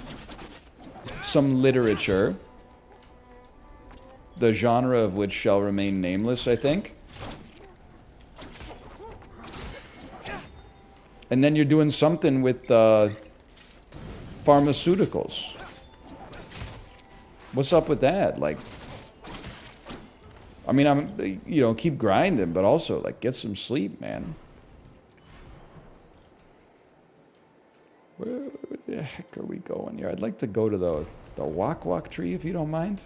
some literature, the genre of which shall remain nameless, I think. And then you're doing something with pharmaceuticals. What's up with that? Like, I mean, I'm, you know, keep grinding, but also, like, get some sleep, man. What the heck are we going here? I'd like to go to the Wak Wak tree if you don't mind.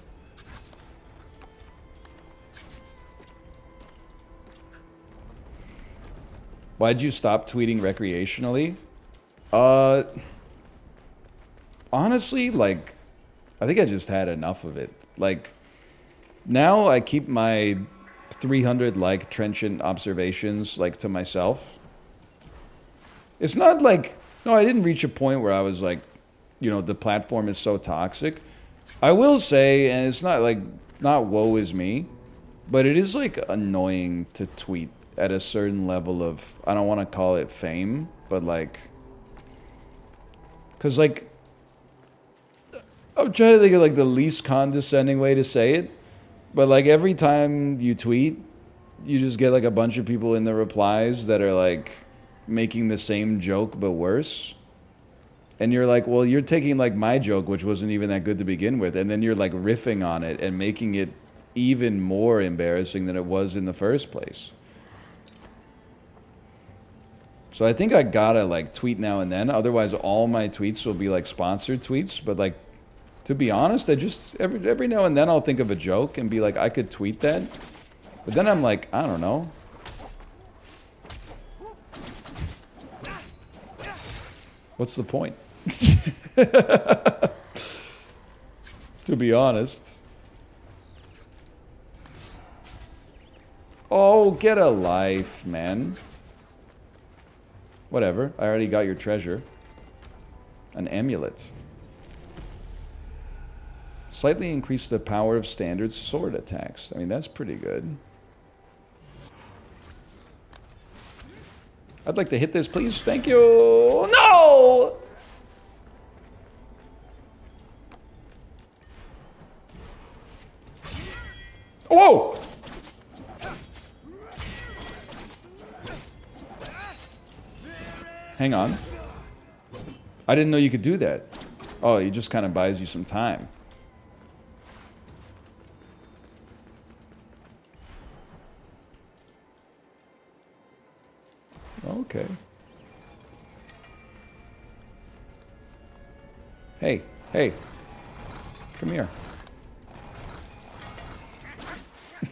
Why'd you stop tweeting recreationally? Honestly, like, I think I just had enough of it. Like, now I keep my 300 like trenchant observations like to myself. It's not like, no, I didn't reach a point where I was like, you know, the platform is so toxic. I will say, and it's not like, not woe is me, but it is like annoying to tweet at a certain level of, I don't want to call it fame, but like, because like, I'm trying to think of like the least condescending way to say it, but like every time you tweet, you just get like a bunch of people in the replies that are like making the same joke but worse. And you're like, well, you're taking like my joke, which wasn't even that good to begin with, and then you're like riffing on it and making it even more embarrassing than it was in the first place. So I think I gotta like tweet now and then, otherwise all my tweets will be like sponsored tweets. But like, to be honest, I just, every now and then I'll think of a joke and be like, I could tweet that. But then I'm like, I don't know. What's the point? To be honest. Oh, get a life, man. Whatever, I already got your treasure. An amulet. Slightly increase the power of standard sword attacks. I mean, that's pretty good. I'd like to hit this, please. Thank you. No! Whoa! Hang on. I didn't know you could do that. Oh, he just kind of buys you some time. Okay. Hey, hey. Come here.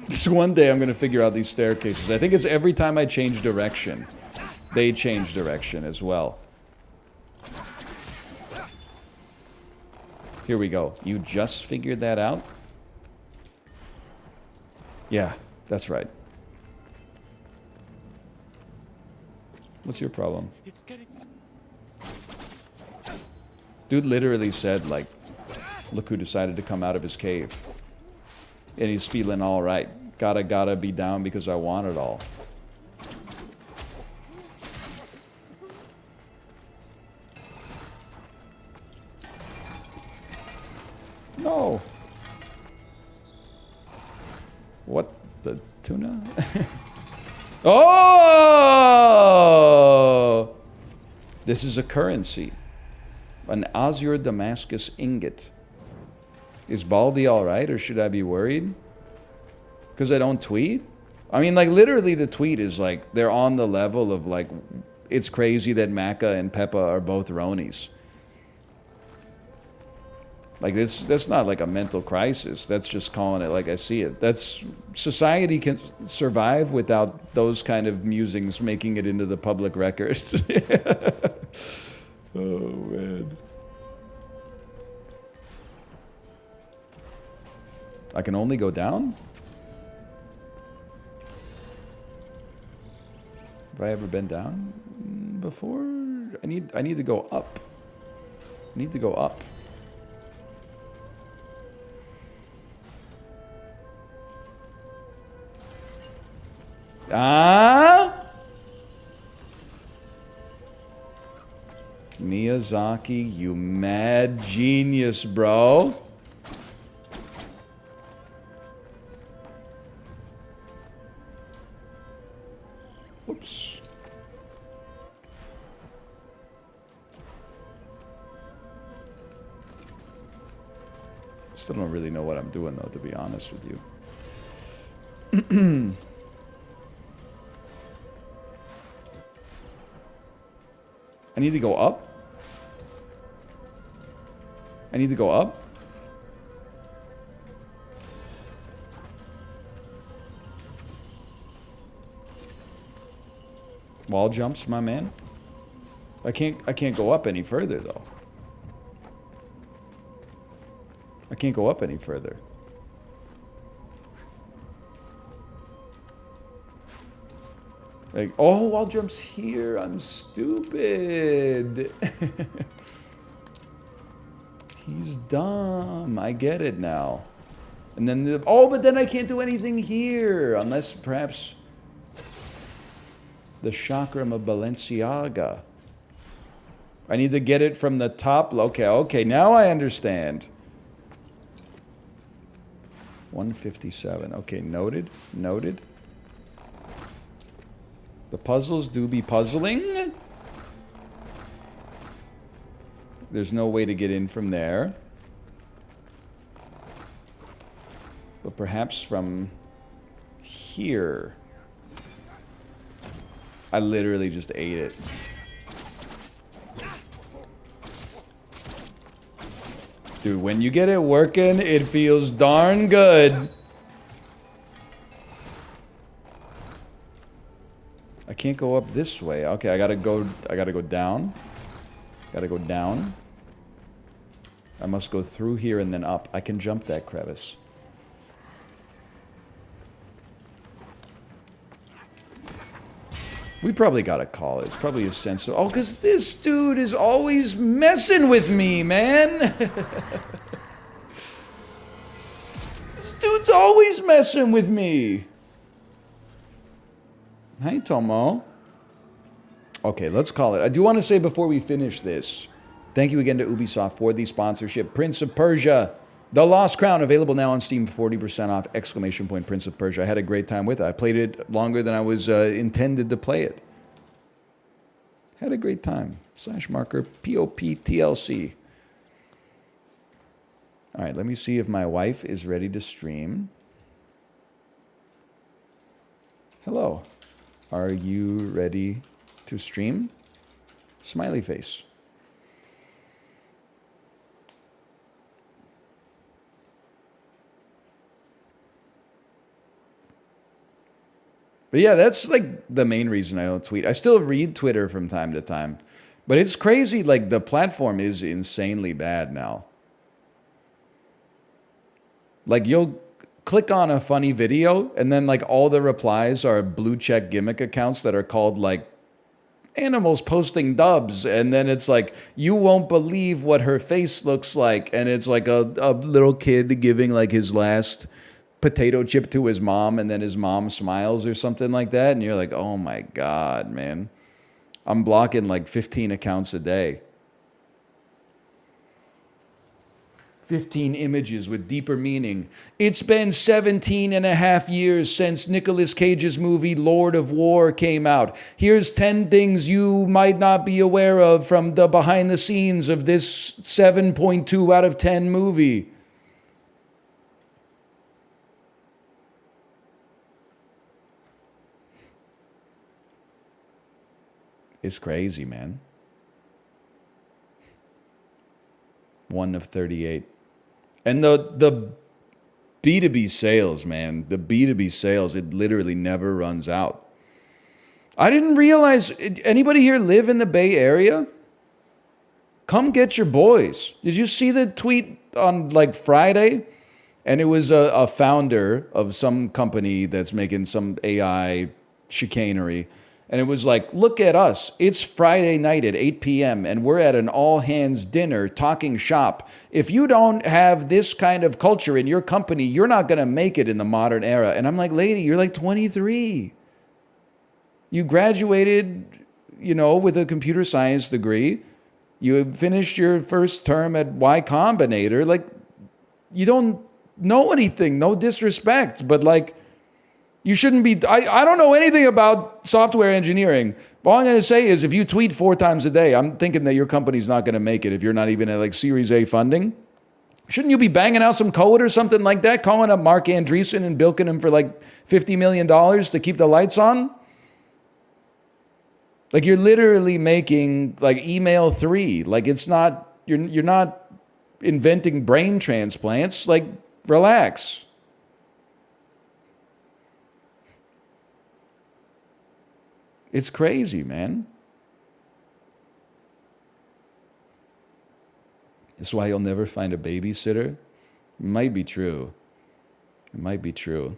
Just one day I'm going to figure out these staircases. I think it's every time I change direction, they change direction as well. Here we go. You just figured that out? Yeah, that's right. What's your problem? It's getting... Dude literally said, like, look who decided to come out of his cave. And he's feeling all right. Gotta be down because I want it all. No. What? The tuna? Oh! This is a currency. An Azure Damascus ingot. Is Baldy alright, or should I be worried? Because I don't tweet? I mean, like, literally the tweet is like, they're on the level of like, it's crazy that Maka and Peppa are both Ronies. Like, that's not like a mental crisis. That's just calling it like I see it. That's, society can survive without those kind of musings making it into the public record. Oh, man. I can only go down? Have I ever been down before? I need to go up. I need to go up. Ah! Miyazaki, you mad genius, bro. Oops. Still don't really know what I'm doing, though, to be honest with you. I need to go up? I need to go up? Wall jumps, my man. I can't go up any further though. I can't go up any further. Like, oh, wall jumps here. I'm stupid. He's dumb. I get it now. And then but then I can't do anything here unless perhaps the chakram of Balenciaga. I need to get it from the top. Okay, now I understand. 157. Okay, noted. The puzzles do be puzzling. There's no way to get in from there. But perhaps from here. I literally just ate it. Dude, when you get it working, it feels darn good. I can't go up this way. Okay, I gotta go down. Gotta go down. I must go through here and then up. I can jump that crevice. We probably gotta call it. It's probably a sense of... Oh, because this dude is always messing with me, man. This dude's always messing with me. Hi, Tomo. Okay, let's call it. I do want to say before we finish this, thank you again to Ubisoft for the sponsorship. Prince of Persia, The Lost Crown, available now on Steam, 40% off, exclamation point, Prince of Persia. I had a great time with it. I played it longer than I was intended to play it. Had a great time. /marker POPTLC. All right, let me see if my wife is ready to stream. Hello. Are you ready to stream? Smiley face. But yeah, that's like the main reason I don't tweet. I still read Twitter from time to time. But it's crazy, like the platform is insanely bad now. Like you'll click on a funny video and then like all the replies are blue check gimmick accounts that are called like animals posting dubs, and then it's like, you won't believe what her face looks like, and it's like a little kid giving like his last potato chip to his mom, and then his mom smiles or something like that, and you're like, oh my god, man. I'm blocking like 15 accounts a day. 15 images with deeper meaning. It's been 17 and a half years since Nicolas Cage's movie Lord of War came out. Here's 10 things you might not be aware of from the behind the scenes of this 7.2 out of 10 movie. It's crazy, man. 1 of 38. And the B2B sales, man, the B2B sales, it literally never runs out. I didn't realize, anybody here live in the Bay Area? Come get your boys. Did you see the tweet on like Friday? And it was a founder of some company that's making some AI chicanery. And it was like, look at us. It's Friday night at 8 p.m. and we're at an all-hands dinner talking shop. If you don't have this kind of culture in your company, you're not going to make it in the modern era. And I'm like, lady, you're like 23. You graduated, you know, with a computer science degree. You finished your first term at Y Combinator. Like, you don't know anything. No disrespect. But like, you shouldn't be... I don't know anything about software engineering. All I'm going to say is if you tweet 4 times a day, I'm thinking that your company's not going to make it if you're not even at like Series A funding. Shouldn't you be banging out some code or something like that? Calling up Mark Andreessen and bilking him for like $50 million to keep the lights on? Like you're literally making like email 3. Like it's not... You're not inventing brain transplants. Like, relax. It's crazy, man. That's why you'll never find a babysitter. It might be true. It might be true.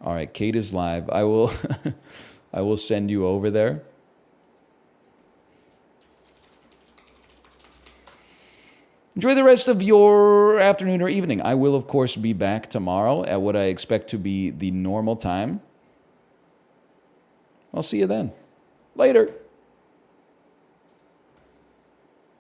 All right, Kate is live. I will I will send you over there. Enjoy the rest of your afternoon or evening. I will, of course, be back tomorrow at what I expect to be the normal time. I'll see you then. Later.